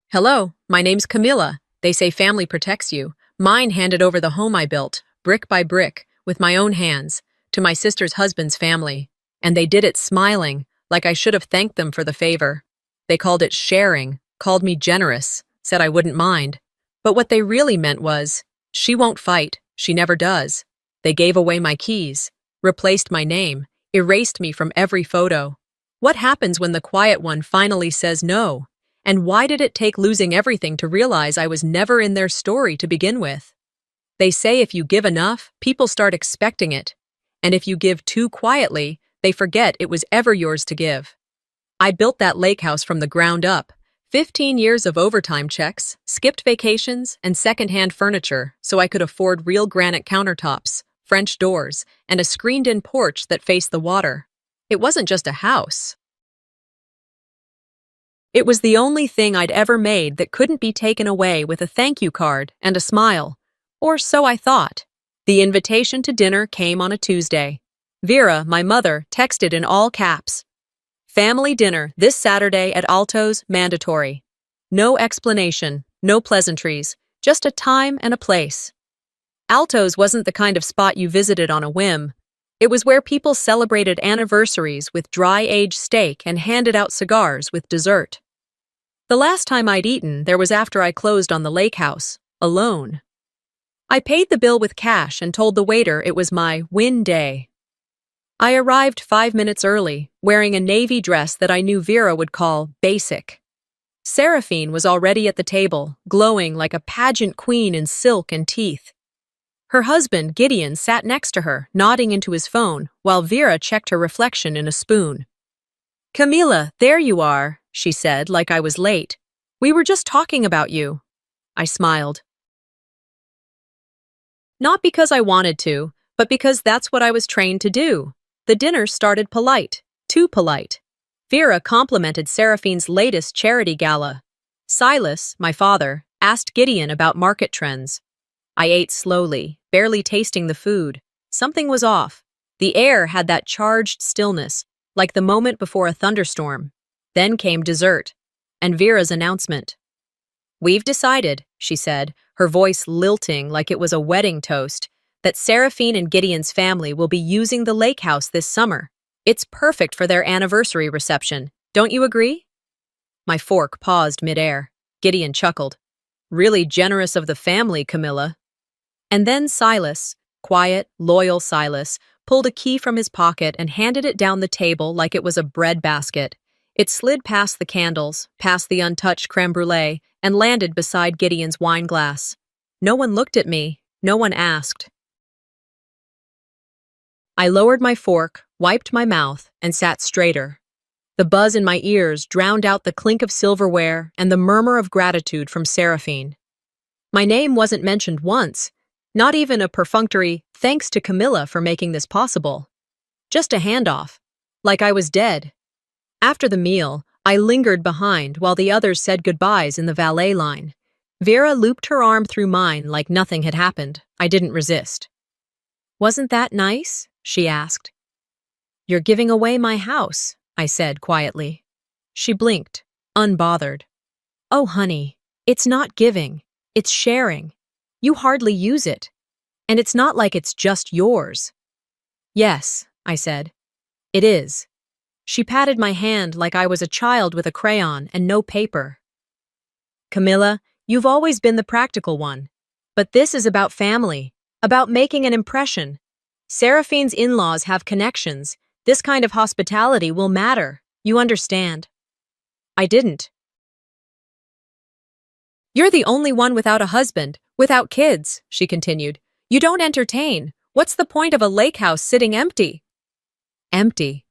Hello, my name's Camilla. They say family protects you. Mine handed over the home I built, brick by brick, with my own hands, to my sister's husband's family. And they did it smiling, like I should have thanked them for the favor. They called it sharing, called me generous, said I wouldn't mind. But what they really meant was, she won't fight, she never does. They gave away my keys, replaced my name, erased me from every photo. What happens when the quiet one finally says no? And why did it take losing everything to realize I was never in their story to begin with? They say if you give enough, people start expecting it. And if you give too quietly, they forget it was ever yours to give. I built that lake house from the ground up. 15 years of overtime checks, skipped vacations, and secondhand furniture so I could afford real granite countertops, French doors, and a screened-in porch that faced the water. It wasn't just a house. It was the only thing I'd ever made that couldn't be taken away with a thank you card and a smile. Or so I thought. The invitation to dinner came on a Tuesday. Vera, my mother, texted in all caps. Family dinner this Saturday at Alto's, mandatory. No explanation, no pleasantries, just a time and a place. Alto's wasn't the kind of spot you visited on a whim. It was where people celebrated anniversaries with dry-aged steak and handed out cigars with dessert. The last time I'd eaten, there was after I closed on the lake house, alone. I paid the bill with cash and told the waiter it was my win day. I arrived 5 minutes early, wearing a navy dress that I knew Vera would call basic. Seraphine was already at the table, glowing like a pageant queen in silk and teeth. Her husband, Gideon, sat next to her, nodding into his phone, while Vera checked her reflection in a spoon. "Camilla, there you are," she said, like I was late. "We were just talking about you." I smiled. Not because I wanted to, but because that's what I was trained to do. The dinner started polite, too polite. Vera complimented Seraphine's latest charity gala. Silas, my father, asked Gideon about market trends. I ate slowly, barely tasting the food. Something was off. The air had that charged stillness, like the moment before a thunderstorm. Then came dessert, and Vera's announcement. "We've decided," she said, her voice lilting like it was a wedding toast, "that Seraphine and Gideon's family will be using the lake house this summer. It's perfect for their anniversary reception. Don't you agree?" My fork paused midair. Gideon chuckled. "Really generous of the family, Camilla." And then Silas, quiet, loyal Silas, pulled a key from his pocket and handed it down the table like it was a bread basket. It slid past the candles, past the untouched creme brulee, and landed beside Gideon's wine glass. No one looked at me. No one asked. I lowered my fork, wiped my mouth, and sat straighter. The buzz in my ears drowned out the clink of silverware and the murmur of gratitude from Seraphine. My name wasn't mentioned once. Not even a perfunctory, "Thanks to Camilla for making this possible." Just a handoff, like I was dead. After the meal, I lingered behind while the others said goodbyes in the valet line. Vera looped her arm through mine like nothing had happened. I didn't resist. "Wasn't that nice?" she asked. "You're giving away my house," I said quietly. She blinked, unbothered. "Oh, honey, it's not giving, it's sharing. You hardly use it. And it's not like it's just yours." "Yes," I said. "It is." She patted my hand like I was a child with a crayon and no paper. "Camilla, you've always been the practical one. But this is about family, about making an impression. Seraphine's in-laws have connections. This kind of hospitality will matter. You understand." I didn't. "You're the only one without a husband, without kids," she continued. "You don't entertain. What's the point of a lake house sitting empty?" Empty.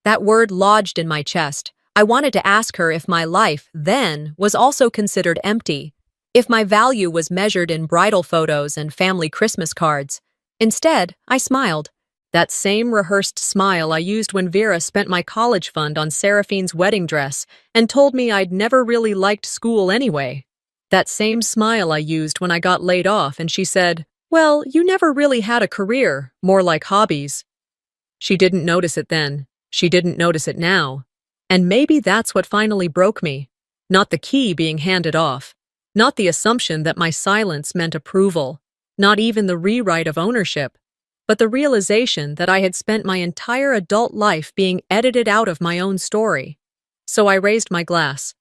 That word lodged in my chest. I wanted to ask her if my life, then, was also considered empty, if my value was measured in bridal photos and family Christmas cards. Instead, I smiled. That same rehearsed smile I used when Vera spent my college fund on Seraphine's wedding dress and told me I'd never really liked school anyway. That same smile I used when I got laid off and she said, "Well, you never really had a career, more like hobbies." She didn't notice it then. She didn't notice it now. And maybe that's what finally broke me. Not the key being handed off. Not the assumption that my silence meant approval. Not even the rewrite of ownership. But the realization that I had spent my entire adult life being edited out of my own story. So I raised my glass.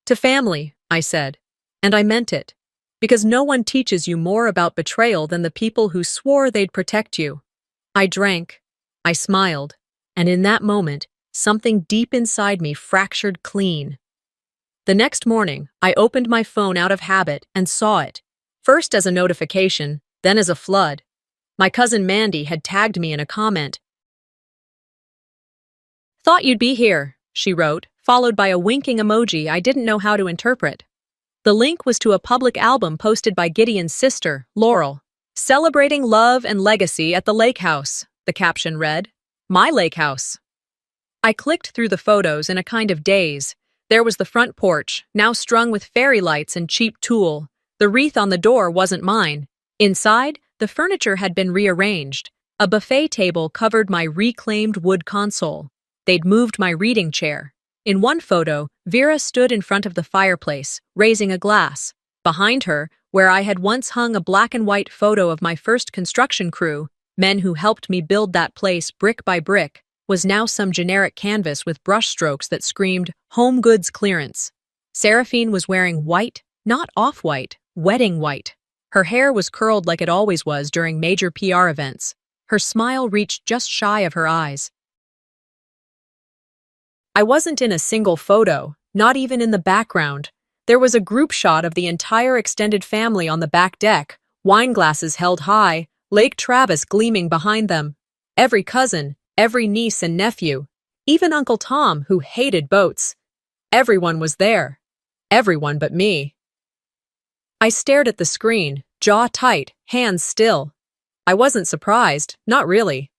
To family, I said. And I meant it. Because no one teaches you more about betrayal than the people who swore they'd protect you. I drank. I smiled. And in that moment, something deep inside me fractured clean. The next morning, I opened my phone out of habit and saw it. First as a notification, then as a flood. My cousin Mandy had tagged me in a comment. "Thought you'd be here," she wrote, followed by a winking emoji I didn't know how to interpret. The link was to a public album posted by Gideon's sister, Laurel. "Celebrating love and legacy at the lake house," the caption read. My lake house. I clicked through the photos in a kind of daze. There was the front porch, now strung with fairy lights and cheap tulle. The wreath on the door wasn't mine. Inside, the furniture had been rearranged. A buffet table covered my reclaimed wood console. They'd moved my reading chair. In one photo, Vera stood in front of the fireplace, raising a glass. Behind her, where I had once hung a black and white photo of my first construction crew, men who helped me build that place brick by brick, was now some generic canvas with brushstrokes that screamed, "Home goods clearance." Seraphine was wearing white, not off-white, wedding white. Her hair was curled like it always was during major PR events. Her smile reached just shy of her eyes. I wasn't in a single photo, not even in the background. There was a group shot of the entire extended family on the back deck, wine glasses held high, Lake Travis gleaming behind them. Every cousin, every niece and nephew, even Uncle Tom, who hated boats. Everyone was there. Everyone but me. I stared at the screen, jaw tight, hands still. I wasn't surprised, not really.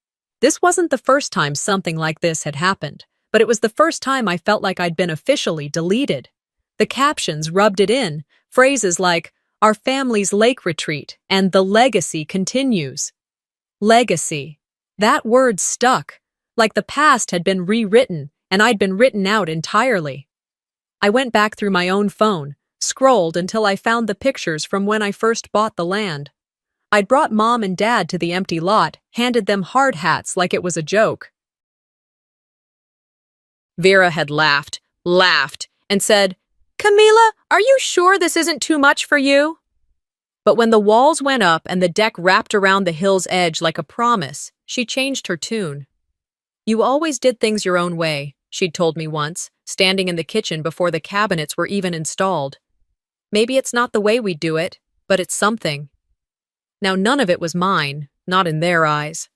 This wasn't the first time something like this had happened, but it was the first time I felt like I'd been officially deleted. The captions rubbed it in, phrases like, "Our family's lake retreat," and "The legacy continues." Legacy. That word stuck, like the past had been rewritten and I'd been written out entirely. I went back through my own phone, scrolled until I found the pictures from when I first bought the land. I'd brought Mom and Dad to the empty lot, handed them hard hats like it was a joke. Vera had laughed, and said, "Camila, are you sure this isn't too much for you?" But when the walls went up and the deck wrapped around the hill's edge like a promise, she changed her tune. "You always did things your own way," she'd told me once, standing in the kitchen before the cabinets were even installed. "Maybe it's not the way we do it, but it's something." Now none of it was mine, not in their eyes.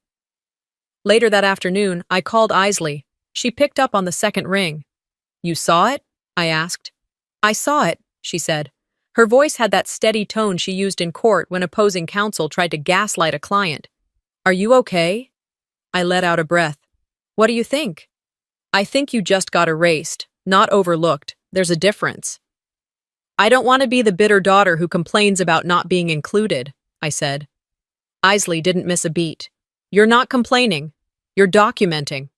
Later that afternoon, I called Isley. She picked up on the second ring. "You saw it?" I asked. "I saw it," she said. Her voice had that steady tone she used in court when opposing counsel tried to gaslight a client. "Are you okay?" I let out a breath. "What do you think?" "I think you just got erased, not overlooked. There's a difference." "I don't want to be the bitter daughter who complains about not being included," I said. Isley didn't miss a beat. "You're not complaining. You're documenting."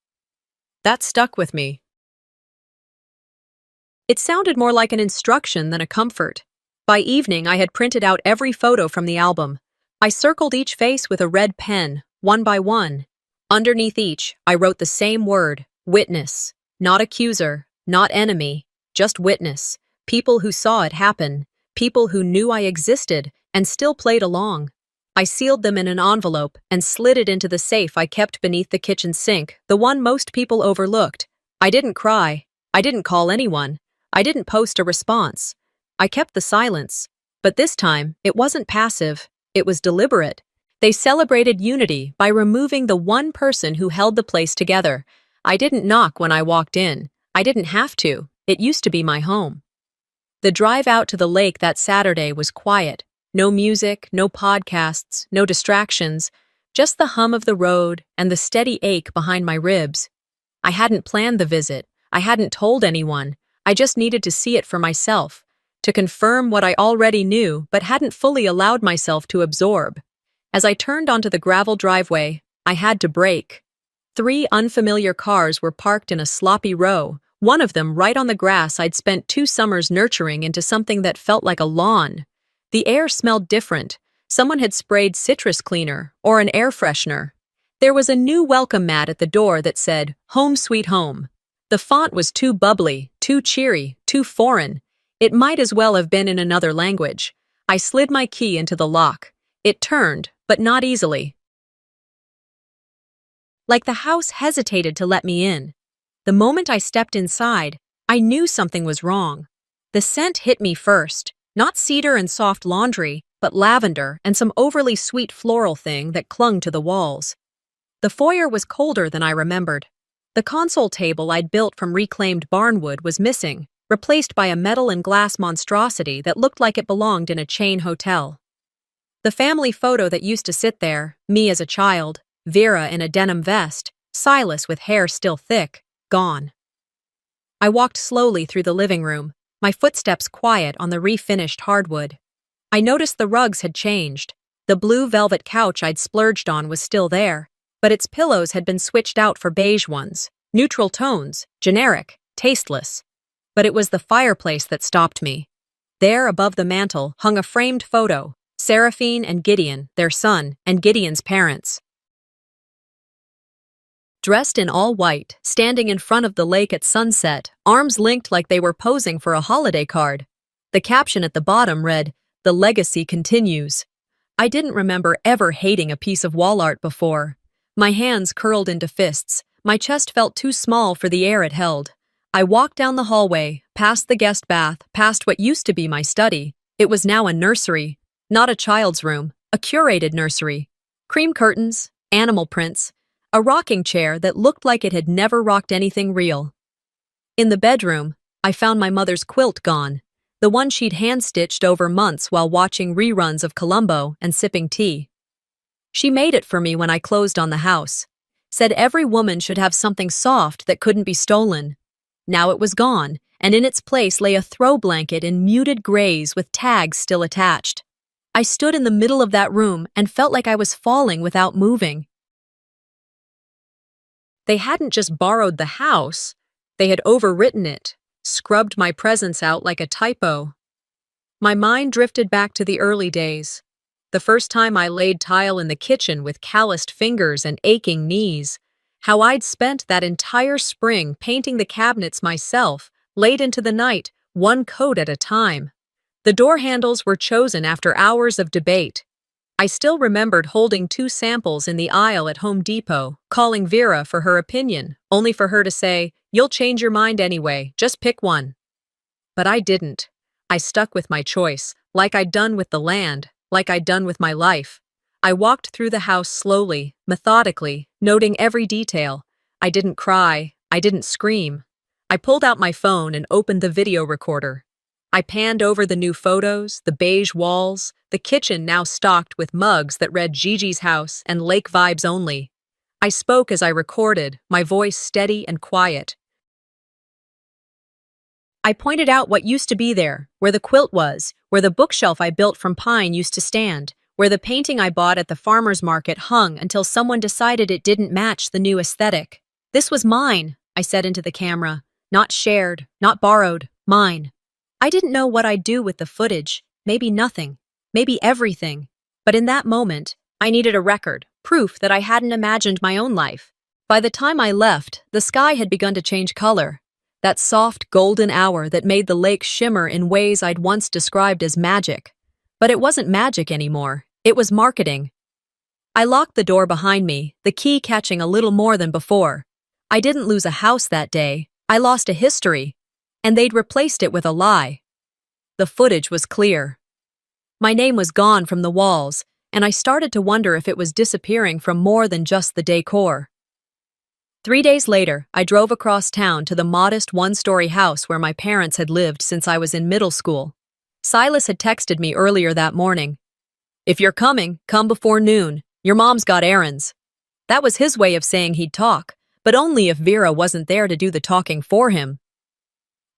That stuck with me. It sounded more like an instruction than a comfort. By evening, I had printed out every photo from the album. I circled each face with a red pen, one by one. Underneath each, I wrote the same word, witness. Not accuser, not enemy, just witness. People who saw it happen. People who knew I existed and still played along. I sealed them in an envelope and slid it into the safe I kept beneath the kitchen sink, the one most people overlooked. I didn't cry. I didn't call anyone. I didn't post a response. I kept the silence. But this time, it wasn't passive. It was deliberate. They celebrated unity by removing the one person who held the place together. I didn't knock when I walked in. I didn't have to. It used to be my home. The drive out to the lake that Saturday was quiet. No music, no podcasts, no distractions, just the hum of the road and the steady ache behind my ribs. I hadn't planned the visit. I hadn't told anyone. I just needed to see it for myself, to confirm what I already knew but hadn't fully allowed myself to absorb. As I turned onto the gravel driveway, I had to brake. 3 unfamiliar cars were parked in a sloppy row, One of them right on the grass I'd spent 2 summers nurturing into something that felt like a lawn. The air smelled different. Someone had sprayed citrus cleaner or an air freshener. There was a new welcome mat at the door that said, "Home Sweet Home." The font was too bubbly, too cheery, too foreign. It might as well have been in another language. I slid my key into the lock. It turned, but not easily. Like the house hesitated to let me in. The moment I stepped inside, I knew something was wrong. The scent hit me first, not cedar and soft laundry, but lavender and some overly sweet floral thing that clung to the walls. The foyer was colder than I remembered. The console table I'd built from reclaimed barnwood was missing, replaced by a metal and glass monstrosity that looked like it belonged in a chain hotel. The family photo that used to sit there, me as a child, Vera in a denim vest, Silas with hair still thick, gone. I walked slowly through the living room, my footsteps quiet on the refinished hardwood. I noticed the rugs had changed. The blue velvet couch I'd splurged on was still there, but its pillows had been switched out for beige ones, neutral tones, generic, tasteless. But it was the fireplace that stopped me. There, above the mantel, hung a framed photo, Seraphine and Gideon, their son, and Gideon's parents. Dressed in all white, standing in front of the lake at sunset, arms linked like they were posing for a holiday card. The caption at the bottom read, "The legacy continues." I didn't remember ever hating a piece of wall art before. My hands curled into fists. My chest felt too small for the air it held. I walked down the hallway, past the guest bath, past what used to be my study. It was now a nursery, not a child's room, a curated nursery. Cream curtains, animal prints, a rocking chair that looked like it had never rocked anything real. In the bedroom, I found my mother's quilt gone, the one she'd hand-stitched over months while watching reruns of Columbo and sipping tea. She made it for me when I closed on the house, said every woman should have something soft that couldn't be stolen. Now it was gone, and in its place lay a throw blanket in muted grays with tags still attached. I stood in the middle of that room and felt like I was falling without moving. They hadn't just borrowed the house, they had overwritten it, scrubbed my presence out like a typo. My mind drifted back to the early days. The first time I laid tile in the kitchen with calloused fingers and aching knees. How I'd spent that entire spring painting the cabinets myself, late into the night, one coat at a time. The door handles were chosen after hours of debate. I still remembered holding 2 samples in the aisle at Home Depot, calling Vera for her opinion, only for her to say, "You'll change your mind anyway, just pick one." But I didn't. I stuck with my choice, like I'd done with the land, like I'd done with my life. I walked through the house slowly, methodically, noting every detail. I didn't cry, I didn't scream. I pulled out my phone and opened the video recorder. I panned over the new photos, the beige walls, the kitchen now stocked with mugs that read Gigi's house and lake vibes only. I spoke as I recorded, my voice steady and quiet. I pointed out what used to be there, where the quilt was, where the bookshelf I built from pine used to stand, where the painting I bought at the farmer's market hung until someone decided it didn't match the new aesthetic. "This was mine," I said into the camera. "Not shared, not borrowed, mine." I didn't know what I'd do with the footage, maybe nothing, maybe everything. But in that moment, I needed a record, proof that I hadn't imagined my own life. By the time I left, the sky had begun to change color. That soft, golden hour that made the lake shimmer in ways I'd once described as magic. But it wasn't magic anymore, it was marketing. I locked the door behind me, the key catching a little more than before. I didn't lose a house that day, I lost a history. And they'd replaced it with a lie. The footage was clear. My name was gone from the walls, and I started to wonder if it was disappearing from more than just the decor. 3 days later, I drove across town to the modest 1-story house where my parents had lived since I was in middle school. Silas had texted me earlier that morning. "If you're coming, come before noon. Your mom's got errands." That was his way of saying he'd talk, but only if Vera wasn't there to do the talking for him.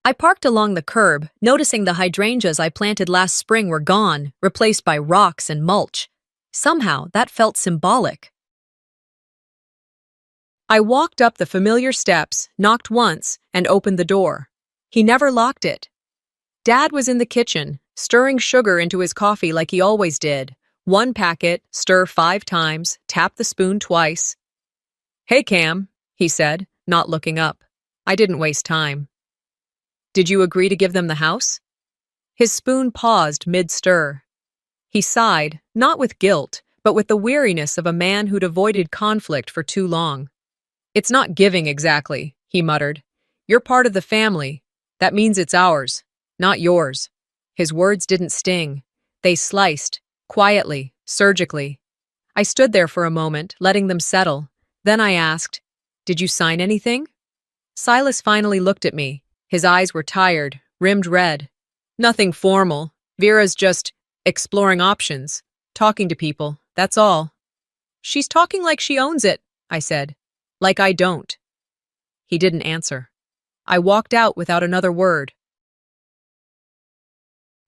I parked along the curb, noticing the hydrangeas I planted last spring were gone, replaced by rocks and mulch. Somehow, that felt symbolic. I walked up the familiar steps, knocked once, and opened the door. He never locked it. Dad was in the kitchen, stirring sugar into his coffee like he always did. One packet, stir 5 times, tap the spoon twice. "Hey, Cam," he said, not looking up. I didn't waste time. "Did you agree to give them the house?" His spoon paused mid-stir. He sighed, not with guilt, but with the weariness of a man who'd avoided conflict for too long. "It's not giving exactly," he muttered. "You're part of the family. That means it's ours, not yours." His words didn't sting. They sliced, quietly, surgically. I stood there for a moment, letting them settle. Then I asked, "Did you sign anything?" Silas finally looked at me. His eyes were tired, rimmed red. "Nothing formal. Vera's just exploring options, talking to people, that's all." "She's talking like she owns it," I said. "Like I don't." He didn't answer. I walked out without another word.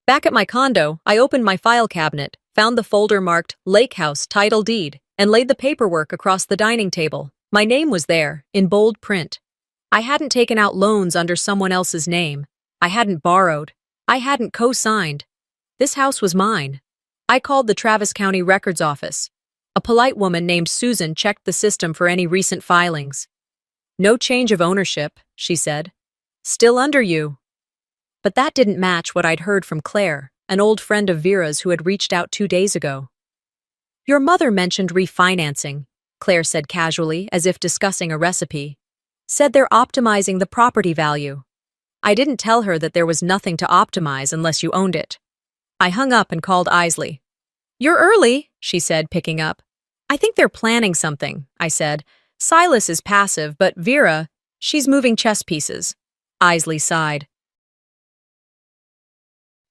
Back at my condo, I opened my file cabinet, found the folder marked Lake House Title Deed, and laid the paperwork across the dining table. My name was there, in bold print. I hadn't taken out loans under someone else's name. I hadn't borrowed. I hadn't co-signed. This house was mine. I called the Travis County Records Office. A polite woman named Susan checked the system for any recent filings. "No change of ownership," she said. "Still under you." But that didn't match what I'd heard from Claire, an old friend of Vera's who had reached out 2 days ago. "Your mother mentioned refinancing," Claire said casually, as if discussing a recipe. "Said they're optimizing the property value." I didn't tell her that there was nothing to optimize unless you owned it. I hung up and called Isley. "You're early," she said, picking up. "I think they're planning something," I said. "Silas is passive, but Vera, she's moving chess pieces." Isley sighed.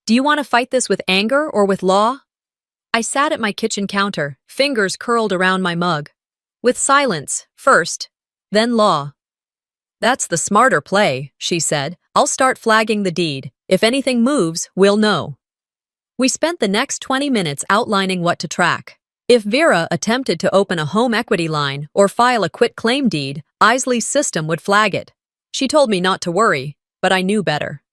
"Do you want to fight this with anger or with law?" I sat at my kitchen counter, fingers curled around my mug. "With silence, first, then law." "That's the smarter play," she said. "I'll start flagging the deed. If anything moves, we'll know." We spent the next 20 minutes outlining what to track. If Vera attempted to open a home equity line or file a quit-claim deed, Isley's system would flag it. She told me not to worry, but I knew better.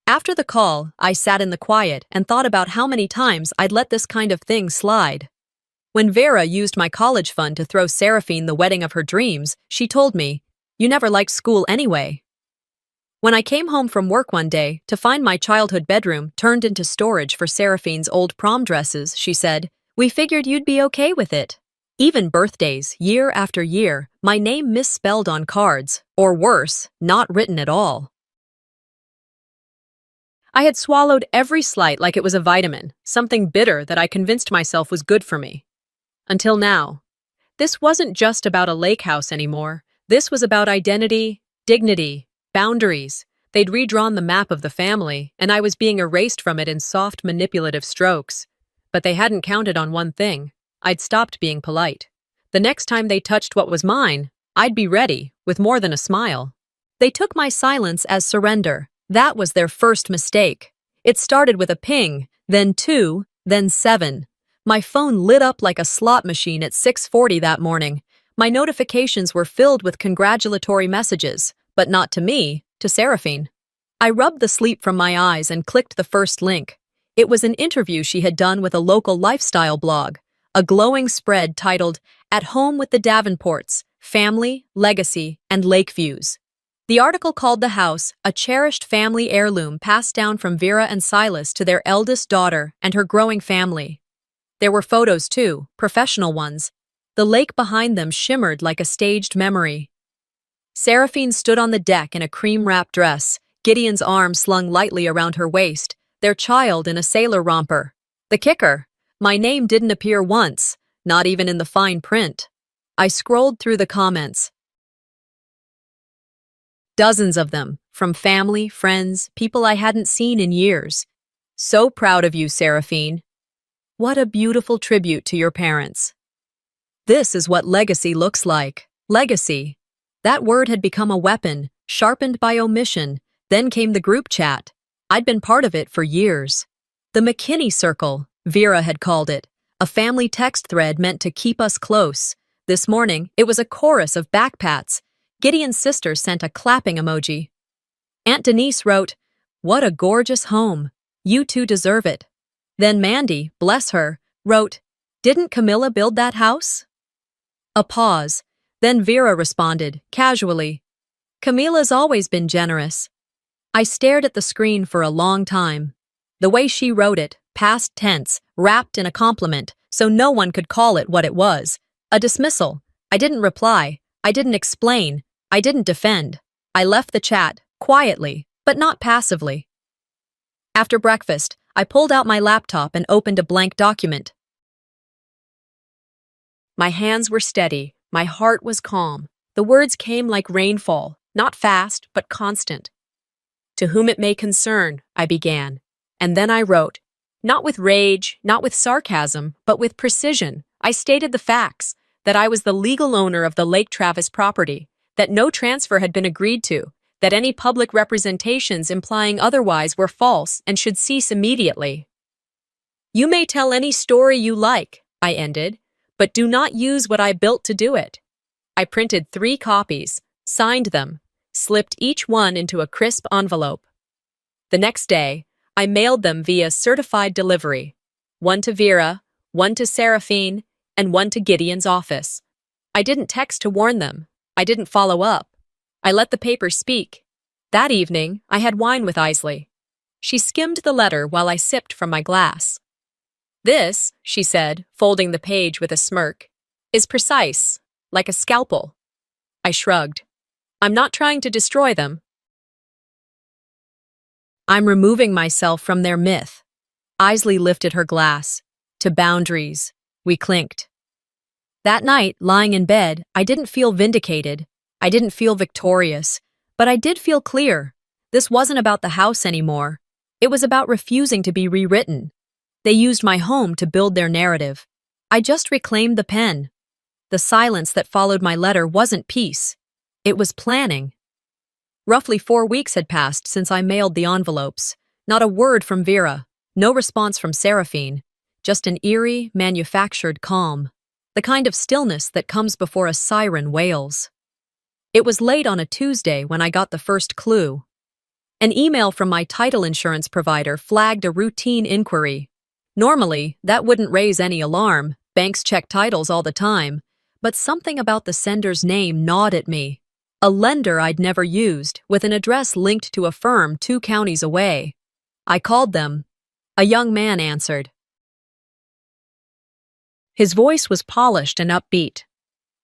After the call, I sat in the quiet and thought about how many times I'd let this kind of thing slide. When Vera used my college fund to throw Seraphine the wedding of her dreams, she told me, "You never liked school anyway." When I came home from work one day to find my childhood bedroom turned into storage for Seraphine's old prom dresses, she said, "We figured you'd be okay with it." Even birthdays, year after year, my name misspelled on cards, or worse, not written at all. I had swallowed every slight like it was a vitamin, something bitter that I convinced myself was good for me. Until now. This wasn't just about a lake house anymore. This was about identity, dignity, boundaries. They'd redrawn the map of the family, and I was being erased from it in soft, manipulative strokes. But they hadn't counted on one thing. I'd stopped being polite. The next time they touched what was mine, I'd be ready, with more than a smile. They took my silence as surrender. That was their first mistake. It started with a ping, then 2, then 7. My phone lit up like a slot machine at 6:40 that morning. My notifications were filled with congratulatory messages, but not to me, to Seraphine. I rubbed the sleep from my eyes and clicked the first link. It was an interview she had done with a local lifestyle blog, a glowing spread titled "At Home with the Davenports, Family, Legacy, and Lake Views." The article called the house a cherished family heirloom passed down from Vera and Silas to their eldest daughter and her growing family. There were photos too, professional ones. The lake behind them shimmered like a staged memory. Seraphine stood on the deck in a cream-wrapped dress, Gideon's arm slung lightly around her waist, their child in a sailor romper. The kicker, my name didn't appear once, not even in the fine print. I scrolled through the comments. Dozens of them, from family, friends, people I hadn't seen in years. "So proud of you, Seraphine. What a beautiful tribute to your parents." This is what legacy looks like. Legacy. That word had become a weapon, sharpened by omission. Then came the group chat. I'd been part of it for years. The McKinney Circle, Vera had called it, a family text thread meant to keep us close. This morning, it was a chorus of backpats. Gideon's sister sent a clapping emoji. Aunt Denise wrote, "What a gorgeous home. You two deserve it." Then Mandy, bless her, wrote, "Didn't Camilla build that house?" A pause. Then Vera responded, casually, "Camilla's always been generous." I stared at the screen for a long time. The way she wrote it, past tense, wrapped in a compliment, so no one could call it what it was. A dismissal. I didn't reply. I didn't explain. I didn't defend. I left the chat, quietly, but not passively. After breakfast, I pulled out my laptop and opened a blank document. My hands were steady. My heart was calm. The words came like rainfall, not fast, but constant. "To whom it may concern," I began. And then I wrote, not with rage, not with sarcasm, but with precision. I stated the facts, that I was the legal owner of the Lake Travis property, that no transfer had been agreed to, that any public representations implying otherwise were false and should cease immediately. "You may tell any story you like," I ended, "but do not use what I built to do it." I printed 3 copies, signed them, slipped each one into a crisp envelope. The next day, I mailed them via certified delivery, one to Vera, one to Seraphine, and one to Gideon's office. I didn't text to warn them. I didn't follow up. I let the paper speak. That evening, I had wine with Isley. She skimmed the letter while I sipped from my glass. "This," she said, folding the page with a smirk, "is precise, like a scalpel." I shrugged. "I'm not trying to destroy them. I'm removing myself from their myth." Isley lifted her glass. "To boundaries." We clinked. That night, lying in bed, I didn't feel vindicated. I didn't feel victorious. But I did feel clear. This wasn't about the house anymore. It was about refusing to be rewritten. They used my home to build their narrative. I just reclaimed the pen. The silence that followed my letter wasn't peace. It was planning. Roughly 4 weeks had passed since I mailed the envelopes. Not a word from Vera. No response from Seraphine. Just an eerie, manufactured calm. The kind of stillness that comes before a siren wails. It was late on a Tuesday when I got the first clue. An email from my title insurance provider flagged a routine inquiry. Normally, that wouldn't raise any alarm. Banks check titles all the time. But something about the sender's name gnawed at me. A lender I'd never used, with an address linked to a firm 2 counties away. I called them. A young man answered. His voice was polished and upbeat.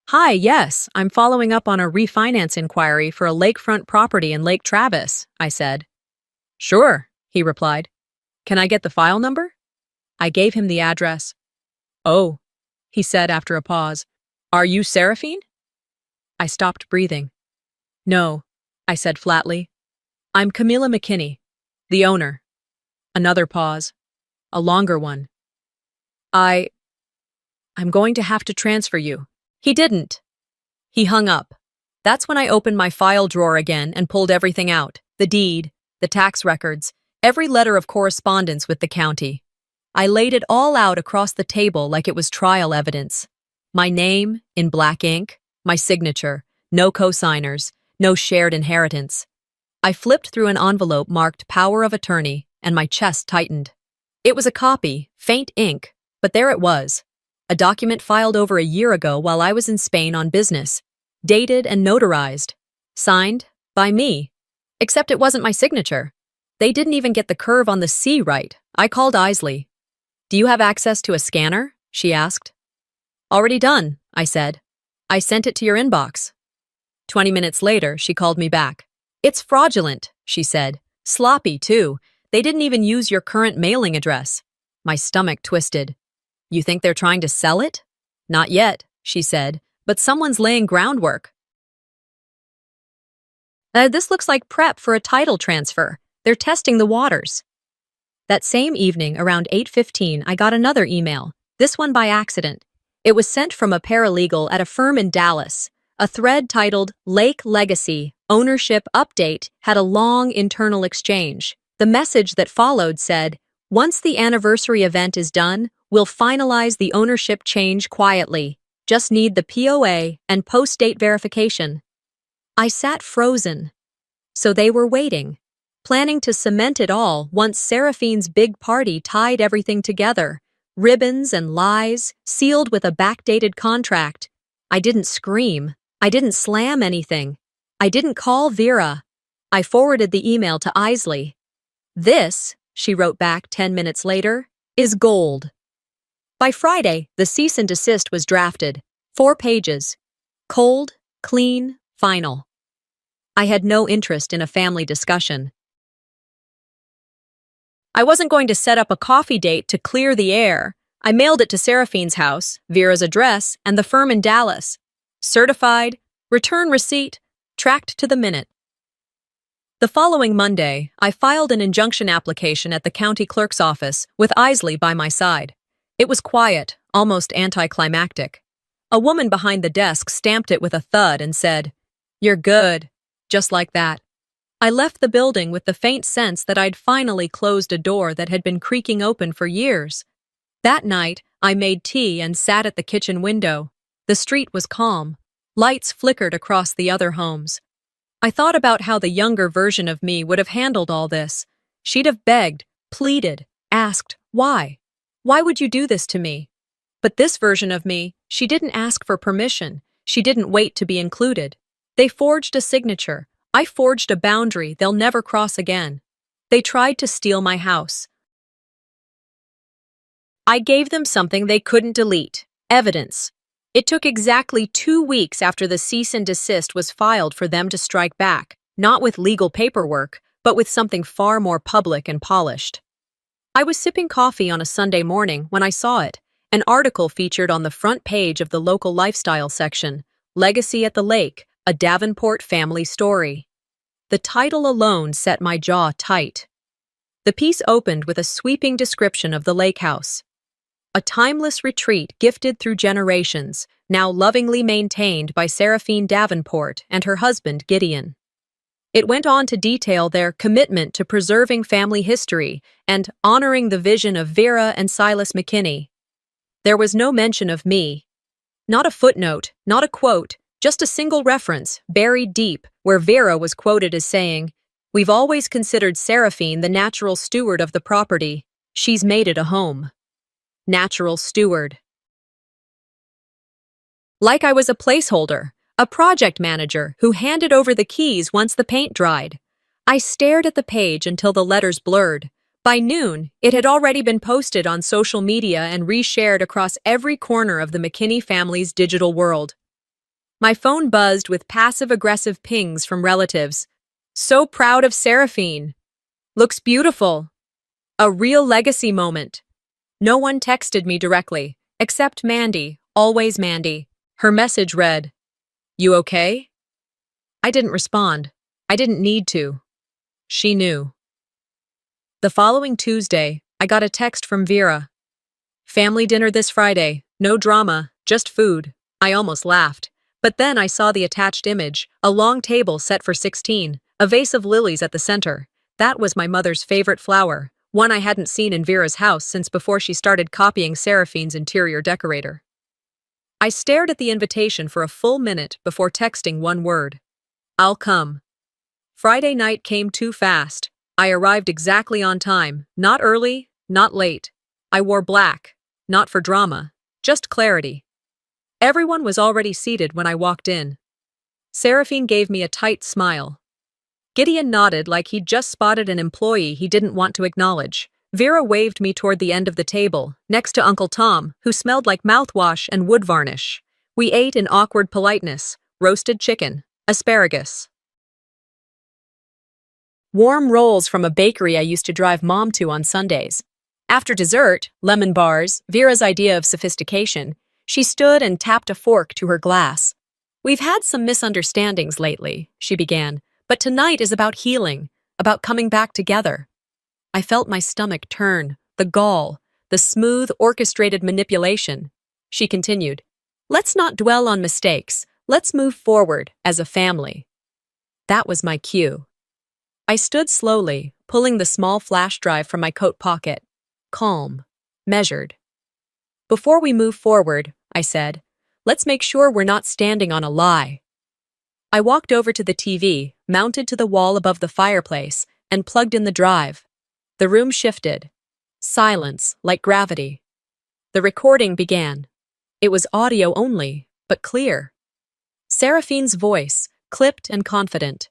"Hi, yes, I'm following up on a refinance inquiry for a lakefront property in Lake Travis," I said. "Sure," he replied. "Can I get the file number?" I gave him the address. "Oh," he said after a pause. "Are you Seraphine?" I stopped breathing. "No," I said flatly. "I'm Camilla McKinney, the owner." Another pause. A longer one. I'm going to have to transfer you." He didn't. He hung up. That's when I opened my file drawer again and pulled everything out. The deed, the tax records, every letter of correspondence with the county. I laid it all out across the table like it was trial evidence. My name, in black ink, my signature, no co-signers, no shared inheritance. I flipped through an envelope marked Power of Attorney, and my chest tightened. It was a copy, faint ink, but there it was. A document filed over a year ago while I was in Spain on business, dated and notarized, signed by me. Except it wasn't my signature. They didn't even get the curve on the C right. I called Isley. "Do you have access to a scanner?" she asked. "Already done," I said. "I sent it to your inbox." 20 minutes later, she called me back. "It's fraudulent," she said. "Sloppy, too. They didn't even use your current mailing address." My stomach twisted. "You think they're trying to sell it?" "Not yet," she said, "but someone's laying groundwork." This looks like prep for a title transfer. They're testing the waters." That same evening, around 8:15, I got another email, this one by accident. It was sent from a paralegal at a firm in Dallas. A thread titled Lake Legacy, Ownership Update had a long internal exchange. The message that followed said, "Once the anniversary event is done, we'll finalize the ownership change quietly. Just need the POA and post-date verification. I sat frozen. So they were waiting, planning to cement it all once Seraphine's big party tied everything together. Ribbons and lies, sealed with a backdated contract. I didn't scream. I didn't slam anything. I didn't call Vera. I forwarded the email to Isley. "This," she wrote back 10 minutes later, "is gold." By Friday, the cease and desist was drafted. 4 pages. Cold, clean, final. I had no interest in a family discussion. I wasn't going to set up a coffee date to clear the air. I mailed it to Seraphine's house, Vera's address, and the firm in Dallas. Certified, return receipt, tracked to the minute. The following Monday, I filed an injunction application at the county clerk's office with Isley by my side. It was quiet, almost anticlimactic. A woman behind the desk stamped it with a thud and said, "You're good," just like that. I left the building with the faint sense that I'd finally closed a door that had been creaking open for years. That night, I made tea and sat at the kitchen window. The street was calm. Lights flickered across the other homes. I thought about how the younger version of me would have handled all this. She'd have begged, pleaded, asked, "Why? Why would you do this to me?" But this version of me, she didn't ask for permission. She didn't wait to be included. They forged a signature. I forged a boundary they'll never cross again. They tried to steal my house. I gave them something they couldn't delete, evidence. It took exactly 2 weeks after the cease and desist was filed for them to strike back, not with legal paperwork, but with something far more public and polished. I was sipping coffee on a Sunday morning when I saw it. An article featured on the front page of the local lifestyle section, "Legacy at the Lake, a Davenport family story." The title alone set my jaw tight. The piece opened with a sweeping description of the lake house. A timeless retreat gifted through generations, now lovingly maintained by Seraphine Davenport and her husband Gideon. It went on to detail their commitment to preserving family history and honoring the vision of Vera and Silas McKinney. There was no mention of me. Not a footnote, not a quote, just a single reference, buried deep, where Vera was quoted as saying, "We've always considered Seraphine the natural steward of the property. She's made it a home." Natural steward. Like I was a placeholder, a project manager who handed over the keys once the paint dried. I stared at the page until the letters blurred. By noon, it had already been posted on social media and reshared across every corner of the McKinney family's digital world. My phone buzzed with passive-aggressive pings from relatives. "So proud of Seraphine. Looks beautiful." A real legacy moment. No one texted me directly, except Mandy, always Mandy. Her message read, "You okay?" I didn't respond. I didn't need to. She knew. The following Tuesday, I got a text from Vera. "Family dinner this Friday. No drama, just food." I almost laughed. But then I saw the attached image, a long table set for 16, a vase of lilies at the center. That was my mother's favorite flower, one I hadn't seen in Vera's house since before she started copying Seraphine's interior decorator. I stared at the invitation for a full minute before texting one word. "I'll come." Friday night came too fast. I arrived exactly on time, not early, not late. I wore black, not for drama, just clarity. Everyone was already seated when I walked in. Seraphine gave me a tight smile. Gideon nodded like he'd just spotted an employee he didn't want to acknowledge. Vera waved me toward the end of the table, next to Uncle Tom, who smelled like mouthwash and wood varnish. We ate in awkward politeness, roasted chicken, asparagus. Warm rolls from a bakery I used to drive Mom to on Sundays. After dessert, lemon bars, Vera's idea of sophistication, she stood and tapped a fork to her glass. "We've had some misunderstandings lately," she began, "but tonight is about healing, about coming back together." I felt my stomach turn, the gall, the smooth, orchestrated manipulation. She continued, "Let's not dwell on mistakes. Let's move forward as a family." That was my cue. I stood slowly, pulling the small flash drive from my coat pocket. Calm, measured. "Before we move forward," I said, Let's make sure we're not standing on a lie. I walked over to the TV, mounted to the wall above the fireplace, and plugged in the drive. The room shifted. Silence, like gravity. The recording began. It was audio only, but clear. Seraphine's voice, clipped and confident.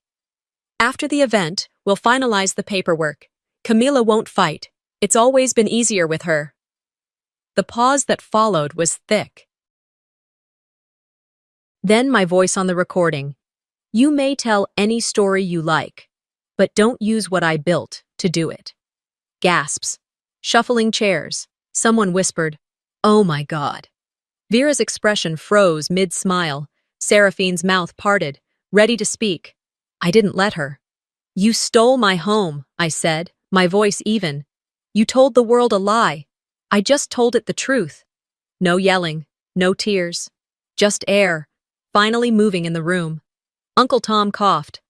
After the event, we'll finalize the paperwork. Camila won't fight. It's always been easier with her. The pause that followed was thick. Then my voice on the recording. You may tell any story you like, but don't use what I built to do it. Gasps. Shuffling chairs. Someone whispered, "Oh my God." Vera's expression froze mid-smile. Seraphine's mouth parted, ready to speak. I didn't let her. You stole my home, I said, my voice even. You told the world a lie. I just told it the truth. No yelling, no tears. Just air, finally moving in the room. Uncle Tom coughed.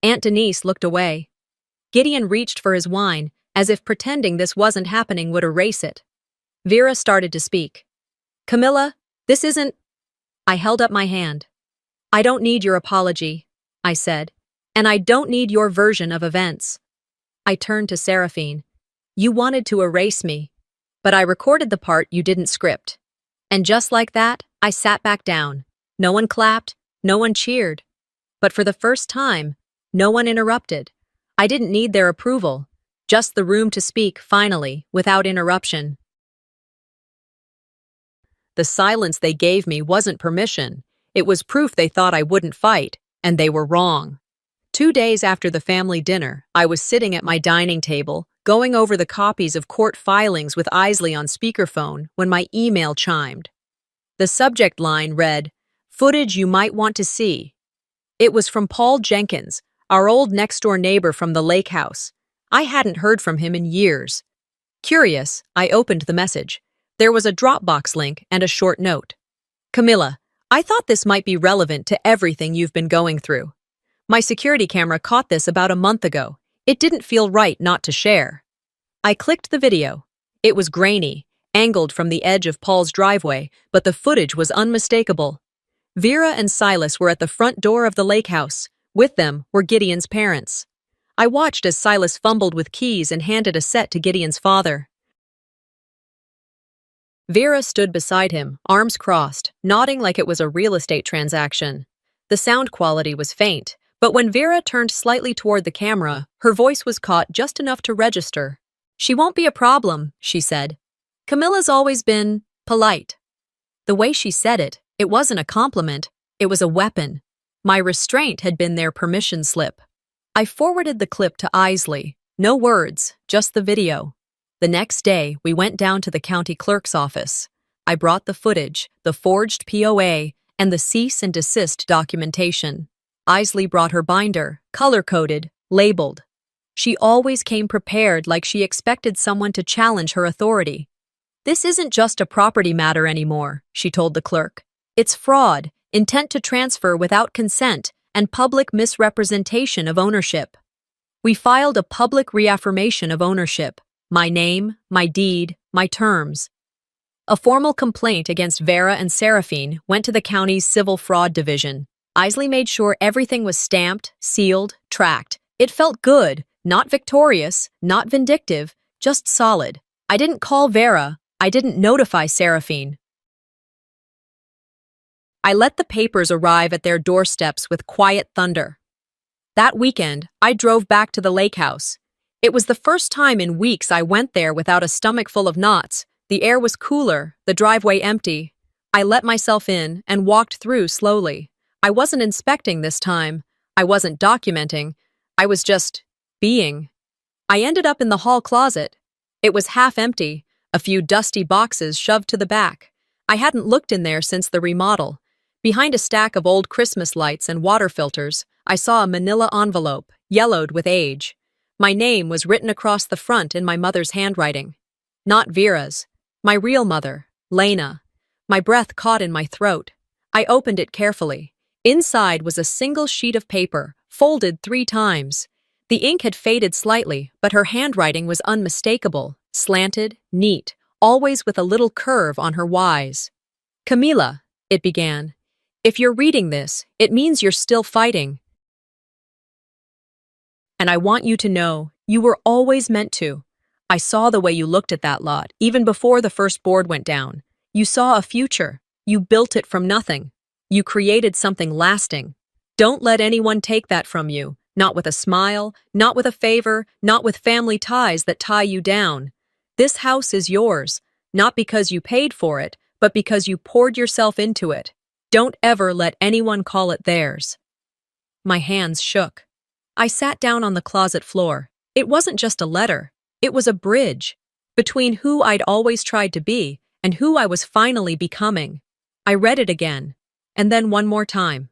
Aunt Denise looked away. Gideon reached for his wine, as if pretending this wasn't happening would erase it. Vera started to speak. Camila, this isn't... I held up my hand. I don't need your apology, I said, and I don't need your version of events. I turned to Seraphine. You wanted to erase me, but I recorded the part you didn't script. And just like that, I sat back down. No one clapped, no one cheered. But for the first time, no one interrupted. I didn't need their approval, just the room to speak, finally, without interruption. The silence they gave me wasn't permission. It was proof they thought I wouldn't fight, and they were wrong. 2 days after the family dinner, I was sitting at my dining table, going over the copies of court filings with Isley on speakerphone when my email chimed. The subject line read, "Footage you might want to see." It was from Paul Jenkins, our old next-door neighbor from the lake house. I hadn't heard from him in years. Curious, I opened the message. There was a Dropbox link and a short note. Camila, I thought this might be relevant to everything you've been going through. My security camera caught this about a month ago. It didn't feel right not to share. I clicked the video. It was grainy, angled from the edge of Paul's driveway, but the footage was unmistakable. Vera and Silas were at the front door of the lake house. With them were Gideon's parents. I watched as Silas fumbled with keys and handed a set to Gideon's father. Vera stood beside him, arms crossed, nodding like it was a real estate transaction. The sound quality was faint, but when Vera turned slightly toward the camera, her voice was caught just enough to register. She won't be a problem, she said. Camila's always been polite. The way she said it, it wasn't a compliment, it was a weapon. My restraint had been their permission slip. I forwarded the clip to Isley. No words, just the video. The next day, we went down to the county clerk's office. I brought the footage, the forged POA, and the cease and desist documentation. Isley brought her binder, color-coded, labeled. She always came prepared like she expected someone to challenge her authority. This isn't just a property matter anymore, she told the clerk. It's fraud, intent to transfer without consent, and public misrepresentation of ownership. We filed a public reaffirmation of ownership. My name, my deed, my terms. A formal complaint against Vera and Seraphine went to the county's Civil Fraud Division. Isley made sure everything was stamped, sealed, tracked. It felt good, not victorious, not vindictive, just solid. I didn't call Vera. I didn't notify Seraphine. I let the papers arrive at their doorsteps with quiet thunder. That weekend, I drove back to the lake house. It was the first time in weeks I went there without a stomach full of knots. The air was cooler, the driveway empty. I let myself in and walked through slowly. I wasn't inspecting this time. I wasn't documenting. I was just being. I ended up in the hall closet. It was half empty, a few dusty boxes shoved to the back. I hadn't looked in there since the remodel. Behind a stack of old Christmas lights and water filters, I saw a manila envelope, yellowed with age. My name was written across the front in my mother's handwriting. Not Vera's. My real mother, Lena. My breath caught in my throat. I opened it carefully. Inside was a single sheet of paper, folded 3 times. The ink had faded slightly, but her handwriting was unmistakable, slanted, neat, always with a little curve on her Y's. Camila, it began. If you're reading this, it means you're still fighting. And I want you to know, you were always meant to. I saw the way you looked at that lot, even before the first board went down. You saw a future. You built it from nothing. You created something lasting. Don't let anyone take that from you. Not with a smile, not with a favor, not with family ties that tie you down. This house is yours, not because you paid for it, but because you poured yourself into it. Don't ever let anyone call it theirs. My hands shook. I sat down on the closet floor. It wasn't just a letter. It was a bridge between who I'd always tried to be and who I was finally becoming. I read it again, and then one more time.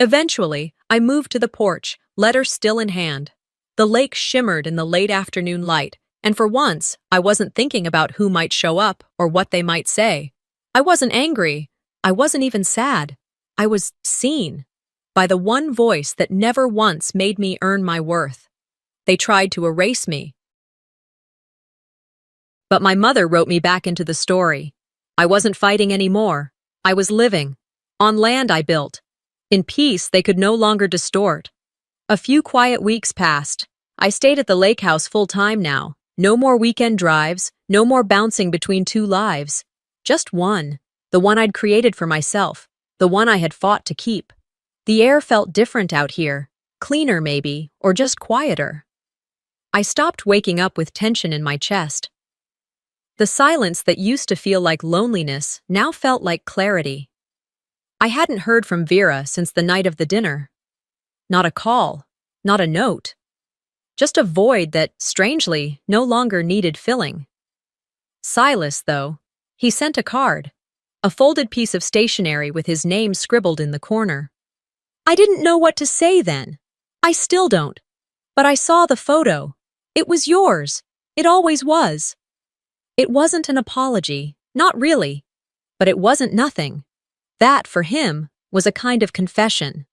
Eventually, I moved to the porch, letter still in hand. The lake shimmered in the late afternoon light, and for once, I wasn't thinking about who might show up or what they might say. I wasn't angry. I wasn't even sad. I was seen by the one voice that never once made me earn my worth. They tried to erase me. But my mother wrote me back into the story. I wasn't fighting anymore. I was living. On land I built. In peace they could no longer distort. A few quiet weeks passed. I stayed at the lake house full-time now. No more weekend drives, no more bouncing between two lives. Just one. The one I'd created for myself. The one I had fought to keep. The air felt different out here. Cleaner maybe, or just quieter. I stopped waking up with tension in my chest. The silence that used to feel like loneliness now felt like clarity. I hadn't heard from Vera since the night of the dinner. Not a call, not a note. Just a void that, strangely, no longer needed filling. Silas, though, he sent a card. A folded piece of stationery with his name scribbled in the corner. I didn't know what to say then. I still don't. But I saw the photo. It was yours. It always was. It wasn't an apology, not really. But it wasn't nothing. That, for him, was a kind of confession.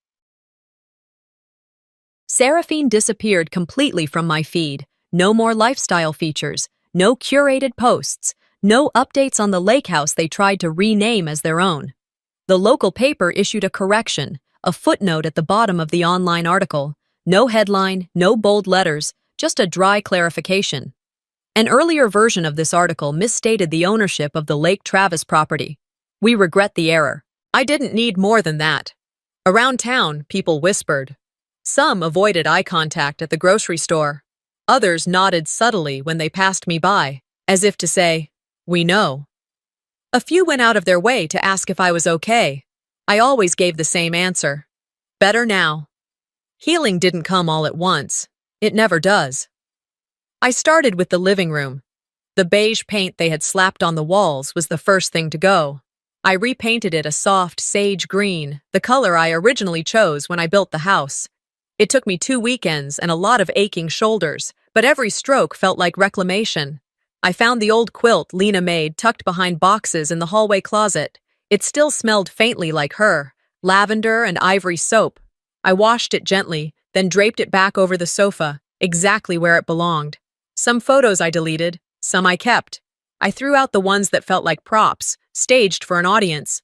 Seraphine disappeared completely from my feed. No more lifestyle features, no curated posts, no updates on the lake house they tried to rename as their own. The local paper issued a correction, a footnote at the bottom of the online article. No headline, no bold letters, just a dry clarification. An earlier version of this article misstated the ownership of the Lake Travis property. We regret the error. I didn't need more than that. Around town, people whispered. Some avoided eye contact at the grocery store. Others nodded subtly when they passed me by, as if to say, "We know." A few went out of their way to ask if I was okay. I always gave the same answer. Better now. Healing didn't come all at once. It never does. I started with the living room. The beige paint they had slapped on the walls was the first thing to go. I repainted it a soft sage green, the color I originally chose when I built the house. It took me 2 weekends and a lot of aching shoulders, but every stroke felt like reclamation. I found the old quilt Lena made tucked behind boxes in the hallway closet. It still smelled faintly like her, lavender and ivory soap. I washed it gently, then draped it back over the sofa, exactly where it belonged. Some photos I deleted, some I kept. I threw out the ones that felt like props, staged for an audience.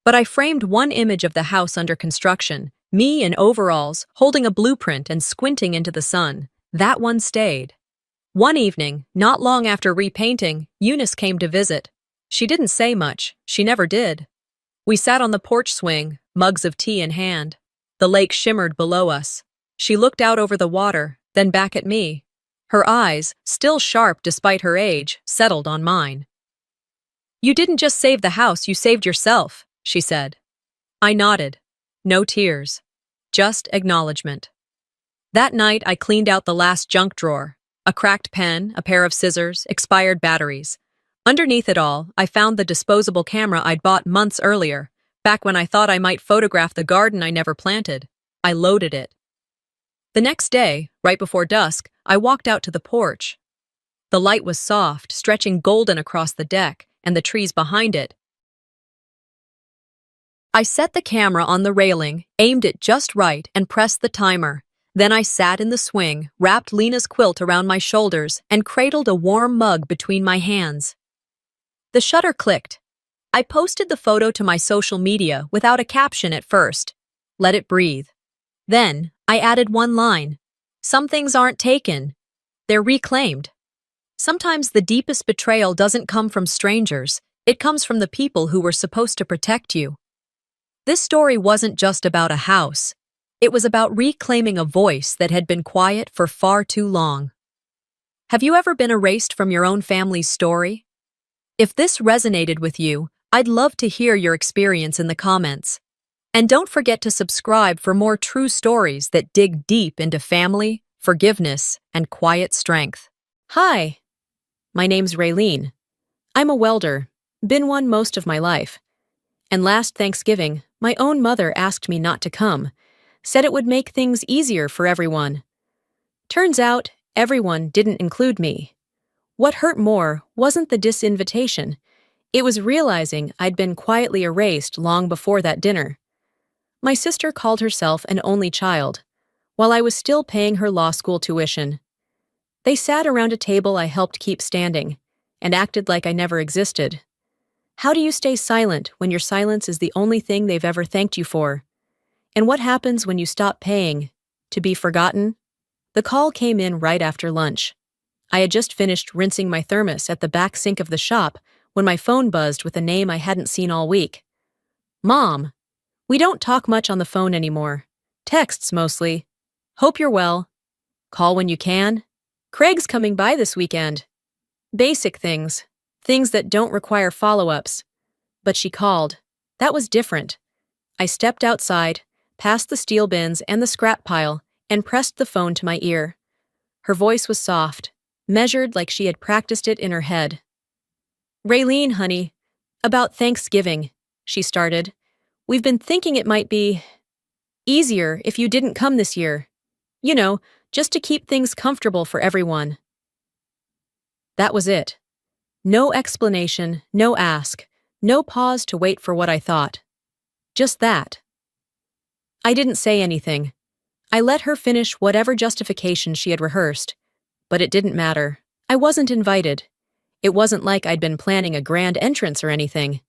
But I framed one image of the house under construction, me in overalls, holding a blueprint and squinting into the sun. That one stayed. One evening, not long after repainting, Eunice came to visit. She didn't say much. She never did. We sat on the porch swing, mugs of tea in hand. The lake shimmered below us. She looked out over the water, then back at me. Her eyes, still sharp despite her age, settled on mine. "You didn't just save the house, you saved yourself," she said. I nodded. No tears. Just acknowledgement. That night, I cleaned out the last junk drawer. A cracked pen, a pair of scissors, expired batteries. Underneath it all, I found the disposable camera I'd bought months earlier, back when I thought I might photograph the garden I never planted. I loaded it. The next day, right before dusk, I walked out to the porch. The light was soft, stretching golden across the deck and the trees behind it. I set the camera on the railing, aimed it just right, and pressed the timer. Then I sat in the swing, wrapped Lena's quilt around my shoulders, and cradled a warm mug between my hands. The shutter clicked, I posted the photo to my social media without a caption at first. Let it breathe. Then, I added one line. Some things aren't taken. They're reclaimed. Sometimes the deepest betrayal doesn't come from strangers, it comes from the people who were supposed to protect you. This story wasn't just about a house. It was about reclaiming a voice that had been quiet for far too long. Have you ever been erased from your own family's story? If this resonated with you, I'd love to hear your experience in the comments. And don't forget to subscribe for more true stories that dig deep into family, forgiveness, and quiet strength. Hi, my name's Raylene. I'm a welder, been one most of my life. And last Thanksgiving, my own mother asked me not to come, said it would make things easier for everyone. Turns out, everyone didn't include me. What hurt more wasn't the disinvitation. It was realizing I'd been quietly erased long before that dinner. My sister called herself an only child, while I was still paying her law school tuition. They sat around a table I helped keep standing, and acted like I never existed. How do you stay silent when your silence is the only thing they've ever thanked you for? And what happens when you stop paying? To be forgotten? The call came in right after lunch. I had just finished rinsing my thermos at the back sink of the shop when my phone buzzed with a name I hadn't seen all week. Mom. We don't talk much on the phone anymore. Texts mostly. Hope you're well. Call when you can. Craig's coming by this weekend. Basic things. Things that don't require follow-ups. But she called. That was different. I stepped outside, past the steel bins and the scrap pile, and pressed the phone to my ear. Her voice was soft, measured like she had practiced it in her head. Raylene, honey, about Thanksgiving, she started. We've been thinking it might be easier if you didn't come this year. You know, just to keep things comfortable for everyone. That was it. No explanation, no ask, no pause to wait for what I thought. Just that. I didn't say anything. I let her finish whatever justification she had rehearsed. But it didn't matter. I wasn't invited. It wasn't like I'd been planning a grand entrance or anything.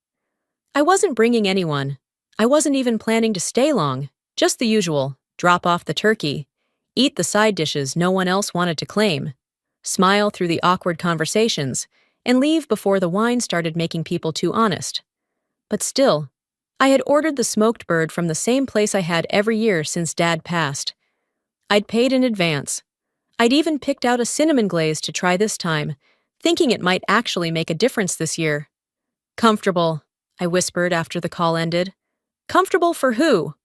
I wasn't bringing anyone. I wasn't even planning to stay long. Just the usual. Drop off the turkey. Eat the side dishes no one else wanted to claim. Smile through the awkward conversations, and leave before the wine started making people too honest. But still, I had ordered the smoked bird from the same place I had every year since Dad passed. I'd paid in advance. I'd even picked out a cinnamon glaze to try this time, thinking it might actually make a difference this year. Comfortable, I whispered after the call ended. Comfortable for who?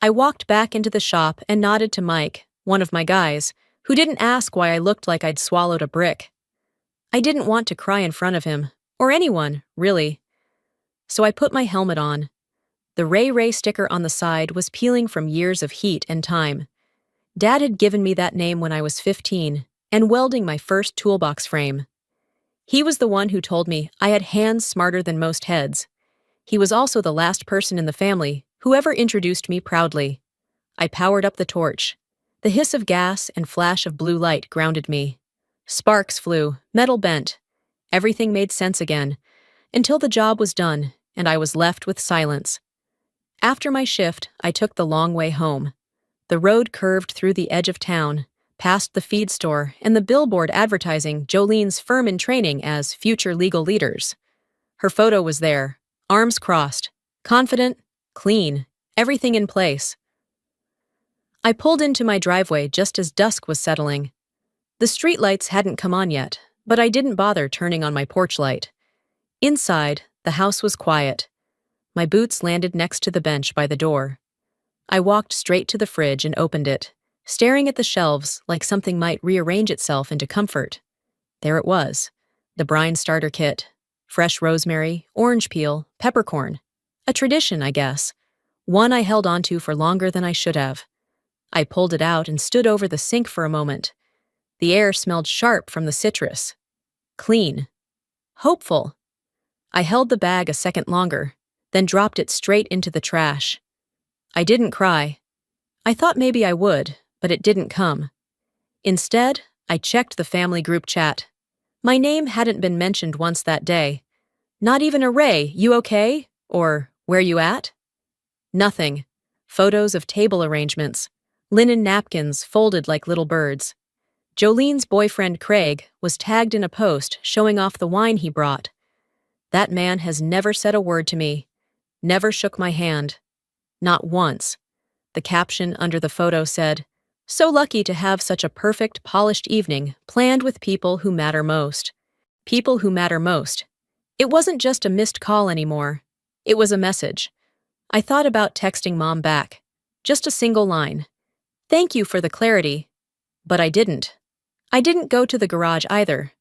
I walked back into the shop and nodded to Mike, one of my guys, who didn't ask why I looked like I'd swallowed a brick. I didn't want to cry in front of him, or anyone, really. So I put my helmet on. The Ray sticker on the side was peeling from years of heat and time. Dad had given me that name when I was 15, and welding my first toolbox frame. He was the one who told me I had hands smarter than most heads. He was also the last person in the family who ever introduced me proudly. I powered up the torch. The hiss of gas and flash of blue light grounded me. Sparks flew, metal bent. Everything made sense again, until the job was done and I was left with silence. After my shift, I took the long way home. The road curved through the edge of town, past the feed store and the billboard advertising Jolene's firm in training as future legal leaders. Her photo was there, arms crossed, confident, clean, everything in place. I pulled into my driveway just as dusk was settling. The streetlights hadn't come on yet, but I didn't bother turning on my porch light. Inside, the house was quiet. My boots landed next to the bench by the door. I walked straight to the fridge and opened it, staring at the shelves like something might rearrange itself into comfort. There it was, the brine starter kit, fresh rosemary, orange peel, peppercorn. A tradition, I guess. One I held onto for longer than I should have. I pulled it out and stood over the sink for a moment. The air smelled sharp from the citrus. Clean. Hopeful. I held the bag a second longer, then dropped it straight into the trash. I didn't cry. I thought maybe I would, but it didn't come. Instead, I checked the family group chat. My name hadn't been mentioned once that day. Not even a Ray, you okay? Or, where you at? Nothing. Photos of table arrangements. Linen napkins folded like little birds. Jolene's boyfriend Craig was tagged in a post showing off the wine he brought. That man has never said a word to me. Never shook my hand. Not once. The caption under the photo said, "So lucky to have such a perfect, polished evening planned with people who matter most." People who matter most. It wasn't just a missed call anymore. It was a message. I thought about texting Mom back. Just a single line. "Thank you for the clarity." But I didn't. I didn't go to the garage either.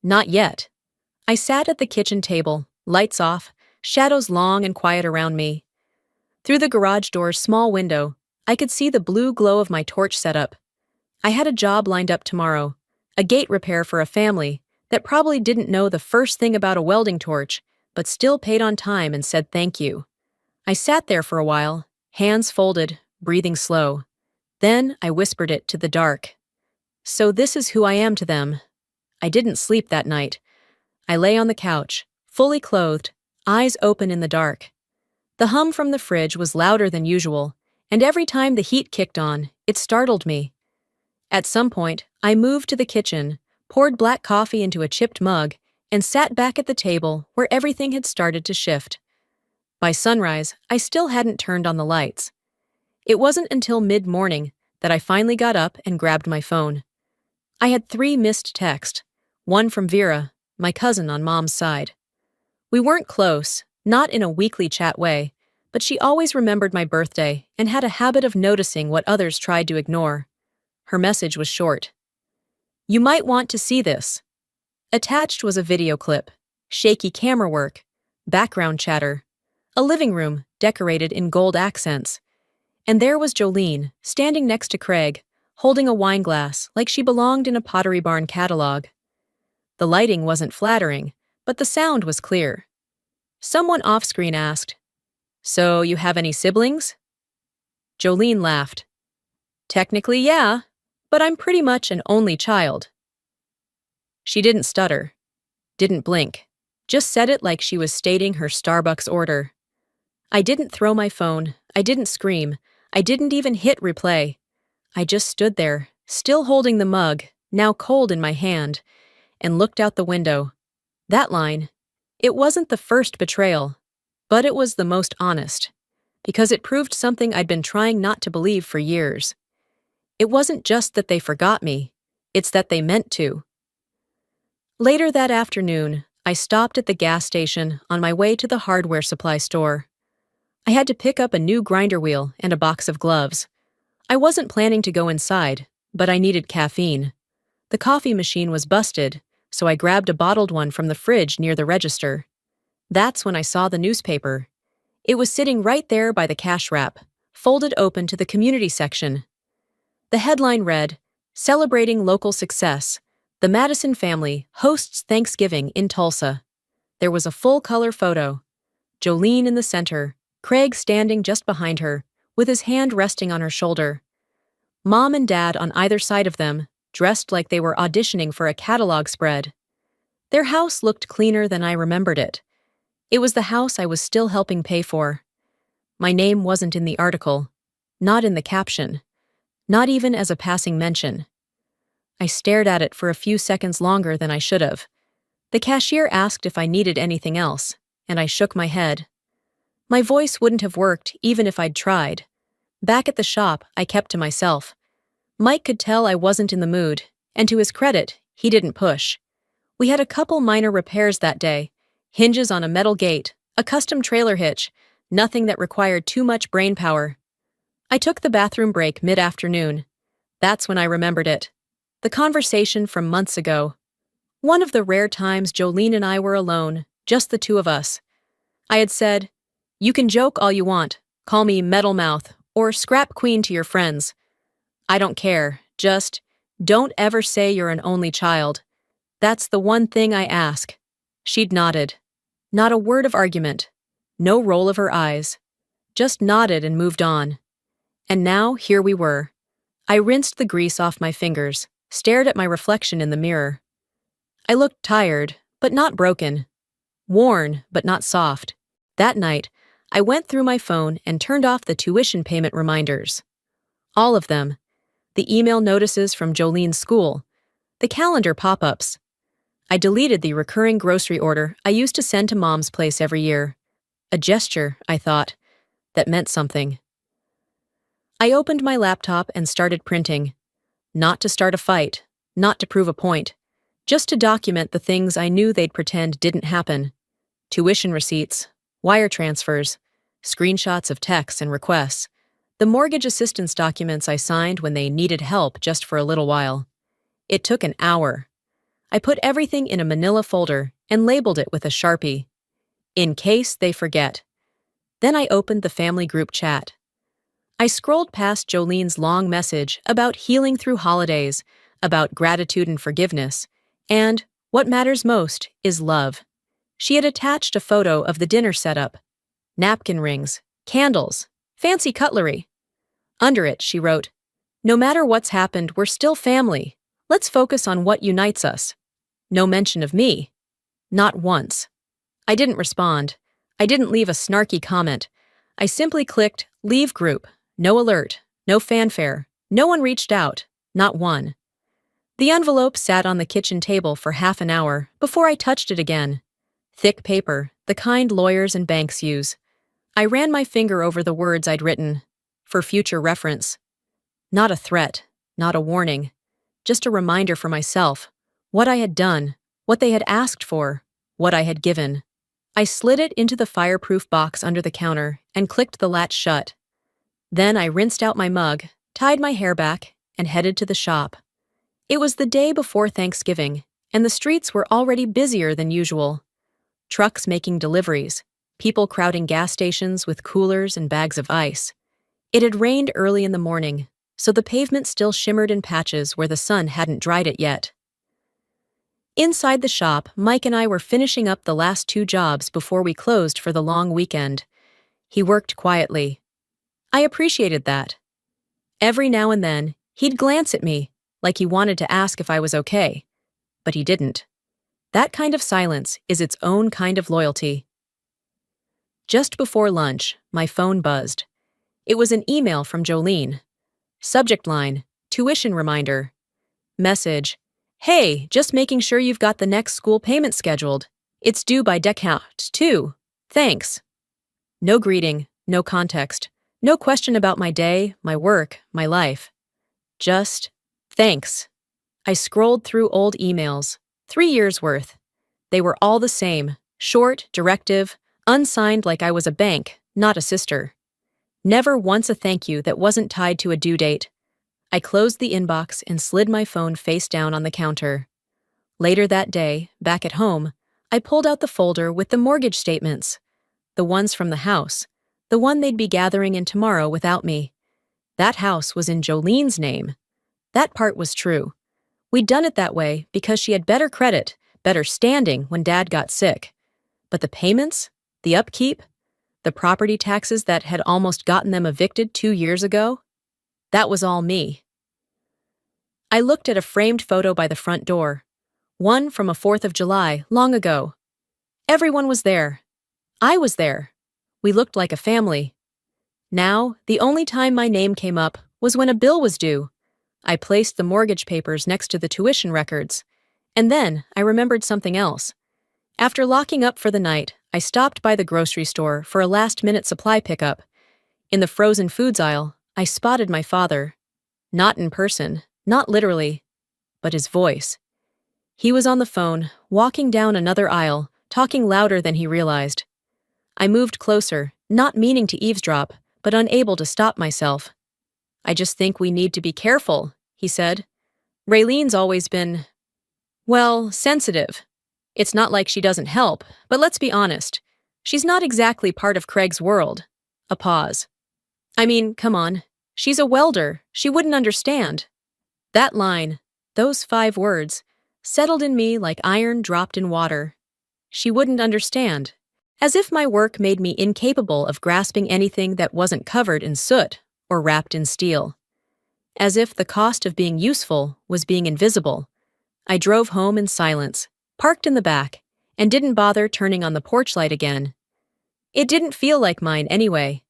Not yet. I sat at the kitchen table, lights off, shadows long and quiet around me. Through the garage door's small window, I could see the blue glow of my torch setup. I had a job lined up tomorrow, a gate repair for a family that probably didn't know the first thing about a welding torch, but still paid on time and said thank you. I sat there for a while, hands folded, breathing slow. Then I whispered it to the dark. So this is who I am to them. I didn't sleep that night. I lay on the couch, fully clothed, eyes open in the dark. The hum from the fridge was louder than usual, and every time the heat kicked on, it startled me. At some point, I moved to the kitchen, poured black coffee into a chipped mug, and sat back at the table where everything had started to shift. By sunrise, I still hadn't turned on the lights. It wasn't until mid-morning that I finally got up and grabbed my phone. I had 3 missed texts, one from Vera, my cousin on Mom's side. We weren't close, not in a weekly chat way, but she always remembered my birthday and had a habit of noticing what others tried to ignore. Her message was short. "You might want to see this." Attached was a video clip, shaky camera work, background chatter, a living room decorated in gold accents. And there was Jolene, standing next to Craig, holding a wine glass like she belonged in a Pottery Barn catalog. The lighting wasn't flattering, but the sound was clear. Someone off-screen asked, "So you have any siblings?" Jolene laughed. "Technically, yeah, but I'm pretty much an only child." She didn't stutter, didn't blink, just said it like she was stating her Starbucks order. I didn't throw my phone, I didn't scream, I didn't even hit replay. I just stood there, still holding the mug, now cold in my hand, and looked out the window. That line, it wasn't the first betrayal, but it was the most honest, because it proved something I'd been trying not to believe for years. It wasn't just that they forgot me, it's that they meant to. Later that afternoon, I stopped at the gas station on my way to the hardware supply store. I had to pick up a new grinder wheel and a box of gloves. I wasn't planning to go inside, but I needed caffeine. The coffee machine was busted, so I grabbed a bottled one from the fridge near the register. That's when I saw the newspaper. It was sitting right there by the cash wrap, folded open to the community section. The headline read, "Celebrating Local Success. The Madison family hosts Thanksgiving in Tulsa." There was a full-color photo. Jolene in the center, Craig standing just behind her, with his hand resting on her shoulder. Mom and Dad on either side of them, dressed like they were auditioning for a catalog spread. Their house looked cleaner than I remembered it. It was the house I was still helping pay for. My name wasn't in the article, not in the caption, not even as a passing mention. I stared at it for a few seconds longer than I should have. The cashier asked if I needed anything else, and I shook my head. My voice wouldn't have worked even if I'd tried. Back at the shop, I kept to myself. Mike could tell I wasn't in the mood, and to his credit, he didn't push. We had a couple minor repairs that day, hinges on a metal gate, a custom trailer hitch, nothing that required too much brain power. I took the bathroom break mid-afternoon. That's when I remembered it. The conversation from months ago. One of the rare times Jolene and I were alone, just the two of us. I had said, "You can joke all you want, call me Metal Mouth, or Scrap Queen to your friends. I don't care, just don't ever say you're an only child. That's the one thing I ask." She'd nodded. Not a word of argument. No roll of her eyes. Just nodded and moved on. And now, here we were. I rinsed the grease off my fingers, stared at my reflection in the mirror. I looked tired, but not broken. worn but not soft. That night, I went through my phone and turned off the tuition payment reminders. All of them. The email notices from Jolene's school. The calendar pop-ups. I deleted the recurring grocery order I used to send to Mom's place every year. A gesture, I thought, that meant something. I opened my laptop and started printing. Not to start a fight, not to prove a point, just to document the things I knew they'd pretend didn't happen. Tuition receipts, wire transfers, screenshots of texts and requests, the mortgage assistance documents I signed when they needed help just for a little while. It took an hour. I put everything in a manila folder and labeled it with a Sharpie, in case they forget. Then I opened the family group chat. I scrolled past Jolene's long message about healing through holidays, about gratitude and forgiveness, and, what matters most, is love. She had attached a photo of the dinner setup. Napkin rings, candles, fancy cutlery. Under it, she wrote, "No matter what's happened, we're still family. Let's focus on what unites us." No mention of me. Not once. I didn't respond. I didn't leave a snarky comment. I simply clicked Leave Group. No alert. No fanfare. No one reached out. Not one. The envelope sat on the kitchen table for half an hour before I touched it again. Thick paper, the kind lawyers and banks use. I ran my finger over the words I'd written, for future reference. Not a threat, not a warning, just a reminder for myself, what I had done, what they had asked for, what I had given. I slid it into the fireproof box under the counter and clicked the latch shut. Then I rinsed out my mug, tied my hair back, and headed to the shop. It was the day before Thanksgiving, and the streets were already busier than usual. Trucks making deliveries, people crowding gas stations with coolers and bags of ice. It had rained early in the morning, so the pavement still shimmered in patches where the sun hadn't dried it yet. Inside the shop, Mike and I were finishing up the last 2 jobs before we closed for the long weekend. He worked quietly. I appreciated that. Every now and then, he'd glance at me, like he wanted to ask if I was okay. But he didn't. That kind of silence is its own kind of loyalty. Just before lunch, my phone buzzed. It was an email from Jolene. Subject line, tuition reminder. Message, "Hey, just making sure you've got the next school payment scheduled. It's due by decount, too. Thanks." No greeting, no context, no question about my day, my work, my life. Just, thanks. I scrolled through old emails, 3 years worth. They were all the same, short, directive, unsigned like I was a bank, not a sister. Never once a thank you that wasn't tied to a due date. I closed the inbox and slid my phone face down on the counter. Later that day, back at home, I pulled out the folder with the mortgage statements. The ones from the house. The one they'd be gathering in tomorrow without me. That house was in Jolene's name. That part was true. We'd done it that way because she had better credit, better standing when Dad got sick. But the payments? The upkeep? The property taxes that had almost gotten them evicted 2 years ago? That was all me. I looked at a framed photo by the front door. One from a 4th of July, long ago. Everyone was there. I was there. We looked like a family. Now, the only time my name came up was when a bill was due. I placed the mortgage papers next to the tuition records. And then I remembered something else. After locking up for the night, I stopped by the grocery store for a last-minute supply pickup. In the frozen foods aisle, I spotted my father. Not in person, not literally, but his voice. He was on the phone, walking down another aisle, talking louder than he realized. I moved closer, not meaning to eavesdrop, but unable to stop myself. "I just think we need to be careful," he said. "Raylene's always been, well, sensitive. It's not like she doesn't help, but let's be honest. She's not exactly part of Craig's world." A pause. "I mean, come on. She's a welder. She wouldn't understand." That line, those 5 words, settled in me like iron dropped in water. She wouldn't understand. As if my work made me incapable of grasping anything that wasn't covered in soot or wrapped in steel. As if the cost of being useful was being invisible. I drove home in silence, parked in the back, and didn't bother turning on the porch light again. It didn't feel like mine anyway.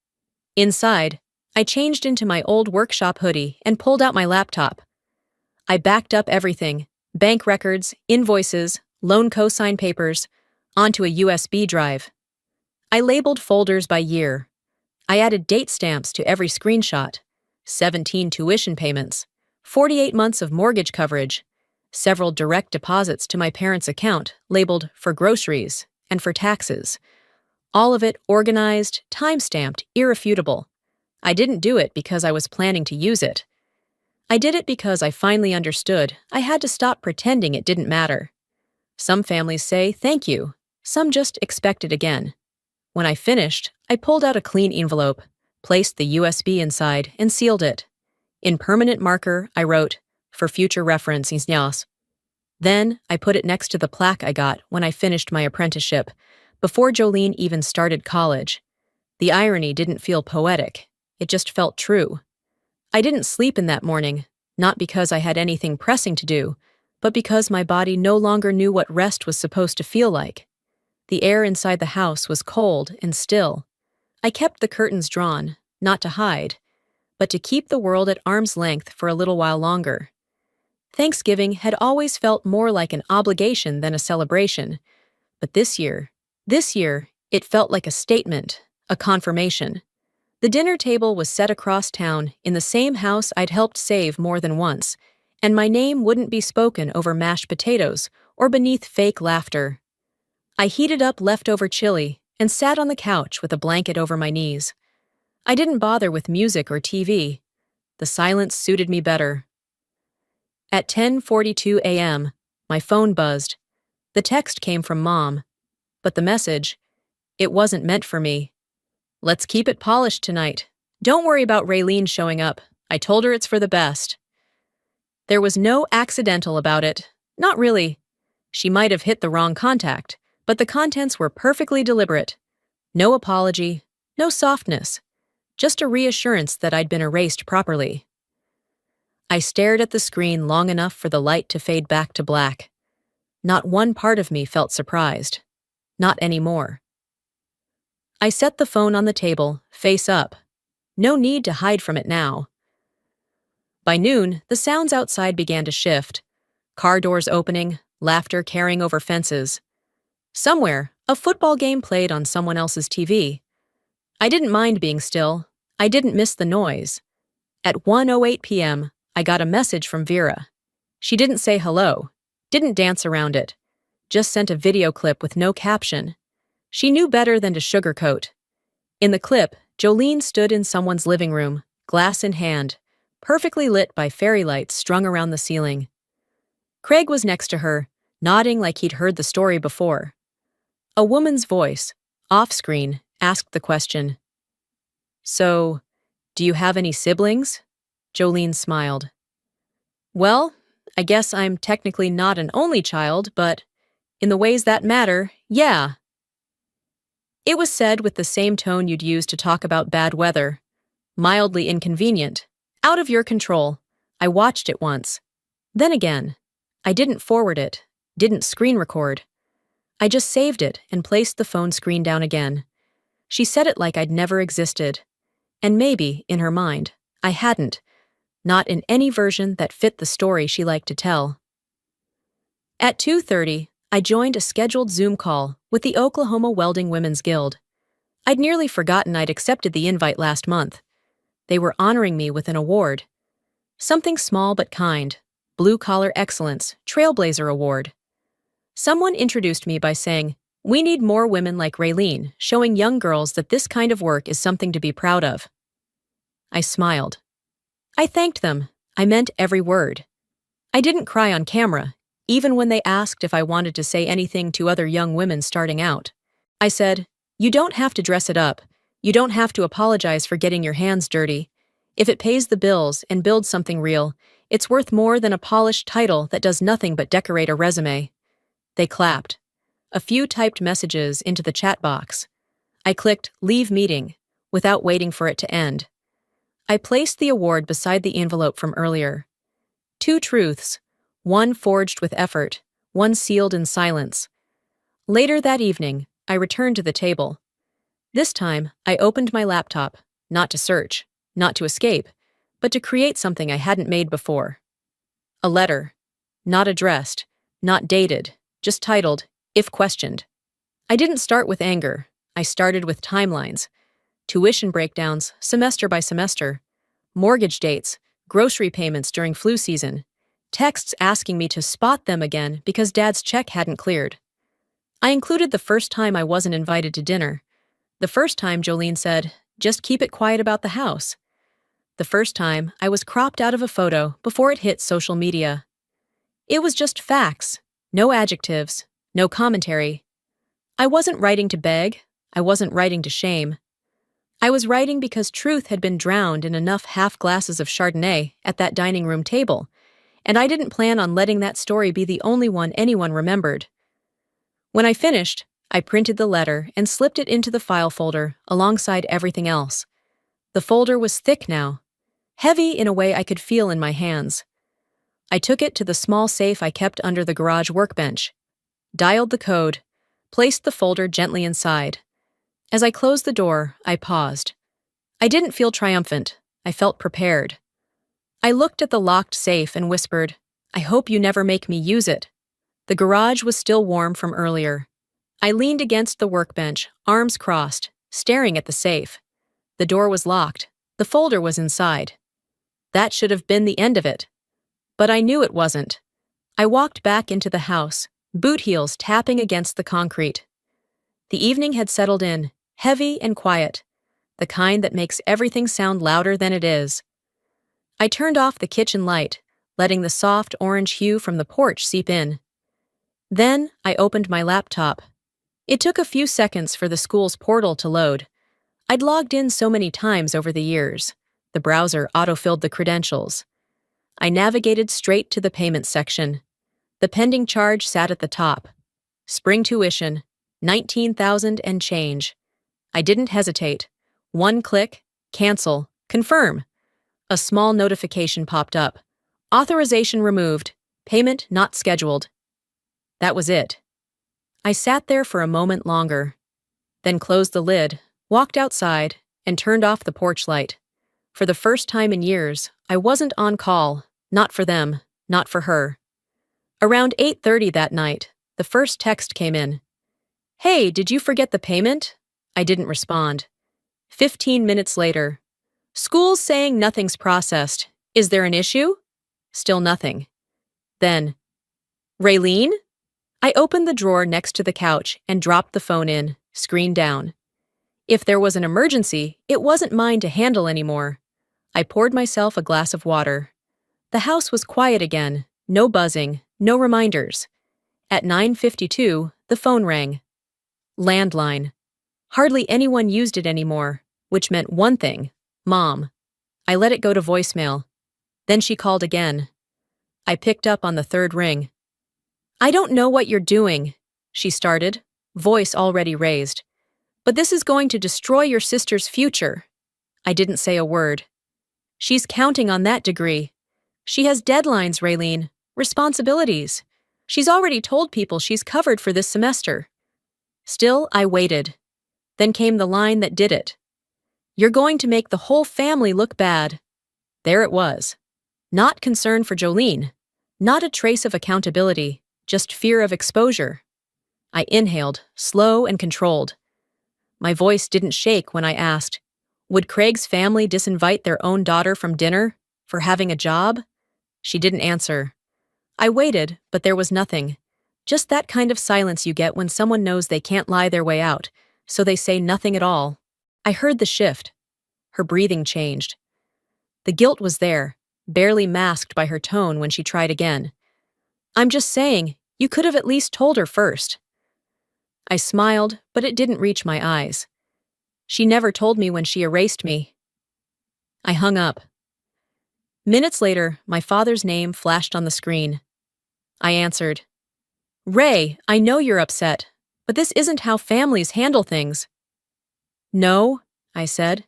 Inside, I changed into my old workshop hoodie and pulled out my laptop. I backed up everything, bank records, invoices, loan cosign papers, onto a USB drive. I labeled folders by year. I added date stamps to every screenshot, 17 tuition payments, 48 months of mortgage coverage, several direct deposits to my parents' account labeled for groceries and for taxes. All of it organized, time-stamped, irrefutable. I didn't do it because I was planning to use it. I did it because I finally understood I had to stop pretending it didn't matter. Some families say thank you, some just expect it again. When I finished, I pulled out a clean envelope, placed the USB inside, and sealed it. In permanent marker, I wrote, "For future reference, Ignace." Then, I put it next to the plaque I got when I finished my apprenticeship, before Jolene even started college. The irony didn't feel poetic, it just felt true. I didn't sleep in that morning, not because I had anything pressing to do, but because my body no longer knew what rest was supposed to feel like. The air inside the house was cold and still. I kept the curtains drawn, not to hide, but to keep the world at arm's length for a little while longer. Thanksgiving had always felt more like an obligation than a celebration, but this year, it felt like a statement, a confirmation. The dinner table was set across town in the same house I'd helped save more than once, and my name wouldn't be spoken over mashed potatoes or beneath fake laughter. I heated up leftover chili and sat on the couch with a blanket over my knees. I didn't bother with music or TV. The silence suited me better. At 10:42 a.m., my phone buzzed. The text came from Mom, but the message, it wasn't meant for me. "Let's keep it polished tonight. Don't worry about Raylene showing up. I told her it's for the best." There was no accidental about it. Not really. She might have hit the wrong contact, but the contents were perfectly deliberate. No apology, no softness, just a reassurance that I'd been erased properly. I stared at the screen long enough for the light to fade back to black. Not one part of me felt surprised. Not anymore. I set the phone on the table, face up. No need to hide from it now. By noon, the sounds outside began to shift. Car doors opening, laughter carrying over fences. Somewhere, a football game played on someone else's TV. I didn't mind being still. I didn't miss the noise. At 1:08 p.m., I got a message from Vera. She didn't say hello, didn't dance around it, just sent a video clip with no caption. She knew better than to sugarcoat. In the clip, Jolene stood in someone's living room, glass in hand, perfectly lit by fairy lights strung around the ceiling. Craig was next to her, nodding like he'd heard the story before. A woman's voice, off-screen, asked the question. "So, do you have any siblings?" Jolene smiled. "Well, I guess I'm technically not an only child, but in the ways that matter, yeah." It was said with the same tone you'd use to talk about bad weather. Mildly inconvenient. Out of your control. I watched it once. Then again. I didn't forward it. Didn't screen record. I just saved it and placed the phone screen down again. She said it like I'd never existed. And maybe, in her mind, I hadn't. Not in any version that fit the story she liked to tell. At 2:30, I joined a scheduled Zoom call with the Oklahoma Welding Women's Guild. I'd nearly forgotten I'd accepted the invite last month. They were honoring me with an award. Something small but kind. Blue Collar Excellence, Trailblazer Award. Someone introduced me by saying, "We need more women like Raylene, showing young girls that this kind of work is something to be proud of." I smiled. I thanked them. I meant every word. I didn't cry on camera, even when they asked if I wanted to say anything to other young women starting out. I said, "You don't have to dress it up. You don't have to apologize for getting your hands dirty. If it pays the bills and builds something real, it's worth more than a polished title that does nothing but decorate a resume." They clapped. A few typed messages into the chat box. I clicked Leave Meeting without waiting for it to end. I placed the award beside the envelope from earlier. 2 truths, one forged with effort, one sealed in silence. Later that evening, I returned to the table. This time, I opened my laptop, not to search, not to escape, but to create something I hadn't made before. A letter. Not addressed, not dated, just titled, If Questioned. I didn't start with anger. I started with timelines. Tuition breakdowns, semester by semester. Mortgage dates, grocery payments during flu season. Texts asking me to spot them again because Dad's check hadn't cleared. I included the first time I wasn't invited to dinner. The first time Jolene said, just keep it quiet about the house. The first time I was cropped out of a photo before it hit social media. It was just facts, no adjectives, no commentary. I wasn't writing to beg, I wasn't writing to shame. I was writing because truth had been drowned in enough half glasses of Chardonnay at that dining room table, and I didn't plan on letting that story be the only one anyone remembered. When I finished, I printed the letter and slipped it into the file folder alongside everything else. The folder was thick now, heavy in a way I could feel in my hands. I took it to the small safe I kept under the garage workbench, dialed the code, placed the folder gently inside. As I closed the door, I paused. I didn't feel triumphant. I felt prepared. I looked at the locked safe and whispered, I hope you never make me use it. The garage was still warm from earlier. I leaned against the workbench, arms crossed, staring at the safe. The door was locked. The folder was inside. That should have been the end of it. But I knew it wasn't. I walked back into the house, boot heels tapping against the concrete. The evening had settled in, heavy and quiet, the kind that makes everything sound louder than it is. I turned off the kitchen light, letting the soft orange hue from the porch seep in. Then I opened my laptop. It took a few seconds for the school's portal to load. I'd logged in so many times over the years. The browser autofilled the credentials. I navigated straight to the payments section. The pending charge sat at the top. Spring tuition, $19,000 and change. I didn't hesitate. One click, cancel, confirm. A small notification popped up. Authorization removed. Payment not scheduled. That was it. I sat there for a moment longer, then closed the lid, walked outside, and turned off the porch light. For the first time in years, I wasn't on call, not for them, not for her. Around 8:30 that night, the first text came in. Hey, did you forget the payment? I didn't respond. 15 minutes later. School's saying nothing's processed. Is there an issue? Still nothing. Then, Raylene? I opened the drawer next to the couch and dropped the phone in, screen down. If there was an emergency, it wasn't mine to handle anymore. I poured myself a glass of water. The house was quiet again, no buzzing, no reminders. At 9:52, the phone rang. Landline. Hardly anyone used it anymore, which meant one thing, Mom. I let it go to voicemail. Then she called again. I picked up on the third ring. I don't know what you're doing, she started, voice already raised. But this is going to destroy your sister's future. I didn't say a word. She's counting on that degree. She has deadlines, Raylene, responsibilities. She's already told people she's covered for this semester. Still, I waited. Then came the line that did it. You're going to make the whole family look bad. There it was. Not concern for Jolene. Not a trace of accountability, just fear of exposure. I inhaled, slow and controlled. My voice didn't shake when I asked, would Craig's family disinvite their own daughter from dinner for having a job? She didn't answer. I waited, but there was nothing. Just that kind of silence you get when someone knows they can't lie their way out, so they say nothing at all. I heard the shift. Her breathing changed. The guilt was there, barely masked by her tone when she tried again. I'm just saying, you could have at least told her first. I smiled, but it didn't reach my eyes. She never told me when she erased me. I hung up. Minutes later, my father's name flashed on the screen. I answered. Ray, I know you're upset, but this isn't how families handle things. No, I said.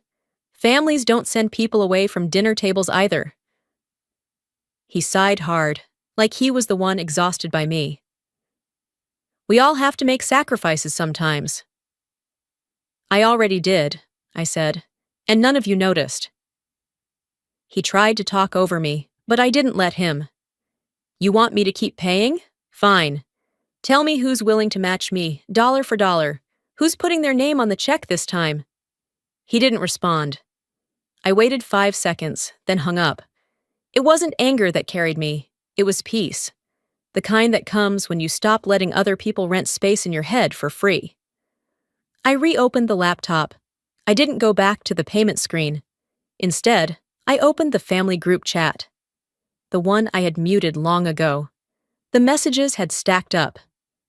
Families don't send people away from dinner tables either. He sighed hard, like he was the one exhausted by me. We all have to make sacrifices sometimes. I already did, I said, and none of you noticed. He tried to talk over me, but I didn't let him. You want me to keep paying? Fine. Tell me who's willing to match me, dollar for dollar. Who's putting their name on the check this time? He didn't respond. I waited 5 seconds, then hung up. It wasn't anger that carried me. It was peace. The kind that comes when you stop letting other people rent space in your head for free. I reopened the laptop. I didn't go back to the payment screen. Instead, I opened the family group chat. The one I had muted long ago. The messages had stacked up.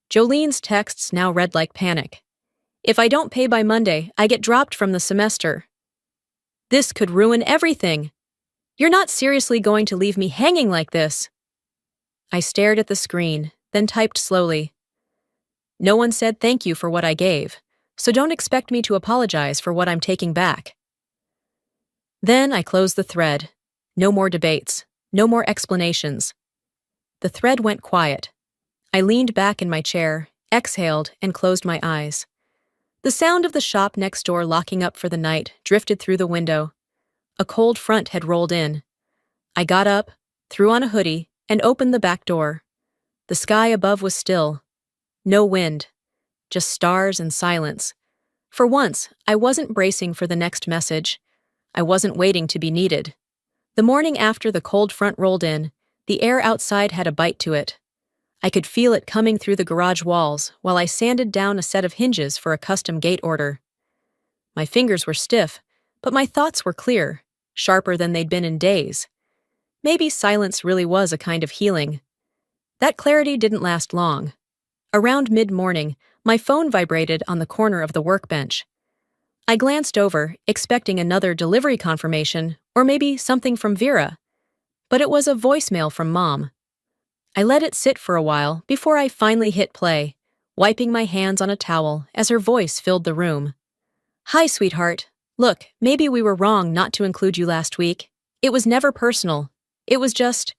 Jolene's texts now read like panic. If I don't pay by Monday, I get dropped from the semester. This could ruin everything. You're not seriously going to leave me hanging like this. I stared at the screen, then typed slowly. No one said thank you for what I gave, so don't expect me to apologize for what I'm taking back. Then I closed the thread. No more debates. No more explanations. The thread went quiet. I leaned back in my chair, exhaled, and closed my eyes. The sound of the shop next door locking up for the night drifted through the window. A cold front had rolled in. I got up, threw on a hoodie, and opened the back door. The sky above was still. No wind. Just stars and silence. For once, I wasn't bracing for the next message. I wasn't waiting to be needed. The morning after the cold front rolled in, the air outside had a bite to it. I could feel it coming through the garage walls while I sanded down a set of hinges for a custom gate order. My fingers were stiff, but my thoughts were clear, sharper than they'd been in days. Maybe silence really was a kind of healing. That clarity didn't last long. Around mid-morning, my phone vibrated on the corner of the workbench. I glanced over, expecting another delivery confirmation, or maybe something from Vera. But it was a voicemail from Mom. I let it sit for a while before I finally hit play, wiping my hands on a towel as her voice filled the room. Hi, sweetheart. Look, maybe we were wrong not to include you last week. It was never personal. It was just...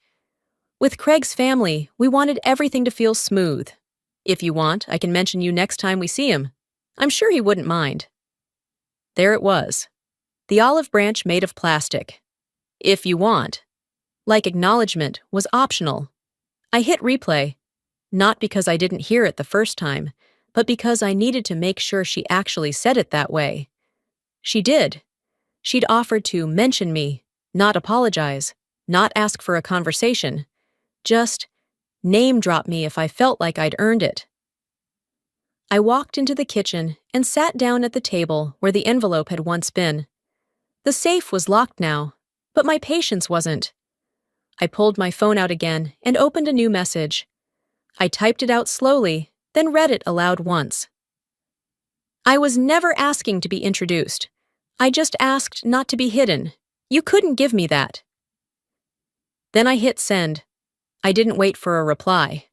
With Craig's family, we wanted everything to feel smooth. If you want, I can mention you next time we see him. I'm sure he wouldn't mind. There it was. The olive branch made of plastic. If you want. Like acknowledgement was optional. I hit replay. Not because I didn't hear it the first time, but because I needed to make sure she actually said it that way. She did. She'd offered to mention me, not apologize, not ask for a conversation. Just name drop me if I felt like I'd earned it. I walked into the kitchen and sat down at the table where the envelope had once been. The safe was locked now, but my patience wasn't. I pulled my phone out again and opened a new message. I typed it out slowly, then read it aloud once. I was never asking to be introduced. I just asked not to be hidden. You couldn't give me that. Then I hit send. I didn't wait for a reply.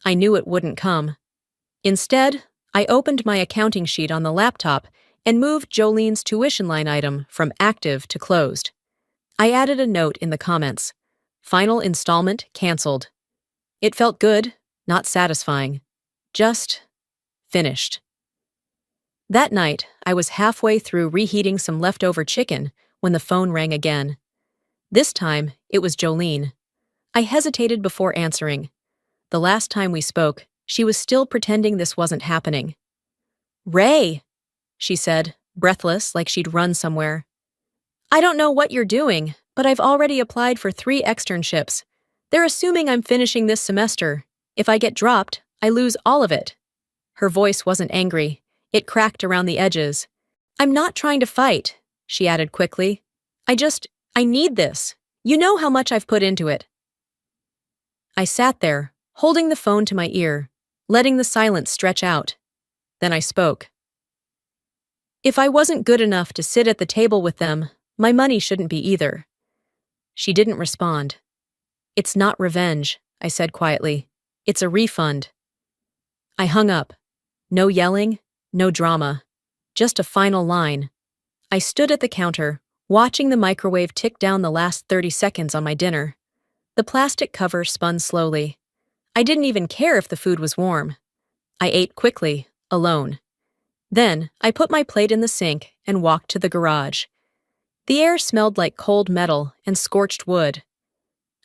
I knew it wouldn't come. Instead, I opened my accounting sheet on the laptop and moved Jolene's tuition line item from active to closed. I added a note in the comments. Final installment canceled. It felt good, not satisfying. Just finished. That night, I was halfway through reheating some leftover chicken when the phone rang again. This time, it was Jolene. I hesitated before answering. The last time we spoke, she was still pretending this wasn't happening. Ray, she said, breathless like she'd run somewhere. I don't know what you're doing, but I've already applied for 3 externships. They're assuming I'm finishing this semester. If I get dropped, I lose all of it. Her voice wasn't angry. It cracked around the edges. I'm not trying to fight, she added quickly. I need this. You know how much I've put into it. I sat there, holding the phone to my ear, letting the silence stretch out. Then I spoke. If I wasn't good enough to sit at the table with them, my money shouldn't be either. She didn't respond. It's not revenge, I said quietly. It's a refund. I hung up. No yelling, no drama. Just a final line. I stood at the counter, watching the microwave tick down the last 30 seconds on my dinner. The plastic cover spun slowly. I didn't even care if the food was warm. I ate quickly, alone. Then, I put my plate in the sink and walked to the garage. The air smelled like cold metal and scorched wood.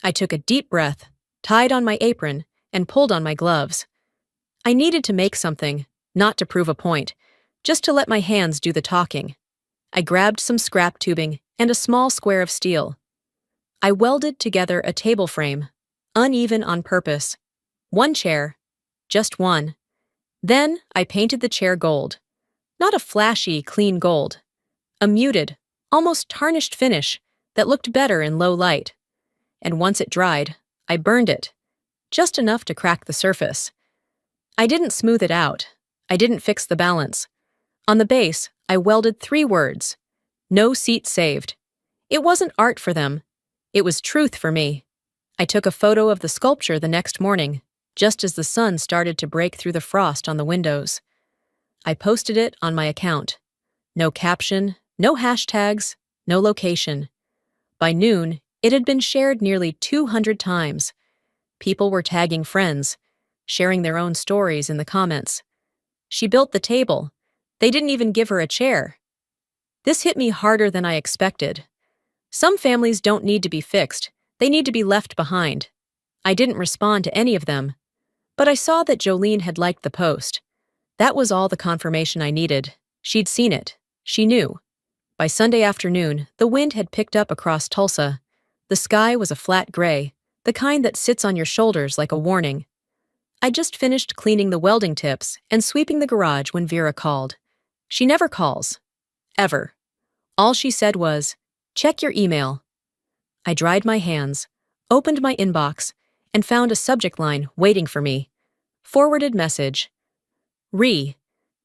I took a deep breath, tied on my apron, and pulled on my gloves. I needed to make something, not to prove a point, just to let my hands do the talking. I grabbed some scrap tubing and a small square of steel. I welded together a table frame, uneven on purpose. One chair, just one. Then I painted the chair gold. Not a flashy, clean gold. A muted, almost tarnished finish that looked better in low light. And once it dried, I burned it, just enough to crack the surface. I didn't smooth it out. I didn't fix the balance. On the base, I welded 3 words. No seat saved. It wasn't art for them. It was truth for me. I took a photo of the sculpture the next morning, just as the sun started to break through the frost on the windows. I posted it on my account. No caption, no hashtags, no location. By noon, it had been shared nearly 200 times. People were tagging friends, sharing their own stories in the comments. She built the table. They didn't even give her a chair. This hit me harder than I expected. Some families don't need to be fixed. They need to be left behind. I didn't respond to any of them. But I saw that Jolene had liked the post. That was all the confirmation I needed. She'd seen it. She knew. By Sunday afternoon, the wind had picked up across Tulsa. The sky was a flat gray, the kind that sits on your shoulders like a warning. I just finished cleaning the welding tips and sweeping the garage when Vera called. She never calls. Ever. All she said was, "Check your email." I dried my hands, opened my inbox, and found a subject line waiting for me. Forwarded message.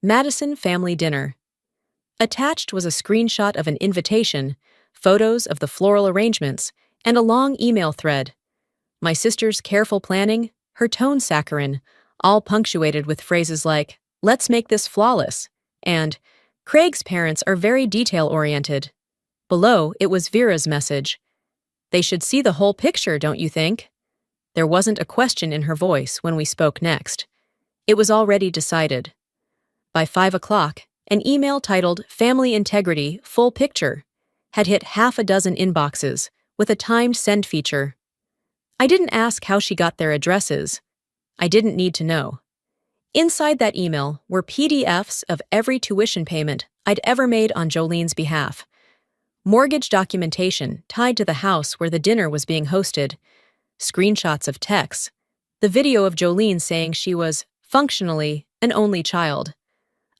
Madison Family Dinner. Attached was a screenshot of an invitation, photos of the floral arrangements, and a long email thread. My sister's careful planning, her tone saccharine, all punctuated with phrases like, "Let's make this flawless," and "Craig's parents are very detail-oriented." Below, it was Vera's message. "They should see the whole picture, don't you think?" There wasn't a question in her voice when we spoke next. It was already decided. By 5 o'clock, an email titled "Family Integrity Full Picture" had hit half a dozen inboxes, with a timed send feature. I didn't ask how she got their addresses. I didn't need to know. Inside that email were PDFs of every tuition payment I'd ever made on Jolene's behalf. Mortgage documentation tied to the house where the dinner was being hosted. Screenshots of texts. The video of Jolene saying she was, functionally, an only child.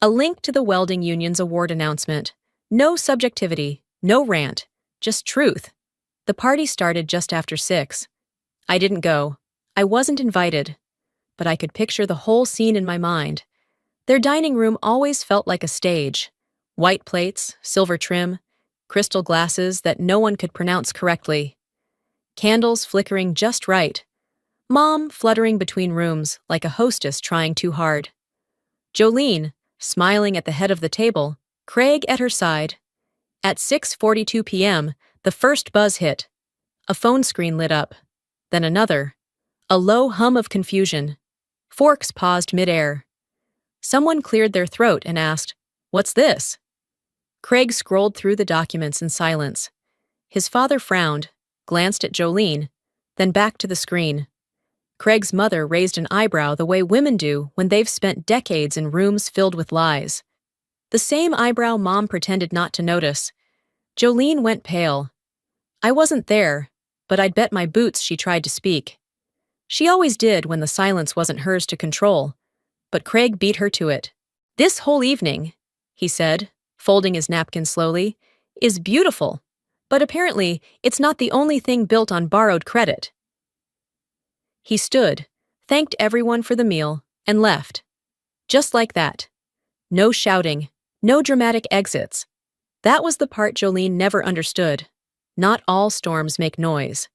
A link to the welding union's award announcement. No subjectivity, no rant, just truth. The party started just after 6. I didn't go. I wasn't invited. But I could picture the whole scene in my mind. Their dining room always felt like a stage. White plates, silver trim, crystal glasses that no one could pronounce correctly. Candles flickering just right. Mom fluttering between rooms like a hostess trying too hard. Jolene, smiling at the head of the table, Craig at her side. At 6:42 p.m., the first buzz hit. A phone screen lit up. Then another. A low hum of confusion. Forks paused mid-air. Someone cleared their throat and asked, "What's this?" Craig scrolled through the documents in silence. His father frowned, glanced at Jolene, then back to the screen. Craig's mother raised an eyebrow the way women do when they've spent decades in rooms filled with lies. The same eyebrow Mom pretended not to notice. Jolene went pale. I wasn't there, but I'd bet my boots she tried to speak. She always did when the silence wasn't hers to control, but Craig beat her to it. "This whole evening," he said, folding his napkin slowly, "is beautiful, but apparently it's not the only thing built on borrowed credit." He stood, thanked everyone for the meal, and left. Just like that. No shouting, no dramatic exits. That was the part Jolene never understood. Not all storms make noise.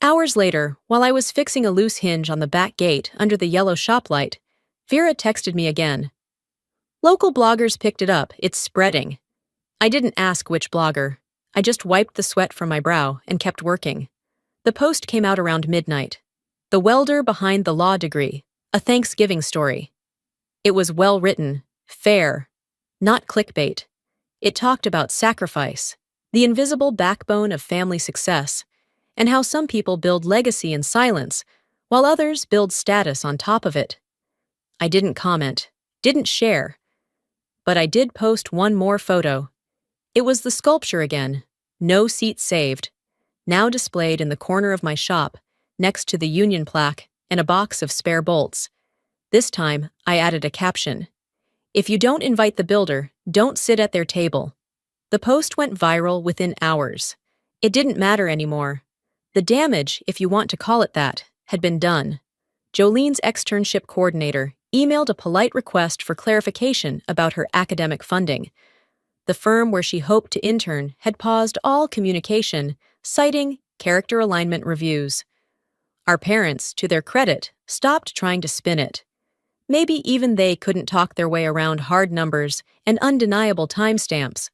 Hours later, while I was fixing a loose hinge on the back gate under the yellow shop light, Vera texted me again. "Local bloggers picked it up, it's spreading." I didn't ask which blogger. I just wiped the sweat from my brow and kept working. The post came out around midnight. The welder behind the law degree, A Thanksgiving story. It was well written, fair, not clickbait. It talked about sacrifice, the invisible backbone of family success, and how some people build legacy in silence, while others build status on top of it. I didn't comment, didn't share, but I did post one more photo. It was the sculpture again, no seat saved, now displayed in the corner of my shop, next to the union plaque and a box of spare bolts. This time, I added a caption. If you don't invite the builder, don't sit at their table. The post went viral within hours. It didn't matter anymore. The damage, if you want to call it that, had been done. Jolene's externship coordinator emailed a polite request for clarification about her academic funding. The firm where she hoped to intern had paused all communication, citing character alignment reviews. Our parents, to their credit, stopped trying to spin it. Maybe even they couldn't talk their way around hard numbers and undeniable timestamps.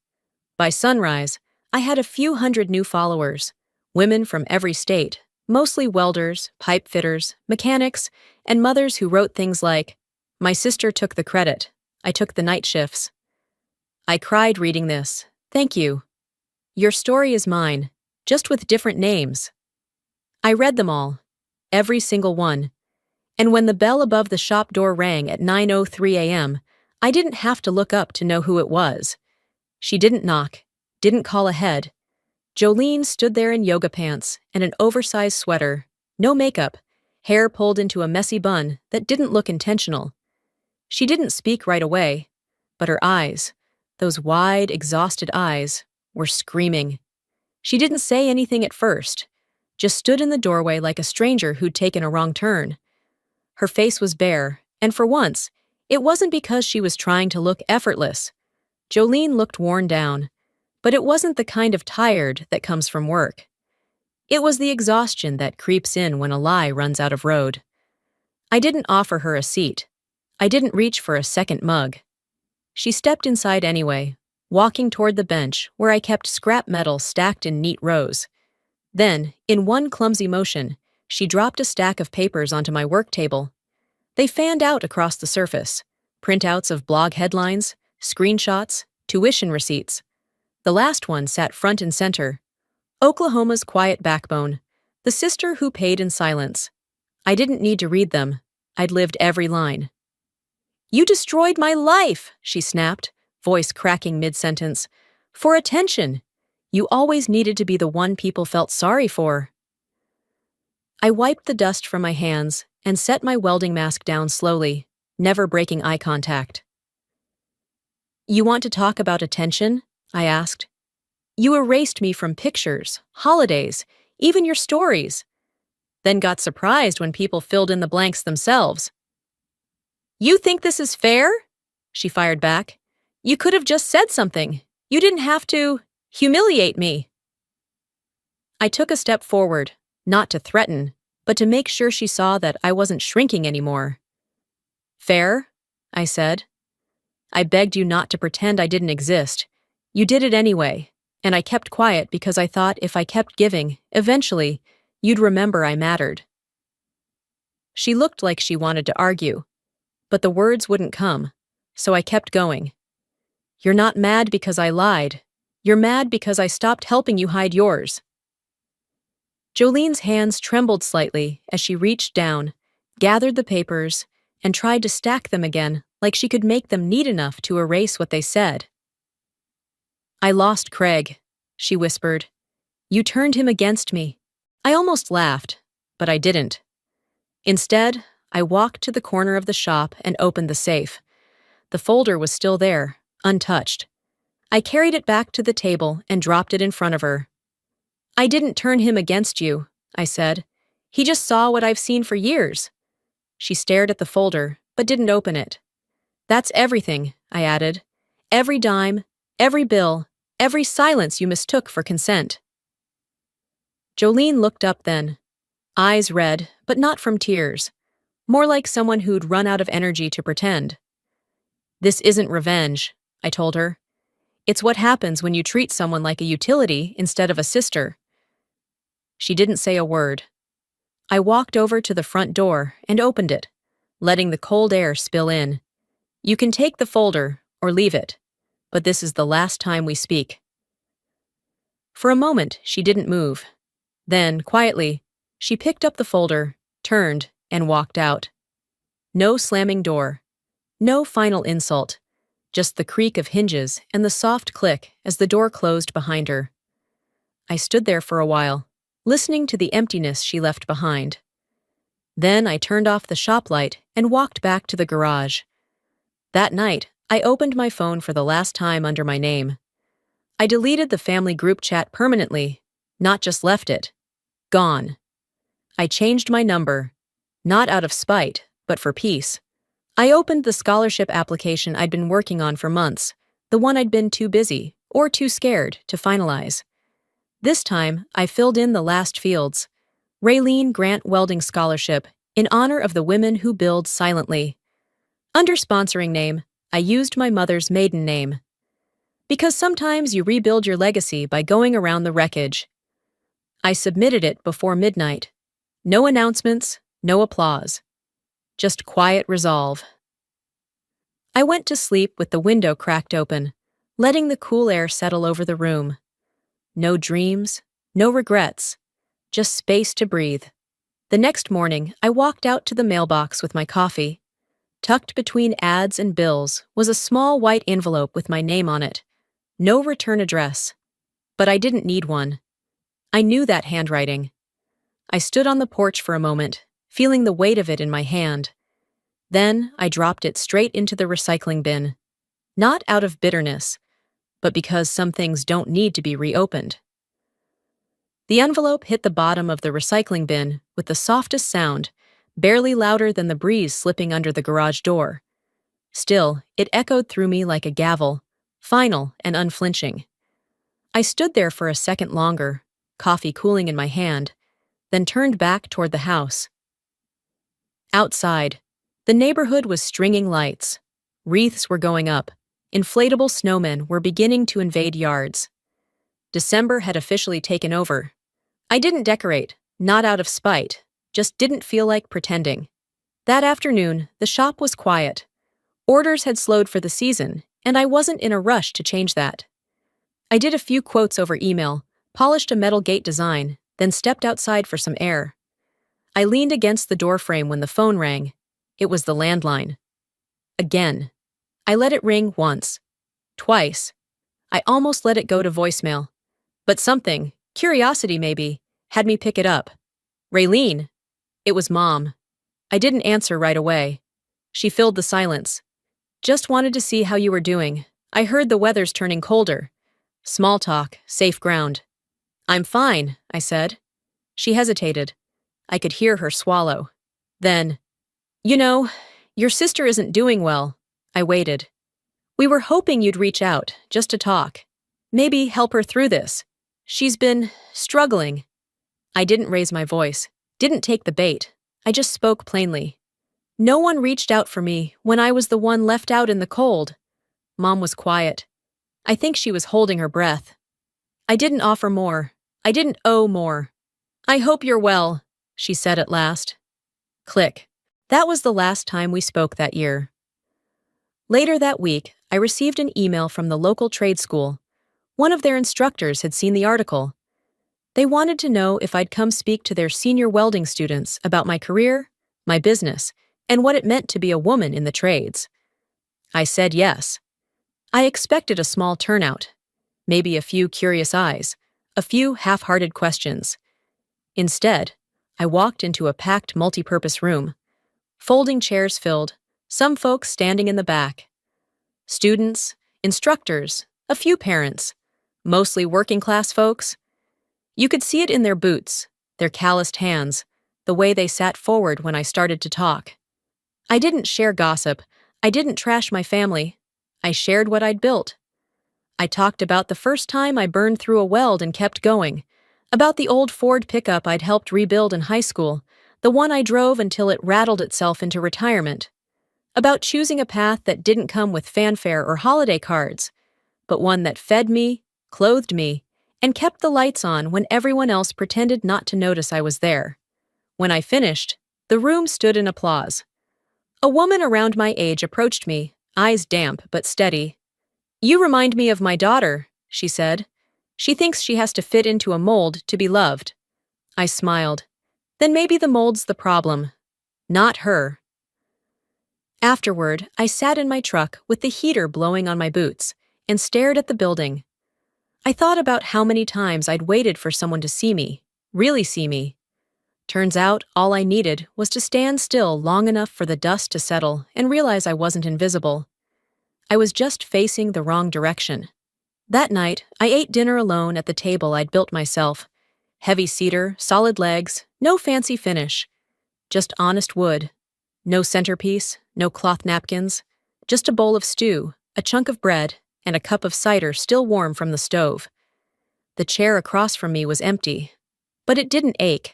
By sunrise, I had a few hundred new followers, women from every state, mostly welders, pipe fitters, mechanics, and mothers who wrote things like, "My sister took the credit. I took the night shifts." I cried reading this. Thank you. Your story is mine, just with different names. I read them all, every single one. And when the bell above the shop door rang at 9:03 a.m., I didn't have to look up to know who it was. She didn't knock, didn't call ahead. Jolene stood there in yoga pants and an oversized sweater, no makeup, hair pulled into a messy bun that didn't look intentional. She didn't speak right away, but her eyes, those wide, exhausted eyes, were screaming. She didn't say anything at first, just stood in the doorway like a stranger who'd taken a wrong turn. Her face was bare, and for once, it wasn't because she was trying to look effortless. Jolene looked worn down, but it wasn't the kind of tired that comes from work. It was the exhaustion that creeps in when a lie runs out of road. I didn't offer her a seat. I didn't reach for a second mug. She stepped inside anyway, walking toward the bench where I kept scrap metal stacked in neat rows. Then, in one clumsy motion, she dropped a stack of papers onto my work table. They fanned out across the surface, printouts of blog headlines, screenshots, tuition receipts. The last one sat front and center. Oklahoma's quiet backbone, the sister who paid in silence. I didn't need to read them. I'd lived every line. "You destroyed my life," she snapped, voice cracking mid-sentence. "For attention. You always needed to be the one people felt sorry for." I wiped the dust from my hands and set my welding mask down slowly, never breaking eye contact. "You want to talk about attention?" I asked. "You erased me from pictures, holidays, even your stories, then got surprised when people filled in the blanks themselves." "You think this is fair?" she fired back. "You could have just said something. You didn't have to humiliate me." I took a step forward, not to threaten, but to make sure she saw that I wasn't shrinking anymore. "Fair?" I said. "I begged you not to pretend I didn't exist. You did it anyway, and I kept quiet because I thought if I kept giving, eventually, you'd remember I mattered." She looked like she wanted to argue, but the words wouldn't come, so I kept going. "You're not mad because I lied. You're mad because I stopped helping you hide yours." Jolene's hands trembled slightly as she reached down, gathered the papers, and tried to stack them again like she could make them neat enough to erase what they said. "I lost Craig," she whispered. "You turned him against me." I almost laughed, but I didn't. Instead, I walked to the corner of the shop and opened the safe. The folder was still there, untouched. I carried it back to the table and dropped it in front of her. "I didn't turn him against you," I said. "He just saw what I've seen for years." She stared at the folder, but didn't open it. "That's everything," I added. "Every dime, every bill, every silence you mistook for consent." Jolene looked up then, eyes red, but not from tears, more like someone who'd run out of energy to pretend. "This isn't revenge," I told her. "It's what happens when you treat someone like a utility instead of a sister." She didn't say a word. I walked over to the front door and opened it, letting the cold air spill in. "You can take the folder, or leave it, but this is the last time we speak." For a moment, she didn't move. Then, quietly, she picked up the folder, turned, and walked out. No slamming door. No final insult. Just the creak of hinges and the soft click as the door closed behind her. I stood there for a while, listening to the emptiness she left behind. Then I turned off the shop light and walked back to the garage. That night, I opened my phone for the last time under my name. I deleted the family group chat permanently, not just left it. Gone. I changed my number, not out of spite, but for peace. I opened the scholarship application I'd been working on for months, the one I'd been too busy, or too scared, to finalize. This time, I filled in the last fields. Raylene Grant Welding Scholarship, in honor of the women who build silently. Under sponsoring name, I used my mother's maiden name. Because sometimes you rebuild your legacy by going around the wreckage. I submitted it before midnight. No announcements, no applause. Just quiet resolve. I went to sleep with the window cracked open, letting the cool air settle over the room. No dreams, no regrets, just space to breathe. The next morning, I walked out to the mailbox with my coffee. Tucked between ads and bills was a small white envelope with my name on it. No return address. But I didn't need one. I knew that handwriting. I stood on the porch for a moment, feeling the weight of it in my hand. Then I dropped it straight into the recycling bin. Not out of bitterness, but because some things don't need to be reopened. The envelope hit the bottom of the recycling bin with the softest sound, barely louder than the breeze slipping under the garage door. Still, it echoed through me like a gavel, final and unflinching. I stood there for a second longer, coffee cooling in my hand, then turned back toward the house. Outside, the neighborhood was stringing lights. Wreaths were going up. Inflatable snowmen were beginning to invade yards. December had officially taken over. I didn't decorate, not out of spite, just didn't feel like pretending. That afternoon, the shop was quiet. Orders had slowed for the season, and I wasn't in a rush to change that. I did a few quotes over email, polished a metal gate design, then stepped outside for some air. I leaned against the doorframe when the phone rang. It was the landline. Again. I let it ring once. Twice. I almost let it go to voicemail. But something, curiosity maybe, had me pick it up. "Raylene." It was Mom. I didn't answer right away. She filled the silence. "Just wanted to see how you were doing. I heard the weather's turning colder." Small talk, safe ground. "I'm fine," I said. She hesitated. I could hear her swallow. Then, "You know, your sister isn't doing well." I waited. "We were hoping you'd reach out, just to talk. Maybe help her through this. She's been struggling." I didn't raise my voice, didn't take the bait. I just spoke plainly. "No one reached out for me when I was the one left out in the cold." Mom was quiet. I think she was holding her breath. I didn't offer more. I didn't owe more. "I hope you're well," she said at last. Click. That was the last time we spoke that year. Later that week, I received an email from the local trade school. One of their instructors had seen the article. They wanted to know if I'd come speak to their senior welding students about my career, my business, and what it meant to be a woman in the trades. I said yes. I expected a small turnout, maybe a few curious eyes, a few half-hearted questions. Instead, I walked into a packed multi-purpose room. Folding chairs filled, some folks standing in the back. Students, instructors, a few parents, mostly working-class folks. You could see it in their boots, their calloused hands, the way they sat forward when I started to talk. I didn't share gossip. I didn't trash my family. I shared what I'd built. I talked about the first time I burned through a weld and kept going, about the old Ford pickup I'd helped rebuild in high school, the one I drove until it rattled itself into retirement, about choosing a path that didn't come with fanfare or holiday cards, but one that fed me, clothed me, and kept the lights on when everyone else pretended not to notice I was there. When I finished, the room stood in applause. A woman around my age approached me, eyes damp but steady. "You remind me of my daughter," she said. "She thinks she has to fit into a mold to be loved." I smiled. Then maybe the mold's the problem, not her. Afterward, I sat in my truck with the heater blowing on my boots and stared at the building. I thought about how many times I'd waited for someone to see me, really see me. Turns out all I needed was to stand still long enough for the dust to settle and realize I wasn't invisible. I was just facing the wrong direction. That night, I ate dinner alone at the table I'd built myself. Heavy cedar, solid legs, no fancy finish. Just honest wood. No centerpiece, no cloth napkins. Just a bowl of stew, a chunk of bread, and a cup of cider still warm from the stove. The chair across from me was empty, but it didn't ache.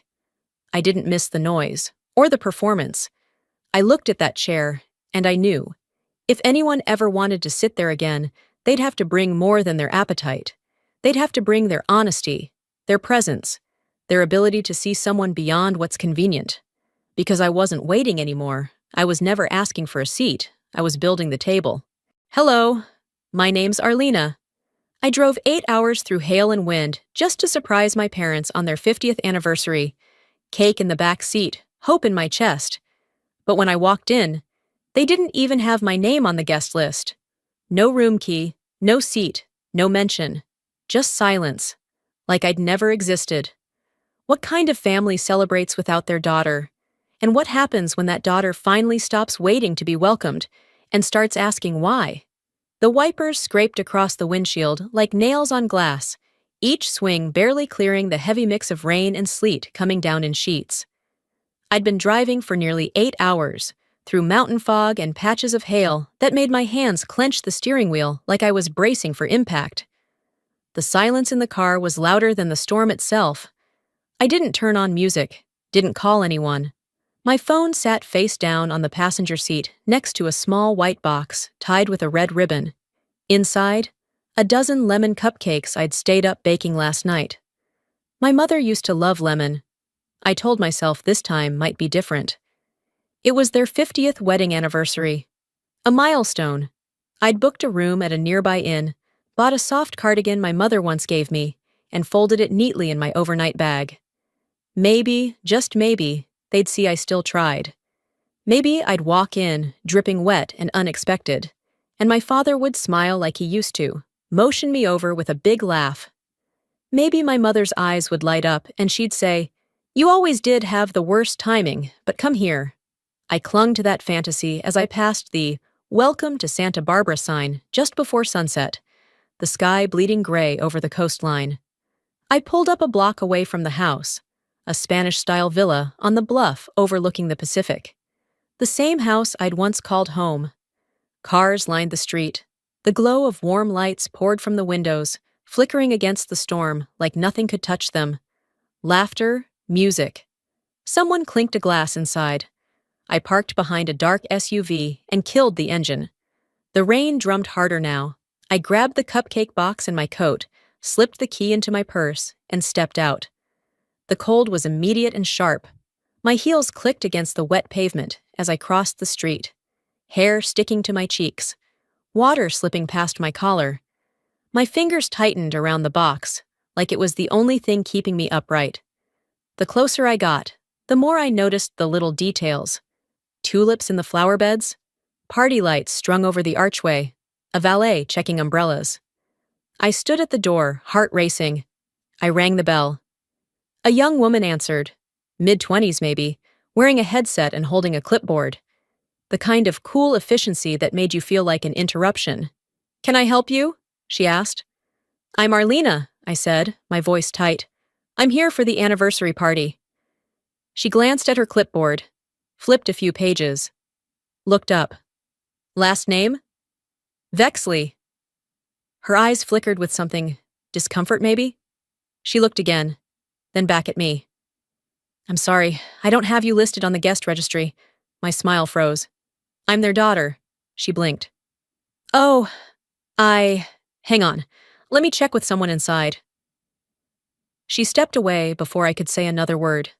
I didn't miss the noise, or the performance. I looked at that chair, and I knew. If anyone ever wanted to sit there again, they'd have to bring more than their appetite. They'd have to bring their honesty, their presence, their ability to see someone beyond what's convenient. Because I wasn't waiting anymore, I was never asking for a seat, I was building the table. "Hello, my name's Arlena." I drove 8 hours through hail and wind just to surprise my parents on their 50th anniversary. Cake in the back seat, hope in my chest. But when I walked in, they didn't even have my name on the guest list. No room key, no seat, no mention. Just silence, like I'd never existed. What kind of family celebrates without their daughter? And what happens when that daughter finally stops waiting to be welcomed and starts asking why? The wipers scraped across the windshield like nails on glass, each swing barely clearing the heavy mix of rain and sleet coming down in sheets. I'd been driving for nearly 8 hours, through mountain fog and patches of hail that made my hands clench the steering wheel like I was bracing for impact. The silence in the car was louder than the storm itself. I didn't turn on music, didn't call anyone. My phone sat face down on the passenger seat next to a small white box tied with a red ribbon. Inside, a dozen lemon cupcakes I'd stayed up baking last night. My mother used to love lemon. I told myself this time might be different. It was their 50th wedding anniversary. A milestone. I'd booked a room at a nearby inn, bought a soft cardigan my mother once gave me, and folded it neatly in my overnight bag. Maybe, just maybe, they'd see I still tried. Maybe I'd walk in, dripping wet and unexpected, and my father would smile like he used to, motion me over with a big laugh. Maybe my mother's eyes would light up and she'd say, "You always did have the worst timing, but come here." I clung to that fantasy as I passed the "Welcome to Santa Barbara" sign just before sunset, the sky bleeding gray over the coastline. I pulled up a block away from the house, a Spanish-style villa on the bluff overlooking the Pacific. The same house I'd once called home. Cars lined the street. The glow of warm lights poured from the windows, flickering against the storm like nothing could touch them. Laughter, music. Someone clinked a glass inside. I parked behind a dark SUV and killed the engine. The rain drummed harder now. I grabbed the cupcake box in my coat, slipped the key into my purse, and stepped out. The cold was immediate and sharp. My heels clicked against the wet pavement as I crossed the street. Hair sticking to my cheeks. Water slipping past my collar. My fingers tightened around the box, like it was the only thing keeping me upright. The closer I got, the more I noticed the little details. Tulips in the flower beds, party lights strung over the archway, a valet checking umbrellas. I stood at the door, heart racing. I rang the bell. A young woman answered, mid-20s maybe, wearing a headset and holding a clipboard. The kind of cool efficiency that made you feel like an interruption. "Can I help you?" she asked. "I'm Arlena," I said, my voice tight. "I'm here for the anniversary party." She glanced at her clipboard, flipped a few pages, looked up. "Last name?" "Vexley." Her eyes flickered with something, discomfort maybe? She looked again, then back at me. "I'm sorry, I don't have you listed on the guest registry." My smile froze. "I'm their daughter." She blinked. "Oh, hang on. Let me check with someone inside." She stepped away before I could say another word.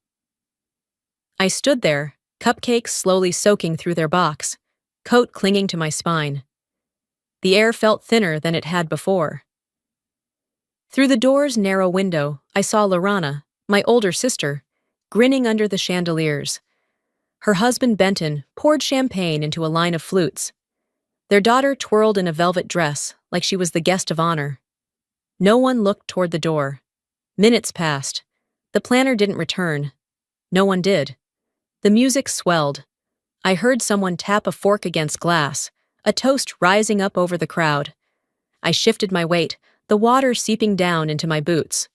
I stood there, cupcakes slowly soaking through their box, coat clinging to my spine. The air felt thinner than it had before. Through the door's narrow window, I saw Lorana, my older sister, grinning under the chandeliers. Her husband Benton poured champagne into a line of flutes. Their daughter twirled in a velvet dress like she was the guest of honor. No one looked toward the door. Minutes passed. The planner didn't return. No one did. The music swelled. I heard someone tap a fork against glass, a toast rising up over the crowd. I shifted my weight, the water seeping down into my boots.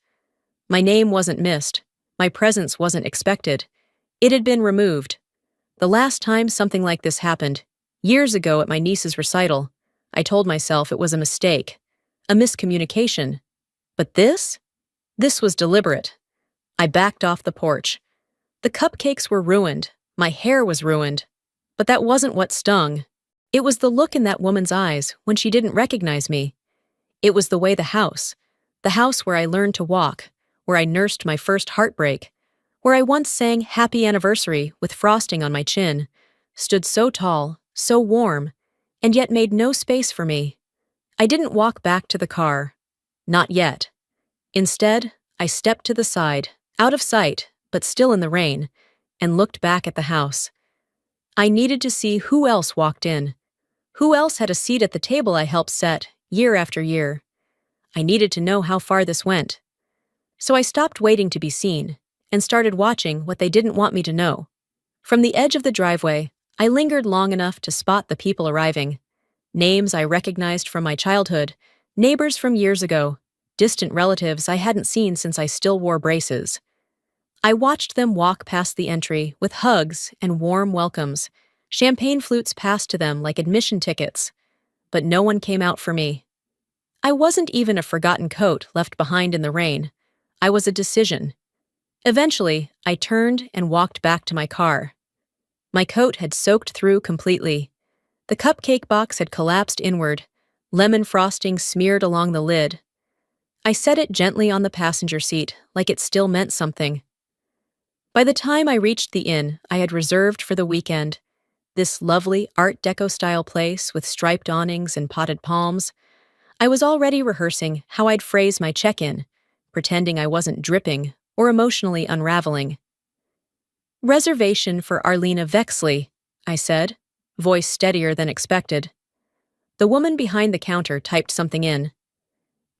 My name wasn't missed. My presence wasn't expected. It had been removed. The last time something like this happened, years ago at my niece's recital, I told myself it was a mistake, a miscommunication. But this? This was deliberate. I backed off the porch. The cupcakes were ruined. My hair was ruined. But that wasn't what stung. It was the look in that woman's eyes when she didn't recognize me. It was the way the house where I learned to walk, where I nursed my first heartbreak, where I once sang Happy Anniversary with frosting on my chin, stood so tall, so warm, and yet made no space for me. I didn't walk back to the car. Not yet. Instead, I stepped to the side, out of sight, but still in the rain, and looked back at the house. I needed to see who else walked in. Who else had a seat at the table I helped set, year after year. I needed to know how far this went. So I stopped waiting to be seen, and started watching what they didn't want me to know. From the edge of the driveway, I lingered long enough to spot the people arriving. Names I recognized from my childhood, neighbors from years ago, distant relatives I hadn't seen since I still wore braces. I watched them walk past the entry with hugs and warm welcomes. Champagne flutes passed to them like admission tickets. But no one came out for me. I wasn't even a forgotten coat left behind in the rain. I was a decision. Eventually, I turned and walked back to my car. My coat had soaked through completely. The cupcake box had collapsed inward, lemon frosting smeared along the lid. I set it gently on the passenger seat, like it still meant something. By the time I reached the inn I had reserved for the weekend, this lovely Art Deco-style place with striped awnings and potted palms, I was already rehearsing how I'd phrase my check-in, pretending I wasn't dripping or emotionally unraveling. "Reservation for Arlena Vexley," I said, voice steadier than expected. The woman behind the counter typed something in.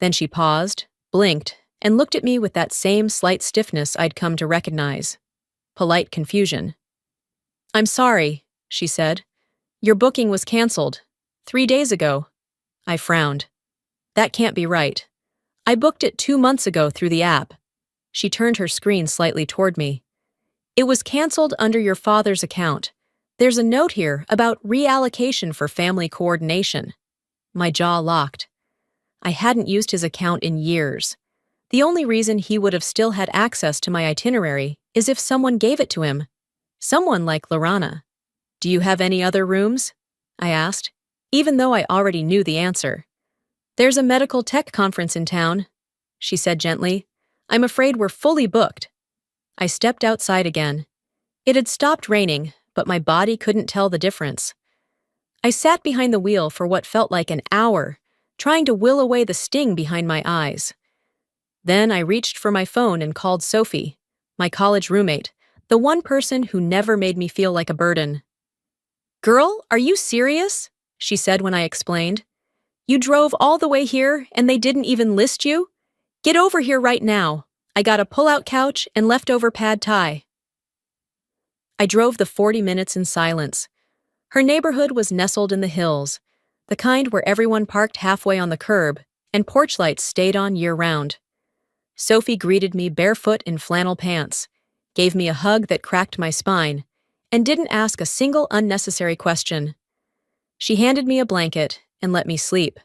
Then she paused, blinked, and looked at me with that same slight stiffness I'd come to recognize. Polite confusion. "I'm sorry," she said. "Your booking was canceled 3 days ago." I frowned. "That can't be right. I booked it 2 months ago through the app." She turned her screen slightly toward me. "It was canceled under your father's account. There's a note here about reallocation for family coordination." My jaw locked. I hadn't used his account in years. The only reason he would have still had access to my itinerary is if someone gave it to him. Someone like Lorana. "Do you have any other rooms?" I asked, even though I already knew the answer. "There's a medical tech conference in town," she said gently. "I'm afraid we're fully booked." I stepped outside again. It had stopped raining, but my body couldn't tell the difference. I sat behind the wheel for what felt like an hour, trying to will away the sting behind my eyes. Then I reached for my phone and called Sophie, my college roommate, the one person who never made me feel like a burden. "Girl, are you serious?" she said when I explained. "You drove all the way here and they didn't even list you? Get over here right now. I got a pull-out couch and leftover pad thai." I drove the 40 minutes in silence. Her neighborhood was nestled in the hills, the kind where everyone parked halfway on the curb and porch lights stayed on year-round. Sophie greeted me barefoot in flannel pants, gave me a hug that cracked my spine, and didn't ask a single unnecessary question. She handed me a blanket and let me sleep.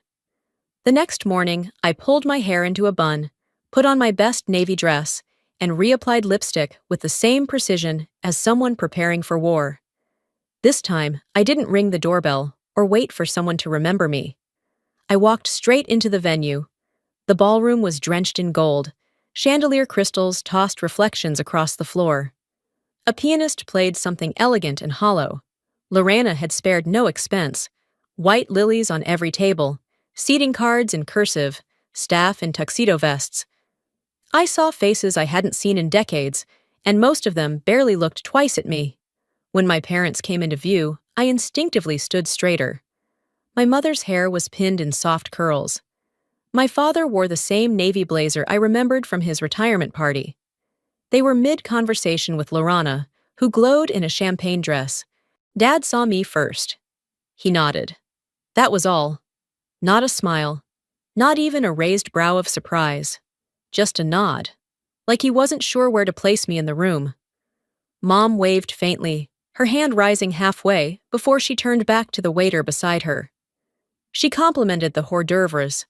The next morning, I pulled my hair into a bun, put on my best navy dress, and reapplied lipstick with the same precision as someone preparing for war. This time, I didn't ring the doorbell or wait for someone to remember me. I walked straight into the venue. The ballroom was drenched in gold. Chandelier crystals tossed reflections across the floor. A pianist played something elegant and hollow. Lorana had spared no expense. White lilies on every table, seating cards in cursive, staff in tuxedo vests. I saw faces I hadn't seen in decades, and most of them barely looked twice at me. When my parents came into view, I instinctively stood straighter. My mother's hair was pinned in soft curls. My father wore the same navy blazer I remembered from his retirement party. They were mid-conversation with Lorana, who glowed in a champagne dress. Dad saw me first. He nodded. That was all. Not a smile. Not even a raised brow of surprise. Just a nod. Like he wasn't sure where to place me in the room. Mom waved faintly, her hand rising halfway before she turned back to the waiter beside her. She complimented the hors d'oeuvres.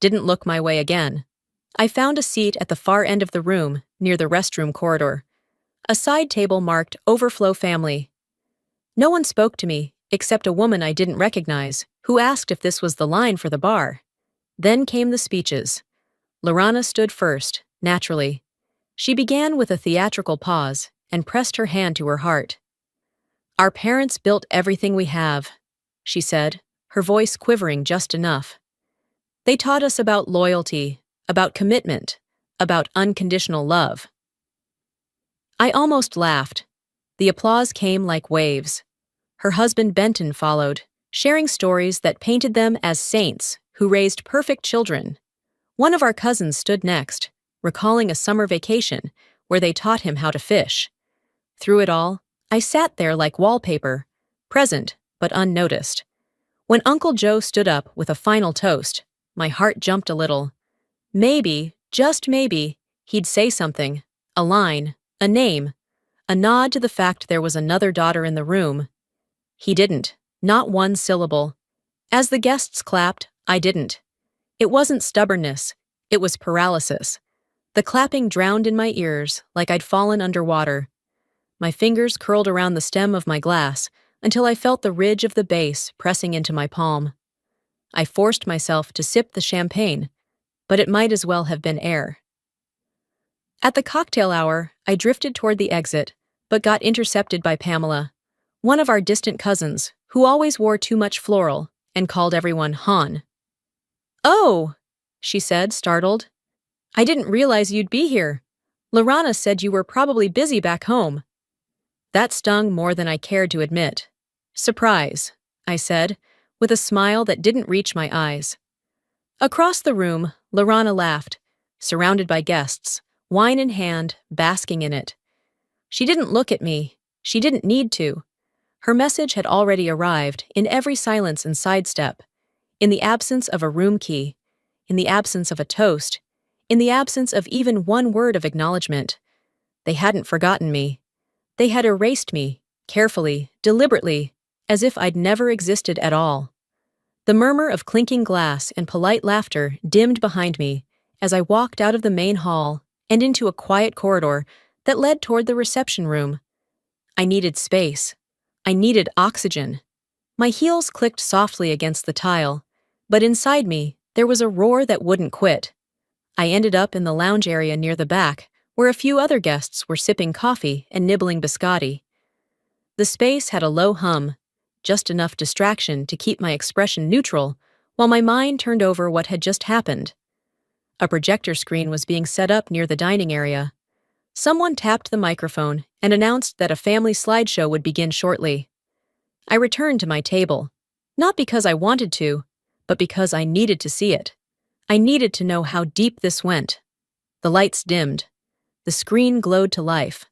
Didn't look my way again. I found a seat at the far end of the room, near the restroom corridor. A side table marked Overflow Family. No one spoke to me, except a woman I didn't recognize, who asked if this was the line for the bar. Then came the speeches. Lorana stood first, naturally. She began with a theatrical pause and pressed her hand to her heart. Our parents built everything we have, she said, her voice quivering just enough. They taught us about loyalty, about commitment, about unconditional love. I almost laughed. The applause came like waves. Her husband Benton followed, sharing stories that painted them as saints who raised perfect children. One of our cousins stood next, recalling a summer vacation where they taught him how to fish. Through it all, I sat there like wallpaper, present but unnoticed. When Uncle Joe stood up with a final toast, my heart jumped a little. Maybe, just maybe, he'd say something, a line, a name, a nod to the fact there was another daughter in the room. He didn't, not one syllable. As the guests clapped, I didn't. It wasn't stubbornness, it was paralysis. The clapping drowned in my ears like I'd fallen underwater. My fingers curled around the stem of my glass until I felt the ridge of the base pressing into my palm. I forced myself to sip the champagne, but it might as well have been air. At the cocktail hour, I drifted toward the exit, but got intercepted by Pamela, one of our distant cousins, who always wore too much floral and called everyone Han. Oh, she said, startled. I didn't realize you'd be here. Lorana said you were probably busy back home. That stung more than I cared to admit. Surprise, I said, with a smile that didn't reach my eyes. Across the room, Lorana laughed, surrounded by guests, wine in hand, basking in it. She didn't look at me. She didn't need to. Her message had already arrived in every silence and sidestep, in the absence of a room key, in the absence of a toast, in the absence of even one word of acknowledgement. They hadn't forgotten me. They had erased me, carefully, deliberately, as if I'd never existed at all. The murmur of clinking glass and polite laughter dimmed behind me as I walked out of the main hall and into a quiet corridor that led toward the reception room. I needed space. I needed oxygen. My heels clicked softly against the tile, but inside me, there was a roar that wouldn't quit. I ended up in the lounge area near the back, where a few other guests were sipping coffee and nibbling biscotti. The space had a low hum, just enough distraction to keep my expression neutral, while my mind turned over what had just happened. A projector screen was being set up near the dining area. Someone tapped the microphone and announced that a family slideshow would begin shortly. I returned to my table, not because I wanted to, but because I needed to see it. I needed to know how deep this went. The lights dimmed. The screen glowed to life.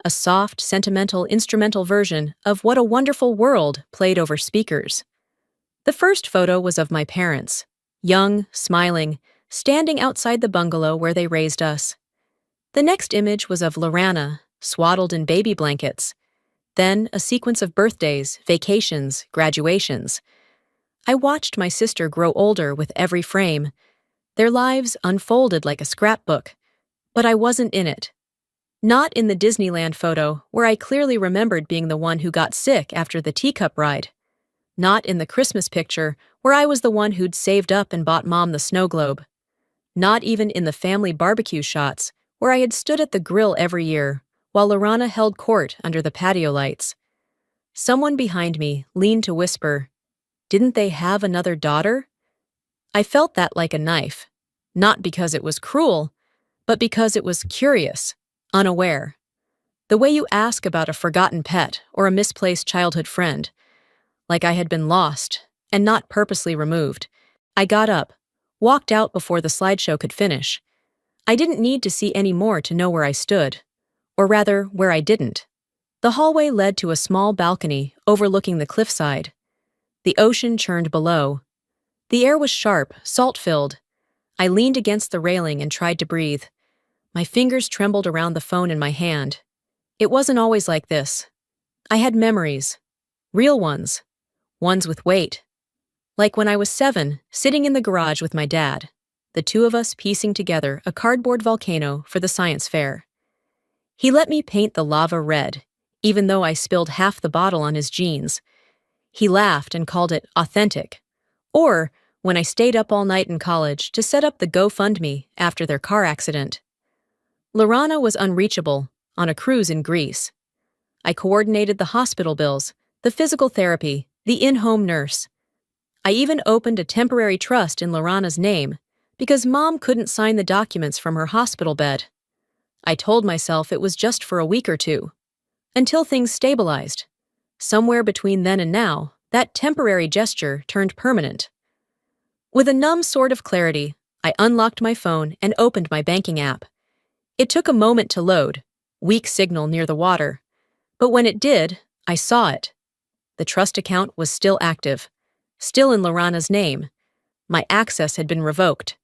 A soft, sentimental, instrumental version of What a Wonderful World played over speakers. The first photo was of my parents, young, smiling, standing outside the bungalow where they raised us. The next image was of Lorana, swaddled in baby blankets. Then a sequence of birthdays, vacations, graduations. I watched my sister grow older with every frame. Their lives unfolded like a scrapbook, but I wasn't in it. Not in the Disneyland photo, where I clearly remembered being the one who got sick after the teacup ride. Not in the Christmas picture, where I was the one who'd saved up and bought Mom the snow globe. Not even in the family barbecue shots, where I had stood at the grill every year, while Lorana held court under the patio lights. Someone behind me leaned to whisper, "Didn't they have another daughter?" I felt that like a knife, not because it was cruel, but because it was curious, unaware. The way you ask about a forgotten pet or a misplaced childhood friend, like I had been lost and not purposely removed. I got up, walked out before the slideshow could finish. I didn't need to see any more to know where I stood, or rather, where I didn't. The hallway led to a small balcony overlooking the cliffside. The ocean churned below. The air was sharp, salt-filled. I leaned against the railing and tried to breathe. My fingers trembled around the phone in my hand. It wasn't always like this. I had memories. Real ones. Ones with weight. Like when I was 7, sitting in the garage with my dad, the two of us piecing together a cardboard volcano for the science fair. He let me paint the lava red, even though I spilled half the bottle on his jeans. He laughed and called it authentic. Or when I stayed up all night in college to set up the GoFundMe after their car accident. Lorana was unreachable, on a cruise in Greece. I coordinated the hospital bills, the physical therapy, the in-home nurse. I even opened a temporary trust in Lorana's name because Mom couldn't sign the documents from her hospital bed. I told myself it was just for a week or two, until things stabilized. Somewhere between then and now, that temporary gesture turned permanent. With a numb sort of clarity, I unlocked my phone and opened my banking app. It took a moment to load, weak signal near the water. But when it did, I saw it. The trust account was still active, still in Lorana's name. My access had been revoked.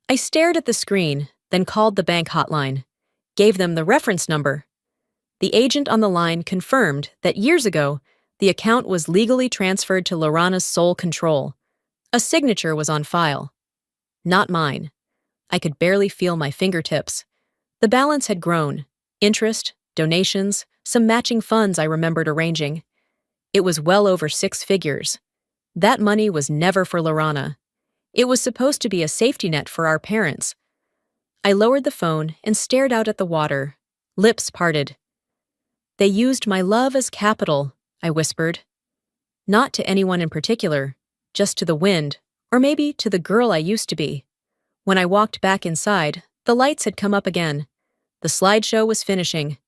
I stared at the screen, then called the bank hotline, gave them the reference number. The agent on the line confirmed that years ago, the account was legally transferred to Lorana's sole control. A signature was on file. Not mine. I could barely feel my fingertips. The balance had grown. Interest, donations, some matching funds I remembered arranging. It was well over 6 figures. That money was never for Lorana. It was supposed to be a safety net for our parents. I lowered the phone and stared out at the water, lips parted. "They used my love as capital," I whispered. Not to anyone in particular, just to the wind, or maybe to the girl I used to be. When I walked back inside, the lights had come up again. The slideshow was finishing.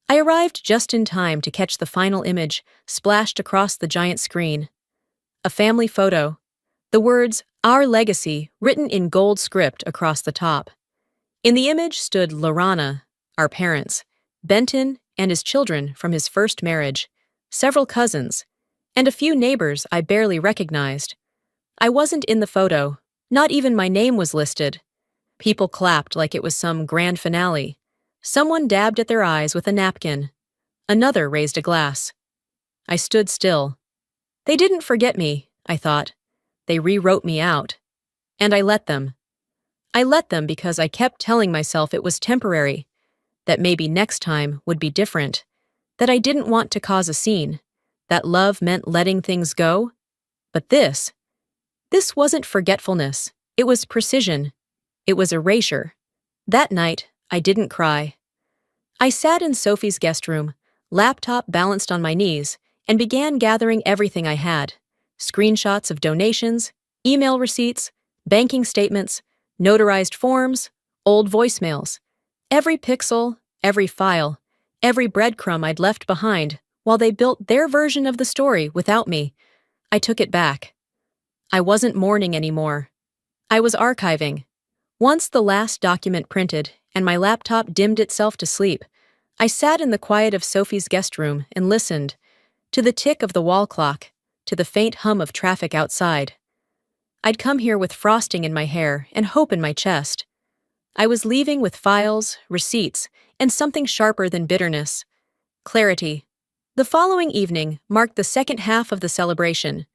I arrived just in time to catch the final image splashed across the giant screen. A family photo. The words, "Our Legacy," written in gold script across the top. In the image stood Lorana, our parents, Benton and his children from his first marriage, several cousins, and a few neighbors I barely recognized. I wasn't in the photo. Not even my name was listed. People clapped like it was some grand finale. Someone dabbed at their eyes with a napkin. Another raised a glass. I stood still. They didn't forget me, I thought. They rewrote me out. And I let them. I let them because I kept telling myself it was temporary, that maybe next time would be different, that I didn't want to cause a scene, that love meant letting things go. But this wasn't forgetfulness. It was precision. It was erasure. That night, I didn't cry. I sat in Sophie's guest room, laptop balanced on my knees, and began gathering everything I had. Screenshots of donations, email receipts, banking statements, notarized forms, old voicemails. Every pixel, every file, every breadcrumb I'd left behind while they built their version of the story without me. I took it back. I wasn't mourning anymore. I was archiving. Once the last document printed and my laptop dimmed itself to sleep, I sat in the quiet of Sophie's guest room and listened, to the tick of the wall clock, to the faint hum of traffic outside. I'd come here with frosting in my hair and hope in my chest. I was leaving with files, receipts, and something sharper than bitterness. Clarity. The following evening marked the second half of the celebration.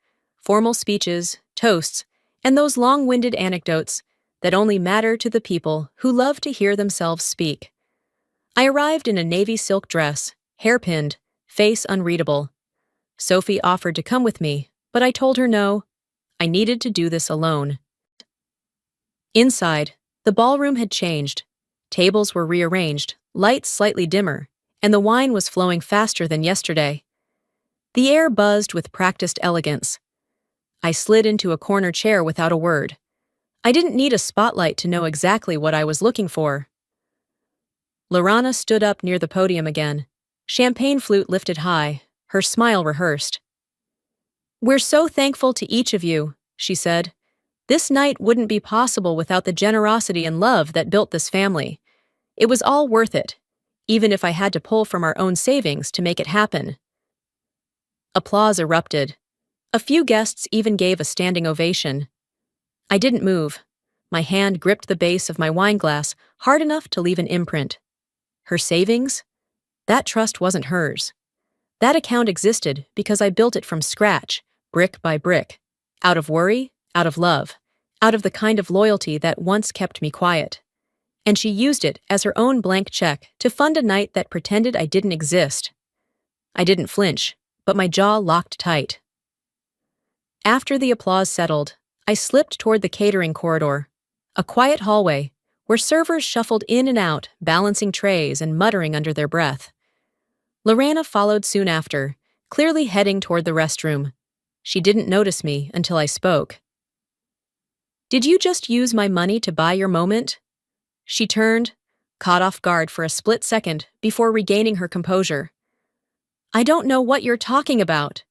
Formal speeches, toasts, and those long-winded anecdotes that only matter to the people who love to hear themselves speak. I arrived in a navy silk dress, hairpinned, face unreadable. Sophie offered to come with me, but I told her no. I needed to do this alone. Inside, the ballroom had changed. Tables were rearranged, lights slightly dimmer, and the wine was flowing faster than yesterday. The air buzzed with practiced elegance. I slid into a corner chair without a word. I didn't need a spotlight to know exactly what I was looking for. Lorana stood up near the podium again, champagne flute lifted high, her smile rehearsed. "We're so thankful to each of you," she said. "This night wouldn't be possible without the generosity and love that built this family. It was all worth it, even if I had to pull from our own savings to make it happen." Applause erupted. A few guests even gave a standing ovation. I didn't move. My hand gripped the base of my wineglass hard enough to leave an imprint. Her savings? That trust wasn't hers. That account existed because I built it from scratch, brick by brick, out of worry, out of love, out of the kind of loyalty that once kept me quiet. And she used it as her own blank check to fund a night that pretended I didn't exist. I didn't flinch, but my jaw locked tight. After the applause settled, I slipped toward the catering corridor, a quiet hallway where servers shuffled in and out, balancing trays and muttering under their breath. Lorana followed soon after, clearly heading toward the restroom. She didn't notice me until I spoke. "Did you just use my money to buy your moment?" She turned, caught off guard for a split second before regaining her composure. "I don't know what you're talking about."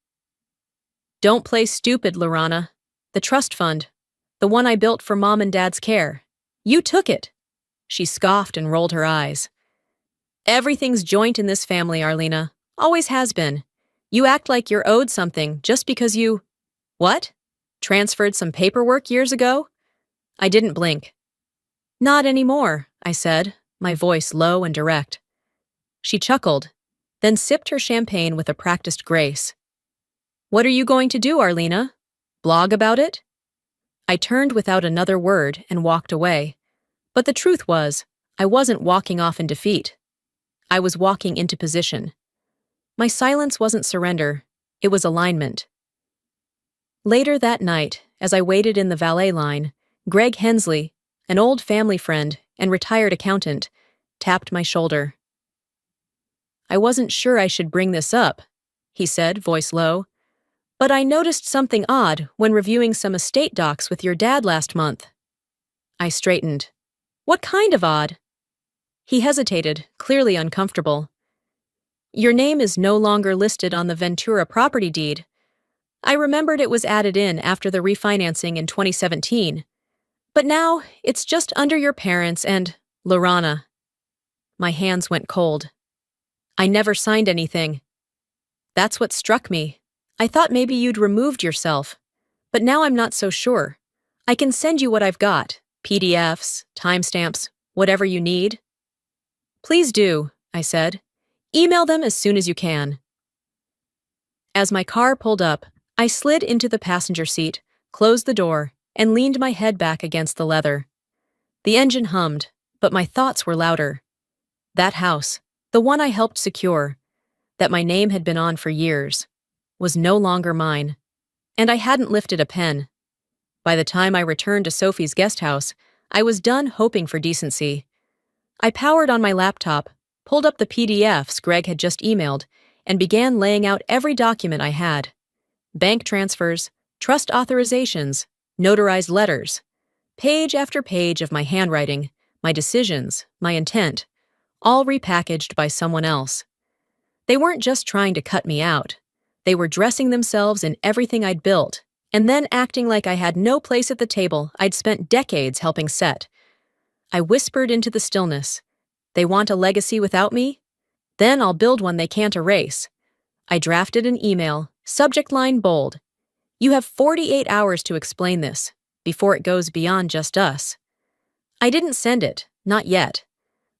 "Don't play stupid, Lorana. The trust fund, the one I built for Mom and Dad's care. You took it." She scoffed and rolled her eyes. "Everything's joint in this family, Arlena. Always has been. You act like you're owed something just because you— What? Transferred some paperwork years ago?" I didn't blink. "Not anymore," I said, my voice low and direct. She chuckled, then sipped her champagne with a practiced grace. "What are you going to do, Arlena? Blog about it?" I turned without another word and walked away. But the truth was, I wasn't walking off in defeat. I was walking into position. My silence wasn't surrender, it was alignment. Later that night, as I waited in the valet line, Greg Hensley, an old family friend and retired accountant, tapped my shoulder. "I wasn't sure I should bring this up," he said, voice low, "but I noticed something odd when reviewing some estate docs with your dad last month." I straightened. "What kind of odd?" He hesitated, clearly uncomfortable. "Your name is no longer listed on the Ventura property deed. I remembered it was added in after the refinancing in 2017. But now, it's just under your parents and Lorana." My hands went cold. "I never signed anything." "That's what struck me. I thought maybe you'd removed yourself. But now I'm not so sure. I can send you what I've got, PDFs, timestamps, whatever you need." "Please do," I said. "Email them as soon as you can." As my car pulled up, I slid into the passenger seat, closed the door, and leaned my head back against the leather. The engine hummed, but my thoughts were louder. That house, the one I helped secure, that my name had been on for years, was no longer mine, and I hadn't lifted a pen. By the time I returned to Sophie's guest house, I was done hoping for decency. I powered on my laptop, pulled up the PDFs Greg had just emailed, and began laying out every document I had. Bank transfers, trust authorizations, notarized letters. Page after page of my handwriting, my decisions, my intent, all repackaged by someone else. They weren't just trying to cut me out. They were dressing themselves in everything I'd built, and then acting like I had no place at the table I'd spent decades helping set. I whispered into the stillness. "They want a legacy without me? Then I'll build one they can't erase." I drafted an email, subject line bold. "You have 48 hours to explain this, before it goes beyond just us." I didn't send it, not yet,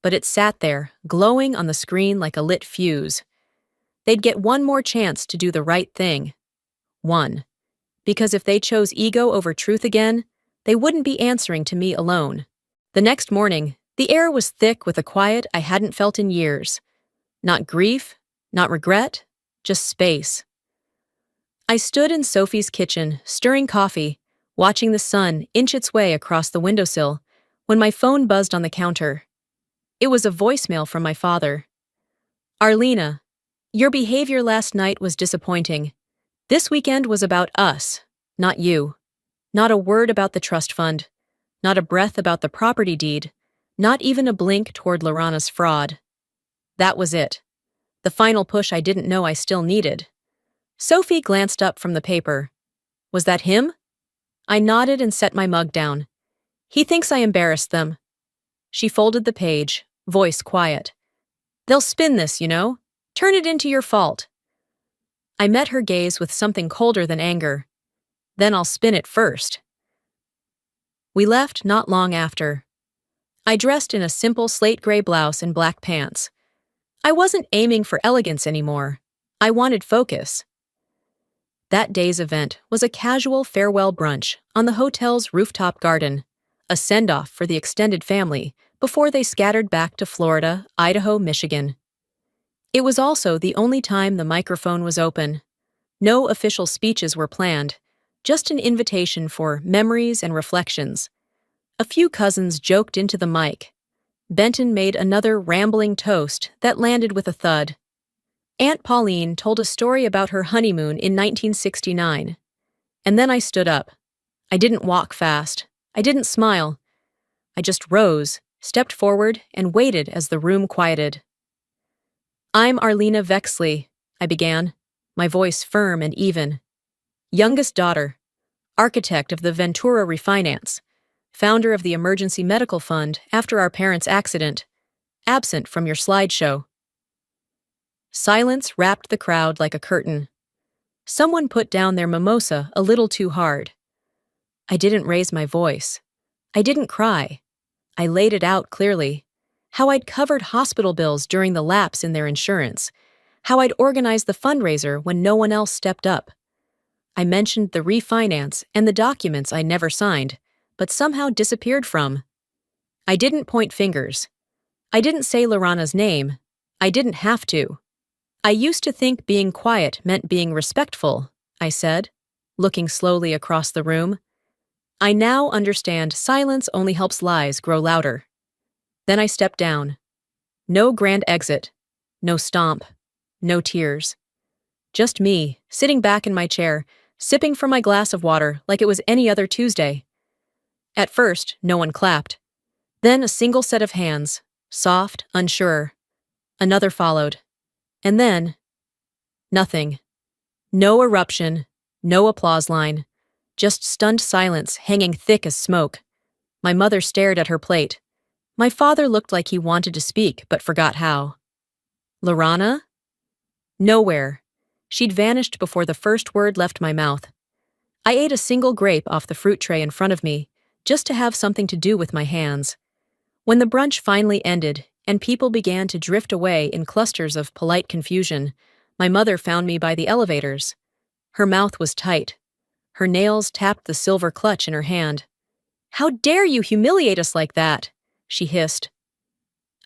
but it sat there, glowing on the screen like a lit fuse. They'd get one more chance to do the right thing. One. Because if they chose ego over truth again, they wouldn't be answering to me alone. The next morning, the air was thick with a quiet I hadn't felt in years. Not grief, not regret, just space. I stood in Sophie's kitchen, stirring coffee, watching the sun inch its way across the windowsill, when my phone buzzed on the counter. It was a voicemail from my father. Arlena, your behavior last night was disappointing. This weekend was about us, not you. Not a word about the trust fund. Not a breath about the property deed. Not even a blink toward Lorana's fraud. That was it. The final push I didn't know I still needed. Sophie glanced up from the paper. Was that him? I nodded and set my mug down. He thinks I embarrassed them. She folded the page, voice quiet. They'll spin this, you know. Turn it into your fault. I met her gaze with something colder than anger. Then I'll spin it first. We left not long after. I dressed in a simple slate gray blouse and black pants. I wasn't aiming for elegance anymore. I wanted focus. That day's event was a casual farewell brunch on the hotel's rooftop garden, a send-off for the extended family before they scattered back to Florida, Idaho, Michigan. It was also the only time the microphone was open. No official speeches were planned, just an invitation for memories and reflections. A few cousins joked into the mic. Benton made another rambling toast that landed with a thud. Aunt Pauline told a story about her honeymoon in 1969. And then I stood up. I didn't walk fast. I didn't smile. I just rose, stepped forward, and waited as the room quieted. I'm Arlena Vexley, I began, my voice firm and even. Youngest daughter, architect of the Ventura Refinance, founder of the Emergency Medical Fund after our parents' accident, absent from your slideshow. Silence wrapped the crowd like a curtain. Someone put down their mimosa a little too hard. I didn't raise my voice. I didn't cry. I laid it out clearly. How I'd covered hospital bills during the lapse in their insurance. How I'd organized the fundraiser when no one else stepped up. I mentioned the refinance and the documents I never signed, but somehow disappeared from. I didn't point fingers. I didn't say Lorana's name. I didn't have to. I used to think being quiet meant being respectful, I said, looking slowly across the room. I now understand silence only helps lies grow louder. Then I stepped down. No grand exit. No stomp. No tears. Just me, sitting back in my chair, sipping from my glass of water like it was any other Tuesday. At first, no one clapped. Then a single set of hands, soft, unsure. Another followed. And then, nothing. No eruption, no applause line. Just stunned silence hanging thick as smoke. My mother stared at her plate. My father looked like he wanted to speak but forgot how. Lorana? Nowhere. She'd vanished before the first word left my mouth. I ate a single grape off the fruit tray in front of me, just to have something to do with my hands. When the brunch finally ended and people began to drift away in clusters of polite confusion, my mother found me by the elevators. Her mouth was tight. Her nails tapped the silver clutch in her hand. "How dare you humiliate us like that?" she hissed.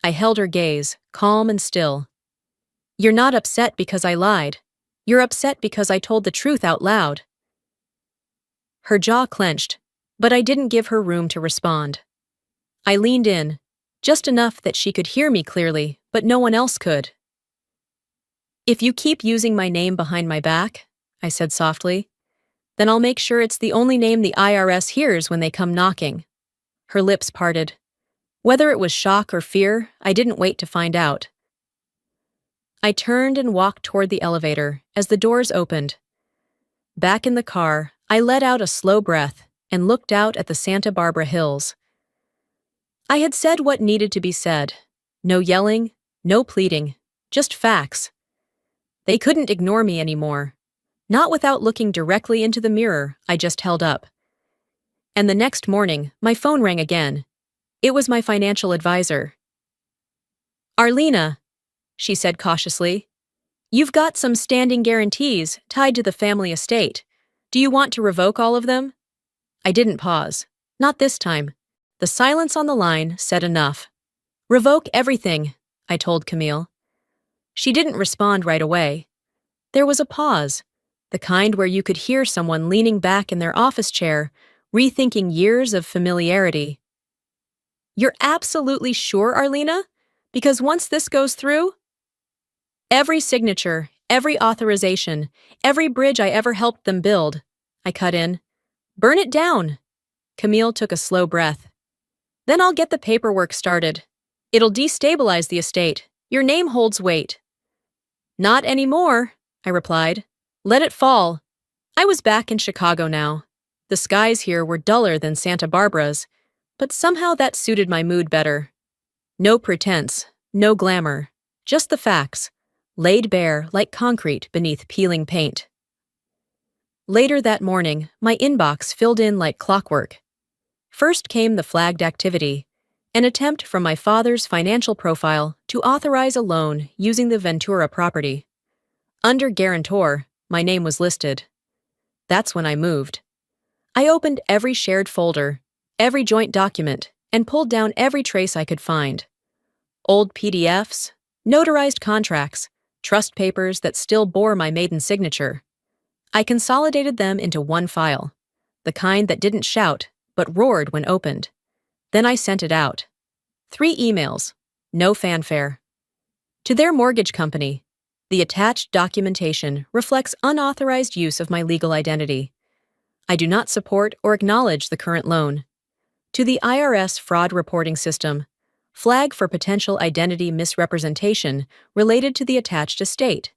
I held her gaze, calm and still. "You're not upset because I lied. You're upset because I told the truth out loud." Her jaw clenched, but I didn't give her room to respond. I leaned in, just enough that she could hear me clearly, but no one else could. "If you keep using my name behind my back," I said softly, "then I'll make sure it's the only name the IRS hears when they come knocking." Her lips parted. Whether it was shock or fear, I didn't wait to find out. I turned and walked toward the elevator as the doors opened. Back in the car, I let out a slow breath and looked out at the Santa Barbara hills. I had said what needed to be said. No yelling, no pleading, just facts. They couldn't ignore me anymore. Not without looking directly into the mirror I just held up. And the next morning, my phone rang again. It was my financial advisor. "Arlena," she said cautiously, "you've got some standing guarantees tied to the family estate. Do you want to revoke all of them?" I didn't pause. Not this time. The silence on the line said enough. "Revoke everything," I told Camille. She didn't respond right away. There was a pause, the kind where you could hear someone leaning back in their office chair, rethinking years of familiarity. "You're absolutely sure, Arlena? Because once this goes through..." Every signature, every authorization, every bridge I ever helped them build. I cut in. Burn it down. Camille took a slow breath. Then I'll get the paperwork started. It'll destabilize the estate. Your name holds weight. Not anymore, I replied. Let it fall. I was back in Chicago now. The skies here were duller than Santa Barbara's, but somehow that suited my mood better. No pretense, no glamour, just the facts, laid bare like concrete beneath peeling paint. Later that morning, my inbox filled in like clockwork. First came the flagged activity, an attempt from my father's financial profile to authorize a loan using the Ventura property. Under guarantor, my name was listed. That's when I moved. I opened every shared folder, every joint document, and pulled down every trace I could find. Old PDFs, notarized contracts, trust papers that still bore my maiden signature. I consolidated them into one file, the kind that didn't shout but roared when opened. Then I sent it out. 3 emails, no fanfare. To their mortgage company, the attached documentation reflects unauthorized use of my legal identity. I do not support or acknowledge the current loan. To the IRS fraud reporting system, flag for potential identity misrepresentation related to the attached estate.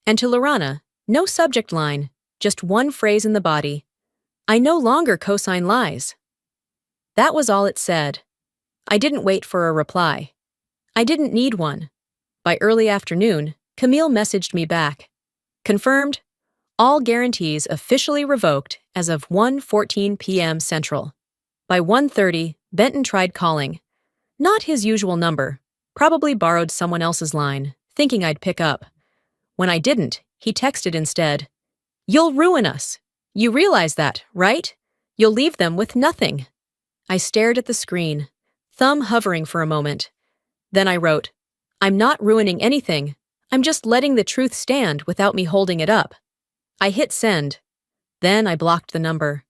And to Lorana, no subject line, just one phrase in the body. I no longer cosign lies. That was all it said. I didn't wait for a reply. I didn't need one. By early afternoon, Camille messaged me back. Confirmed. All guarantees officially revoked as of 1:14 p.m. Central. By 1:30, Benton tried calling. Not his usual number. Probably borrowed someone else's line, thinking I'd pick up. When I didn't, he texted instead. You'll ruin us. You realize that, right? You'll leave them with nothing. I stared at the screen, thumb hovering for a moment. Then I wrote, I'm not ruining anything. I'm just letting the truth stand without me holding it up. I hit send. Then I blocked the number.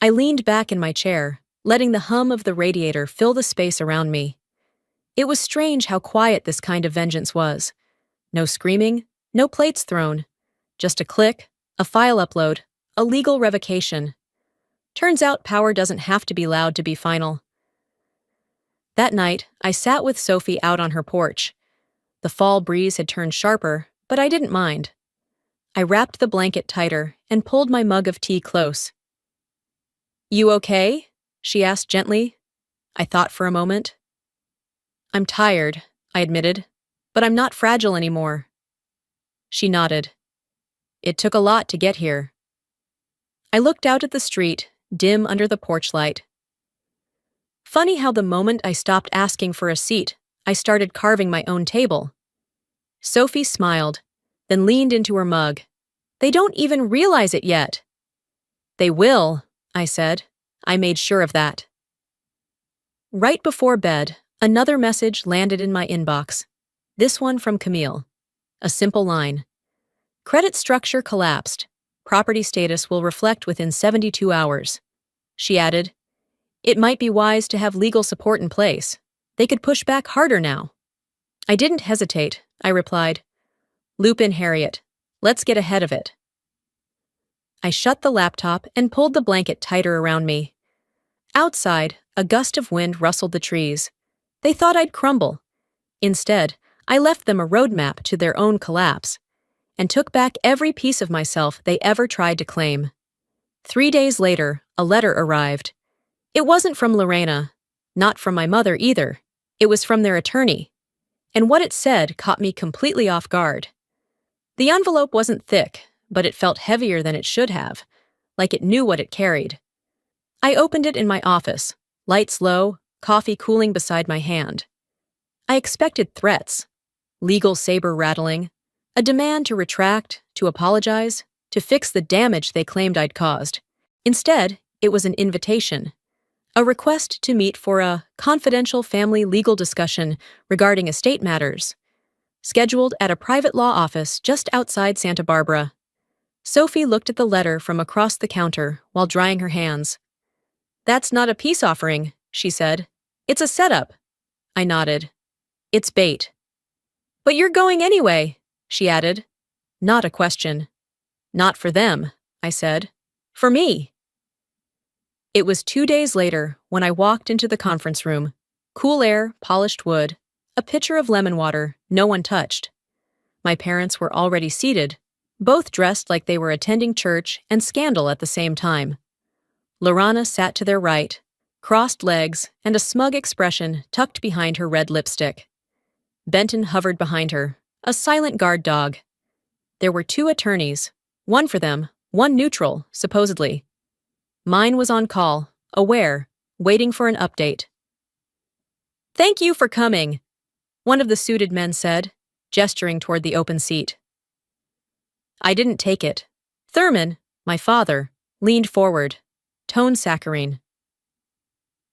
I leaned back in my chair, letting the hum of the radiator fill the space around me. It was strange how quiet this kind of vengeance was. No screaming, no plates thrown. Just a click, a file upload, a legal revocation. Turns out power doesn't have to be loud to be final. That night, I sat with Sophie out on her porch. The fall breeze had turned sharper, but I didn't mind. I wrapped the blanket tighter and pulled my mug of tea close. You okay? She asked gently. I thought for a moment. I'm tired, I admitted, but I'm not fragile anymore. She nodded. It took a lot to get here. I looked out at the street, dim under the porch light. Funny how the moment I stopped asking for a seat, I started carving my own table. Sophie smiled, then leaned into her mug. They don't even realize it yet. They will, I said. I made sure of that. Right before bed, another message landed in my inbox. This one from Camille. A simple line. Credit structure collapsed. Property status will reflect within 72 hours. She added, it might be wise to have legal support in place. They could push back harder now. I didn't hesitate. I replied, loop in Harriet. Let's get ahead of it. I shut the laptop and pulled the blanket tighter around me. Outside, a gust of wind rustled the trees. They thought I'd crumble. Instead, I left them a roadmap to their own collapse and took back every piece of myself they ever tried to claim. 3 days later, a letter arrived. It wasn't from Lorena, not from my mother either. It was from their attorney. And what it said caught me completely off guard. The envelope wasn't thick, but it felt heavier than it should have, like it knew what it carried. I opened it in my office, lights low, coffee cooling beside my hand. I expected threats, legal saber rattling, a demand to retract, to apologize, to fix the damage they claimed I'd caused. Instead, it was an invitation, a request to meet for a confidential family legal discussion regarding estate matters, scheduled at a private law office just outside Santa Barbara. Sophie looked at the letter from across the counter while drying her hands. That's not a peace offering, she said. It's a setup. I nodded. It's bait. But you're going anyway. she added. Not a question. Not for them, I said. For me. It was 2 days later when I walked into the conference room. Cool air, polished wood, a pitcher of lemon water, no one touched. My parents were already seated, both dressed like they were attending church and scandal at the same time. Lorana sat to their right, crossed legs and a smug expression tucked behind her red lipstick. Benton hovered behind her, a silent guard dog. There were 2 attorneys, one for them, one neutral, supposedly. Mine was on call, aware, waiting for an update. "Thank you for coming," one of the suited men said, gesturing toward the open seat. I didn't take it. Thurman, my father, leaned forward, tone saccharine.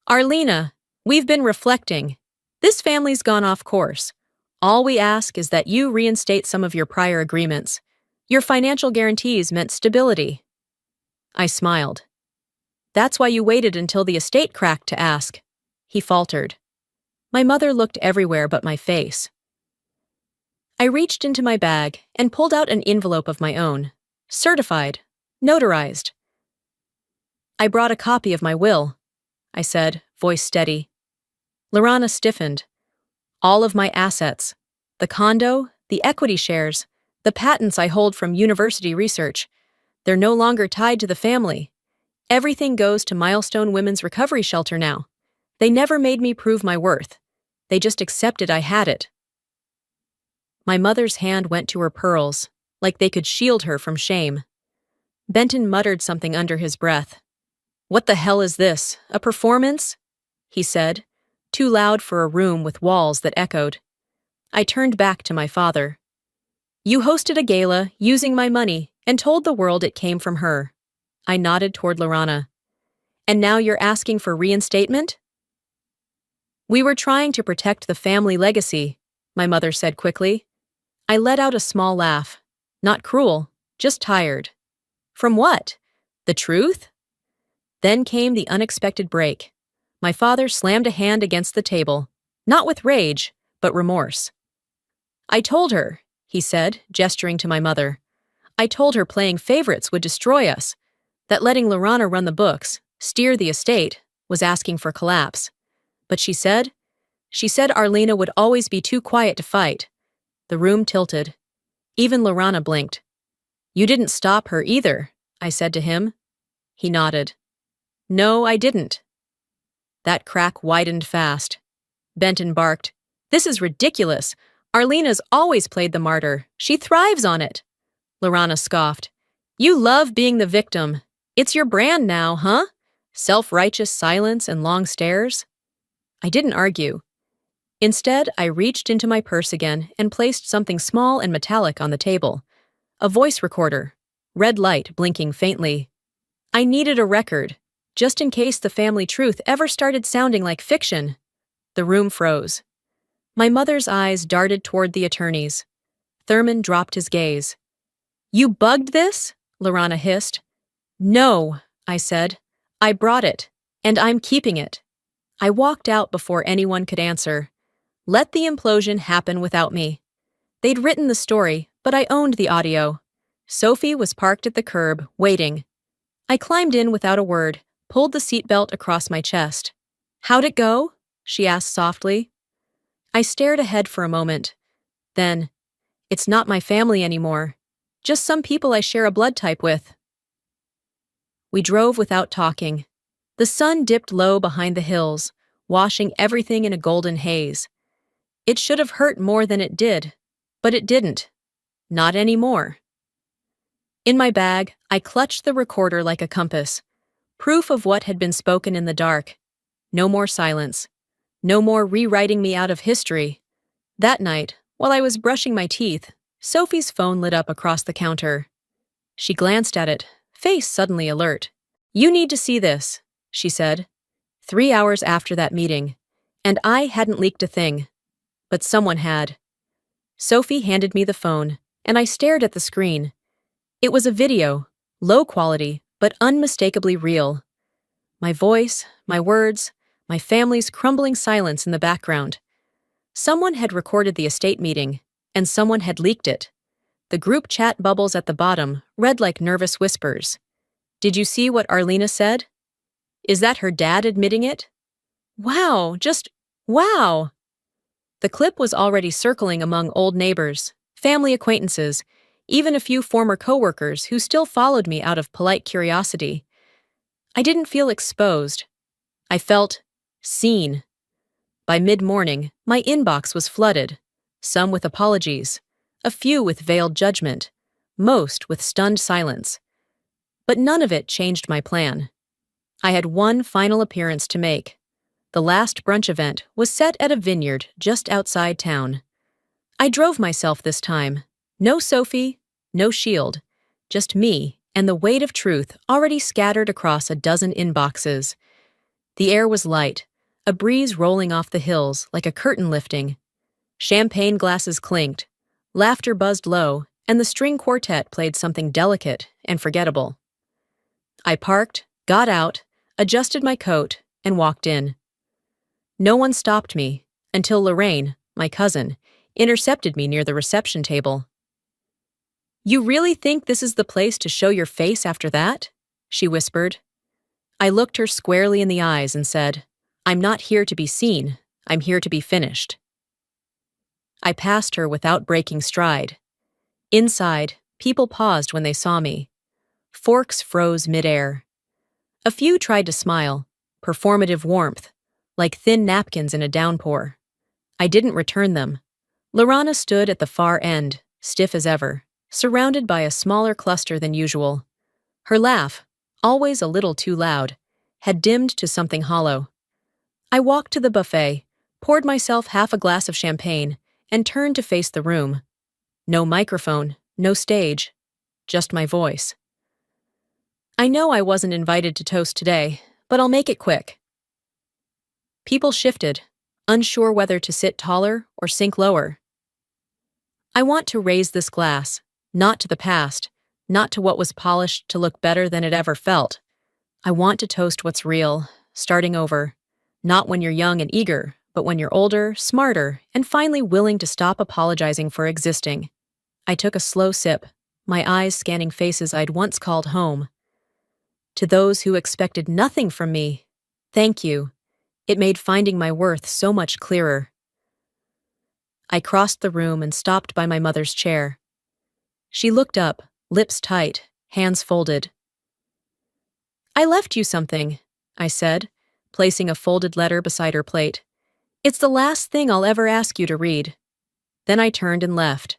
"Arlena, we've been reflecting. This family's gone off course. All we ask is that you reinstate some of your prior agreements. Your financial guarantees meant stability." I smiled. "That's why you waited until the estate cracked to ask," he faltered. My mother looked everywhere but my face. I reached into my bag and pulled out an envelope of my own, certified, notarized. "I brought a copy of my will," I said, voice steady. Lorana stiffened. "All of my assets, the condo, the equity shares, the patents I hold from university research, they're no longer tied to the family. Everything goes to Milestone Women's Recovery Shelter now. They never made me prove my worth. They just accepted I had it." My mother's hand went to her pearls, like they could shield her from shame. Benton muttered something under his breath. "What the hell is this, a performance?" he said, too loud for a room with walls that echoed. I turned back to my father. "You hosted a gala using my money and told the world it came from her." I nodded toward Lorana. "And now you're asking for reinstatement?" "We were trying to protect the family legacy," my mother said quickly. I let out a small laugh. Not cruel, just tired. "From what? The truth?" Then came the unexpected break. My father slammed a hand against the table, not with rage, but remorse. "I told her," he said, gesturing to my mother. "I told her playing favorites would destroy us, that letting Lorana run the books, steer the estate, was asking for collapse. But she said Arlena would always be too quiet to fight." The room tilted. Even Lorana blinked. "You didn't stop her either," I said to him. He nodded. "No, I didn't." That crack widened fast. Benton barked, "This is ridiculous. Arlena's always played the martyr. She thrives on it." Lorana scoffed. "You love being the victim. It's your brand now, huh? Self-righteous silence and long stares?" I didn't argue. Instead, I reached into my purse again and placed something small and metallic on the table. A voice recorder, red light blinking faintly. I needed a record, just in case the family truth ever started sounding like fiction. The room froze. My mother's eyes darted toward the attorneys. Thurman dropped his gaze. "You bugged this?" Lorana hissed. "No," I said. "I brought it, and I'm keeping it." I walked out before anyone could answer. Let the implosion happen without me. They'd written the story, but I owned the audio. Sophie was parked at the curb, waiting. I climbed in without a word, pulled the seatbelt across my chest. "How'd it go?" she asked softly. I stared ahead for a moment. Then, "It's not my family anymore. Just some people I share a blood type with." We drove without talking. The sun dipped low behind the hills, washing everything in a golden haze. It should have hurt more than it did, but it didn't. Not anymore. In my bag, I clutched the recorder like a compass. Proof of what had been spoken in the dark. No more silence. No more rewriting me out of history. That night, while I was brushing my teeth, Sophie's phone lit up across the counter. She glanced at it, face suddenly alert. "You need to see this," she said. 3 hours after that meeting, and I hadn't leaked a thing. But someone had. Sophie handed me the phone, and I stared at the screen. It was a video, low quality, but unmistakably real. My voice, my words, my family's crumbling silence in the background. Someone had recorded the estate meeting, and someone had leaked it. The group chat bubbles at the bottom read like nervous whispers. Did you see what Arlena said? Is that her dad admitting it? Wow, just wow! The clip was already circling among old neighbors, family acquaintances, even a few former coworkers who still followed me out of polite curiosity. I didn't feel exposed. I felt seen. By mid-morning, my inbox was flooded, some with apologies, a few with veiled judgment, most with stunned silence. But none of it changed my plan. I had one final appearance to make. The last brunch event was set at a vineyard just outside town. I drove myself this time. No Sophie, no shield, just me and the weight of truth already scattered across a dozen inboxes. The air was light, a breeze rolling off the hills like a curtain lifting. Champagne glasses clinked, laughter buzzed low, and the string quartet played something delicate and forgettable. I parked, got out, adjusted my coat, and walked in. No one stopped me until Lorraine, my cousin, intercepted me near the reception table. "You really think this is the place to show your face after that?" she whispered. I looked her squarely in the eyes and said, "I'm not here to be seen, I'm here to be finished." I passed her without breaking stride. Inside, people paused when they saw me. Forks froze midair. A few tried to smile, performative warmth, like thin napkins in a downpour. I didn't return them. Lorana stood at the far end, stiff as ever, surrounded by a smaller cluster than usual. Her laugh, always a little too loud, had dimmed to something hollow. I walked to the buffet, poured myself half a glass of champagne, and turned to face the room. No microphone, no stage, just my voice. I know I wasn't invited to toast today, but I'll make it quick. People shifted, unsure whether to sit taller or sink lower. I want to raise this glass, not to the past, not to what was polished to look better than it ever felt. I want to toast what's real, starting over, not when you're young and eager, but when you're older, smarter, and finally willing to stop apologizing for existing. I took a slow sip, my eyes scanning faces I'd once called home. To those who expected nothing from me, thank you. It made finding my worth so much clearer. I crossed the room and stopped by my mother's chair. She looked up, lips tight, hands folded. "I left you something," I said, placing a folded letter beside her plate. "It's the last thing I'll ever ask you to read." Then I turned and left.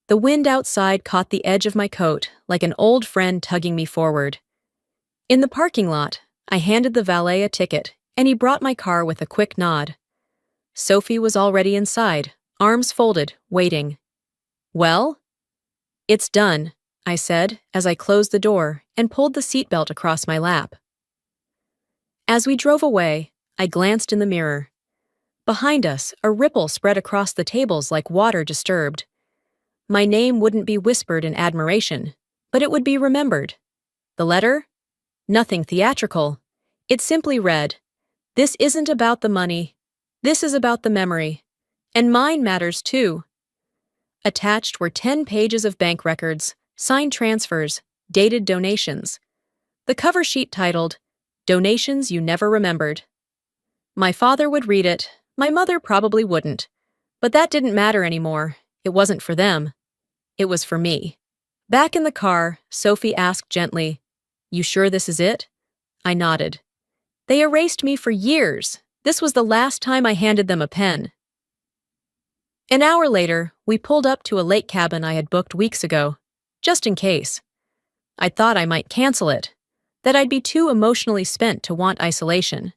The wind outside caught the edge of my coat like an old friend tugging me forward. In the parking lot, I handed the valet a ticket, and he brought my car with a quick nod. Sophie was already inside, arms folded, waiting. "Well?" "It's done," I said as I closed the door and pulled the seatbelt across my lap. As we drove away, I glanced in the mirror. Behind us, a ripple spread across the tables like water disturbed. My name wouldn't be whispered in admiration, but it would be remembered. The letter? Nothing theatrical. It simply read, "This isn't about the money. This is about the memory. And mine matters too." Attached were 10 pages of bank records, signed transfers, dated donations. The cover sheet titled, "Donations You Never Remembered." My father would read it, my mother probably wouldn't. But that didn't matter anymore. It wasn't for them. It was for me. Back in the car, Sophie asked gently, "You sure this is it?" I nodded. They erased me for years. This was the last time I handed them a pen. An hour later, we pulled up to a lake cabin I had booked weeks ago, just in case. I thought I might cancel it, that I'd be too emotionally spent to want isolation.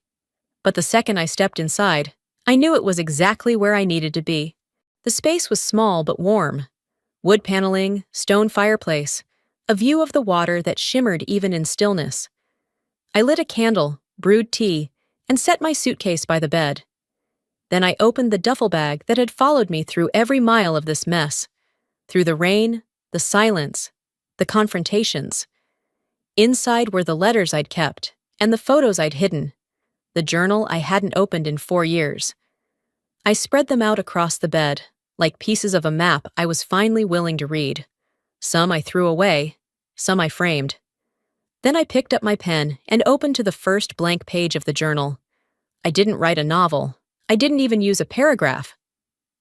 But the second I stepped inside, I knew it was exactly where I needed to be. The space was small but warm. Wood paneling, stone fireplace, a view of the water that shimmered even in stillness. I lit a candle, brewed tea, and set my suitcase by the bed. Then I opened the duffel bag that had followed me through every mile of this mess, through the rain, the silence, the confrontations. Inside were the letters I'd kept, and the photos I'd hidden, the journal I hadn't opened in 4 years. I spread them out across the bed, like pieces of a map I was finally willing to read. Some I threw away, some I framed. Then I picked up my pen and opened to the first blank page of the journal. I didn't write a novel. I didn't even use a paragraph.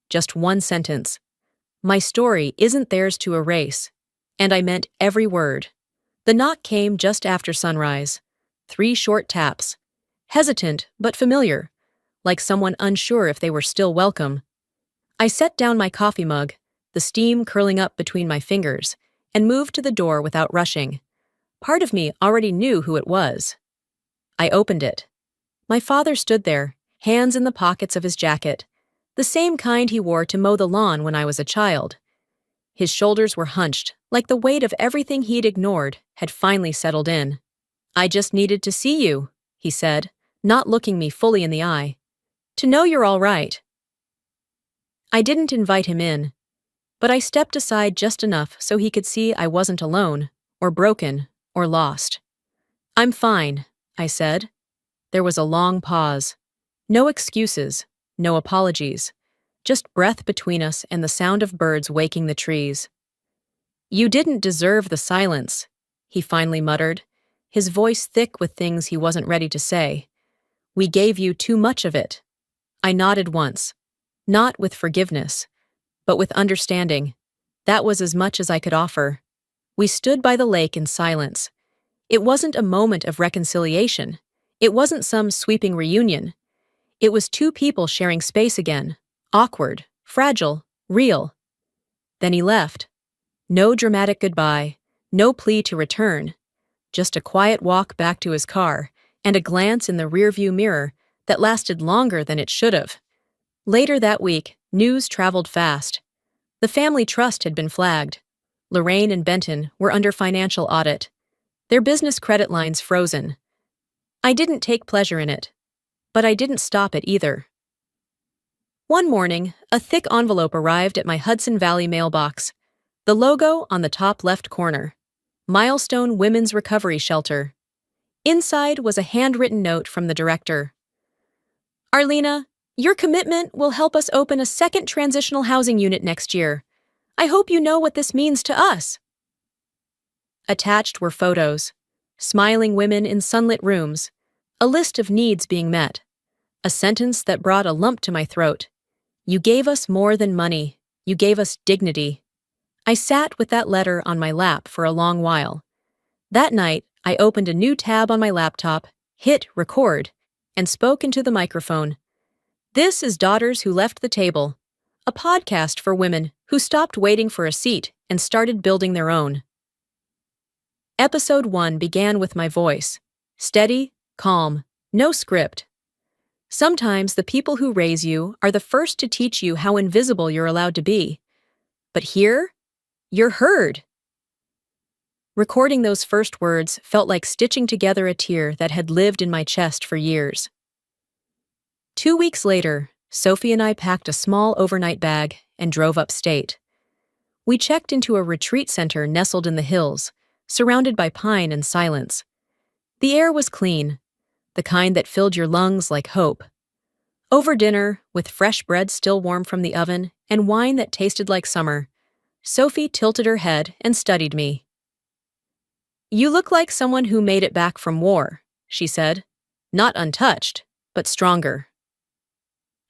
Just one sentence. My story isn't theirs to erase. And I meant every word. The knock came just after sunrise. 3 short taps. Hesitant but familiar, like someone unsure if they were still welcome. I set down my coffee mug, the steam curling up between my fingers, and moved to the door without rushing. Part of me already knew who it was. I opened it. My father stood there, hands in the pockets of his jacket, the same kind he wore to mow the lawn when I was a child. His shoulders were hunched, like the weight of everything he'd ignored had finally settled in. "I just needed to see you," he said, not looking me fully in the eye. "To know you're all right." I didn't invite him in, but I stepped aside just enough so he could see I wasn't alone, or broken, or lost. "I'm fine," I said. There was a long pause. No excuses, no apologies. Just breath between us and the sound of birds waking the trees. "You didn't deserve the silence," he finally muttered, his voice thick with things he wasn't ready to say. "We gave you too much of it." I nodded once. Not with forgiveness, but with understanding. That was as much as I could offer. We stood by the lake in silence. It wasn't a moment of reconciliation. It wasn't some sweeping reunion. It was 2 people sharing space again. Awkward, fragile, real. Then he left. No dramatic goodbye, no plea to return. Just a quiet walk back to his car, and a glance in the rearview mirror that lasted longer than it should have. Later that week, news traveled fast. The family trust had been flagged. Lorraine and Benton were under financial audit. Their business credit lines frozen. I didn't take pleasure in it, but I didn't stop it either. One morning, a thick envelope arrived at my Hudson Valley mailbox. The logo on the top left corner. Milestone Women's Recovery Shelter. Inside was a handwritten note from the director. "Arlena, your commitment will help us open a second transitional housing unit next year. I hope you know what this means to us." Attached were photos. Smiling women in sunlit rooms. A list of needs being met. A sentence that brought a lump to my throat. "You gave us more than money. You gave us dignity." I sat with that letter on my lap for a long while. That night, I opened a new tab on my laptop, hit record, and spoke into the microphone. This is Daughters Who Left the Table, a podcast for women who stopped waiting for a seat and started building their own. Episode 1 began with my voice. Steady, calm, no script. Sometimes the people who raise you are the first to teach you how invisible you're allowed to be. But here, you're heard. Recording those first words felt like stitching together a tear that had lived in my chest for years. 2 weeks later, Sophie and I packed a small overnight bag and drove upstate. We checked into a retreat center nestled in the hills, surrounded by pine and silence. The air was clean, the kind that filled your lungs like hope. Over dinner, with fresh bread still warm from the oven and wine that tasted like summer, Sophie tilted her head and studied me. "You look like someone who made it back from war," she said. "Not untouched, but stronger."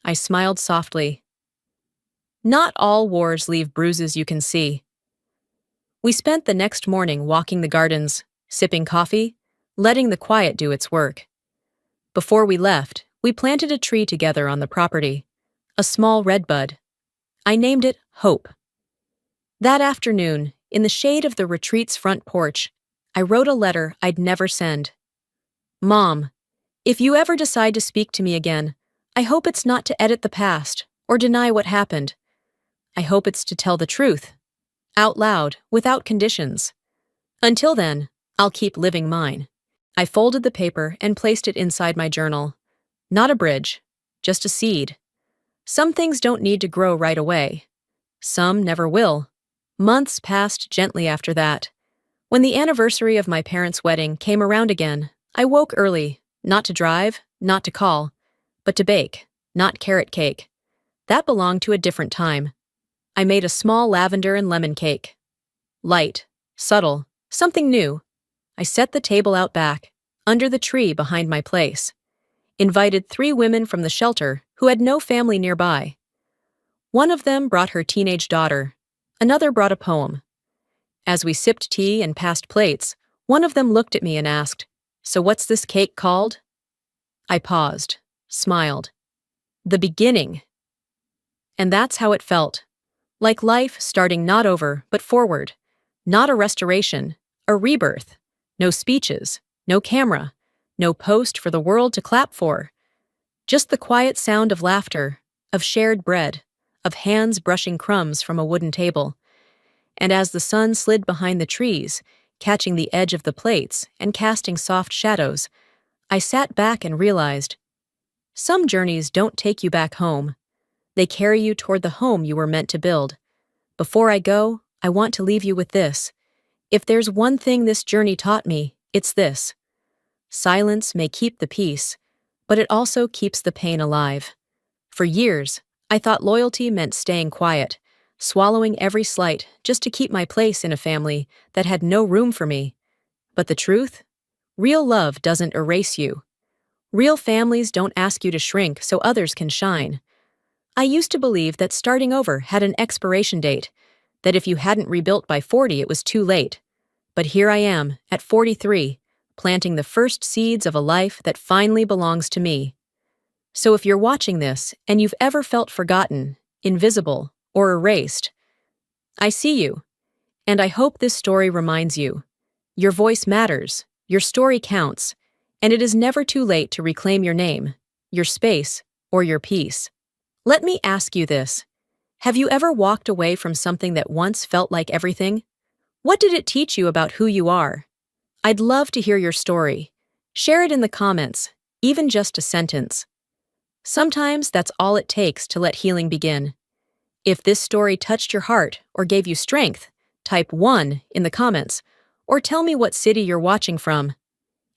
I smiled softly. Not all wars leave bruises you can see. We spent the next morning walking the gardens, sipping coffee, letting the quiet do its work. Before we left, we planted a tree together on the property, a small redbud. I named it Hope. That afternoon, in the shade of the retreat's front porch, I wrote a letter I'd never send. "Mom, if you ever decide to speak to me again, I hope it's not to edit the past or deny what happened. I hope it's to tell the truth, out loud, without conditions. Until then, I'll keep living mine." I folded the paper and placed it inside my journal. Not a bridge, just a seed. Some things don't need to grow right away. Some never will. Months passed gently after that. When the anniversary of my parents' wedding came around again, I woke early, not to drive, not to call, but to bake, not carrot cake. That belonged to a different time. I made a small lavender and lemon cake. Light, subtle, something new. I set the table out back, under the tree behind my place. Invited 3 women from the shelter who had no family nearby. One of them brought her teenage daughter. Another brought a poem. As we sipped tea and passed plates, one of them looked at me and asked, "So what's this cake called?" I paused, smiled. The beginning. And that's how it felt. Like life starting not over, but forward. Not a restoration, a rebirth. No speeches, no camera, no post for the world to clap for. Just the quiet sound of laughter, of shared bread, of hands brushing crumbs from a wooden table. And as the sun slid behind the trees, catching the edge of the plates and casting soft shadows, I sat back and realized, some journeys don't take you back home. They carry you toward the home you were meant to build. Before I go, I want to leave you with this. If there's one thing this journey taught me, it's this. Silence may keep the peace, but it also keeps the pain alive. For years, I thought loyalty meant staying quiet, swallowing every slight just to keep my place in a family that had no room for me. But the truth? Real love doesn't erase you. Real families don't ask you to shrink so others can shine. I used to believe that starting over had an expiration date, that if you hadn't rebuilt by 40 it was too late. But here I am, at 43, planting the first seeds of a life that finally belongs to me. So if you're watching this and you've ever felt forgotten, invisible, or erased, I see you, and I hope this story reminds you. Your voice matters, your story counts, and it is never too late to reclaim your name, your space, or your peace. Let me ask you this. Have you ever walked away from something that once felt like everything? What did it teach you about who you are? I'd love to hear your story. Share it in the comments, even just a sentence. Sometimes that's all it takes to let healing begin. If this story touched your heart or gave you strength, type 1 in the comments, or tell me what city you're watching from.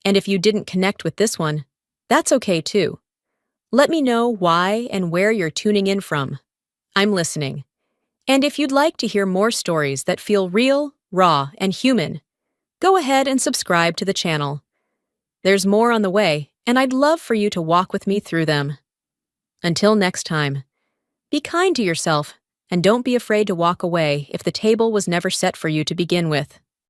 And if you didn't connect with this one, that's okay too. Let me know why and where you're tuning in from. I'm listening. And if you'd like to hear more stories that feel real, raw, and human, go ahead and subscribe to the channel. There's more on the way, and I'd love for you to walk with me through them. Until next time, be kind to yourself, and don't be afraid to walk away if the table was never set for you to begin with.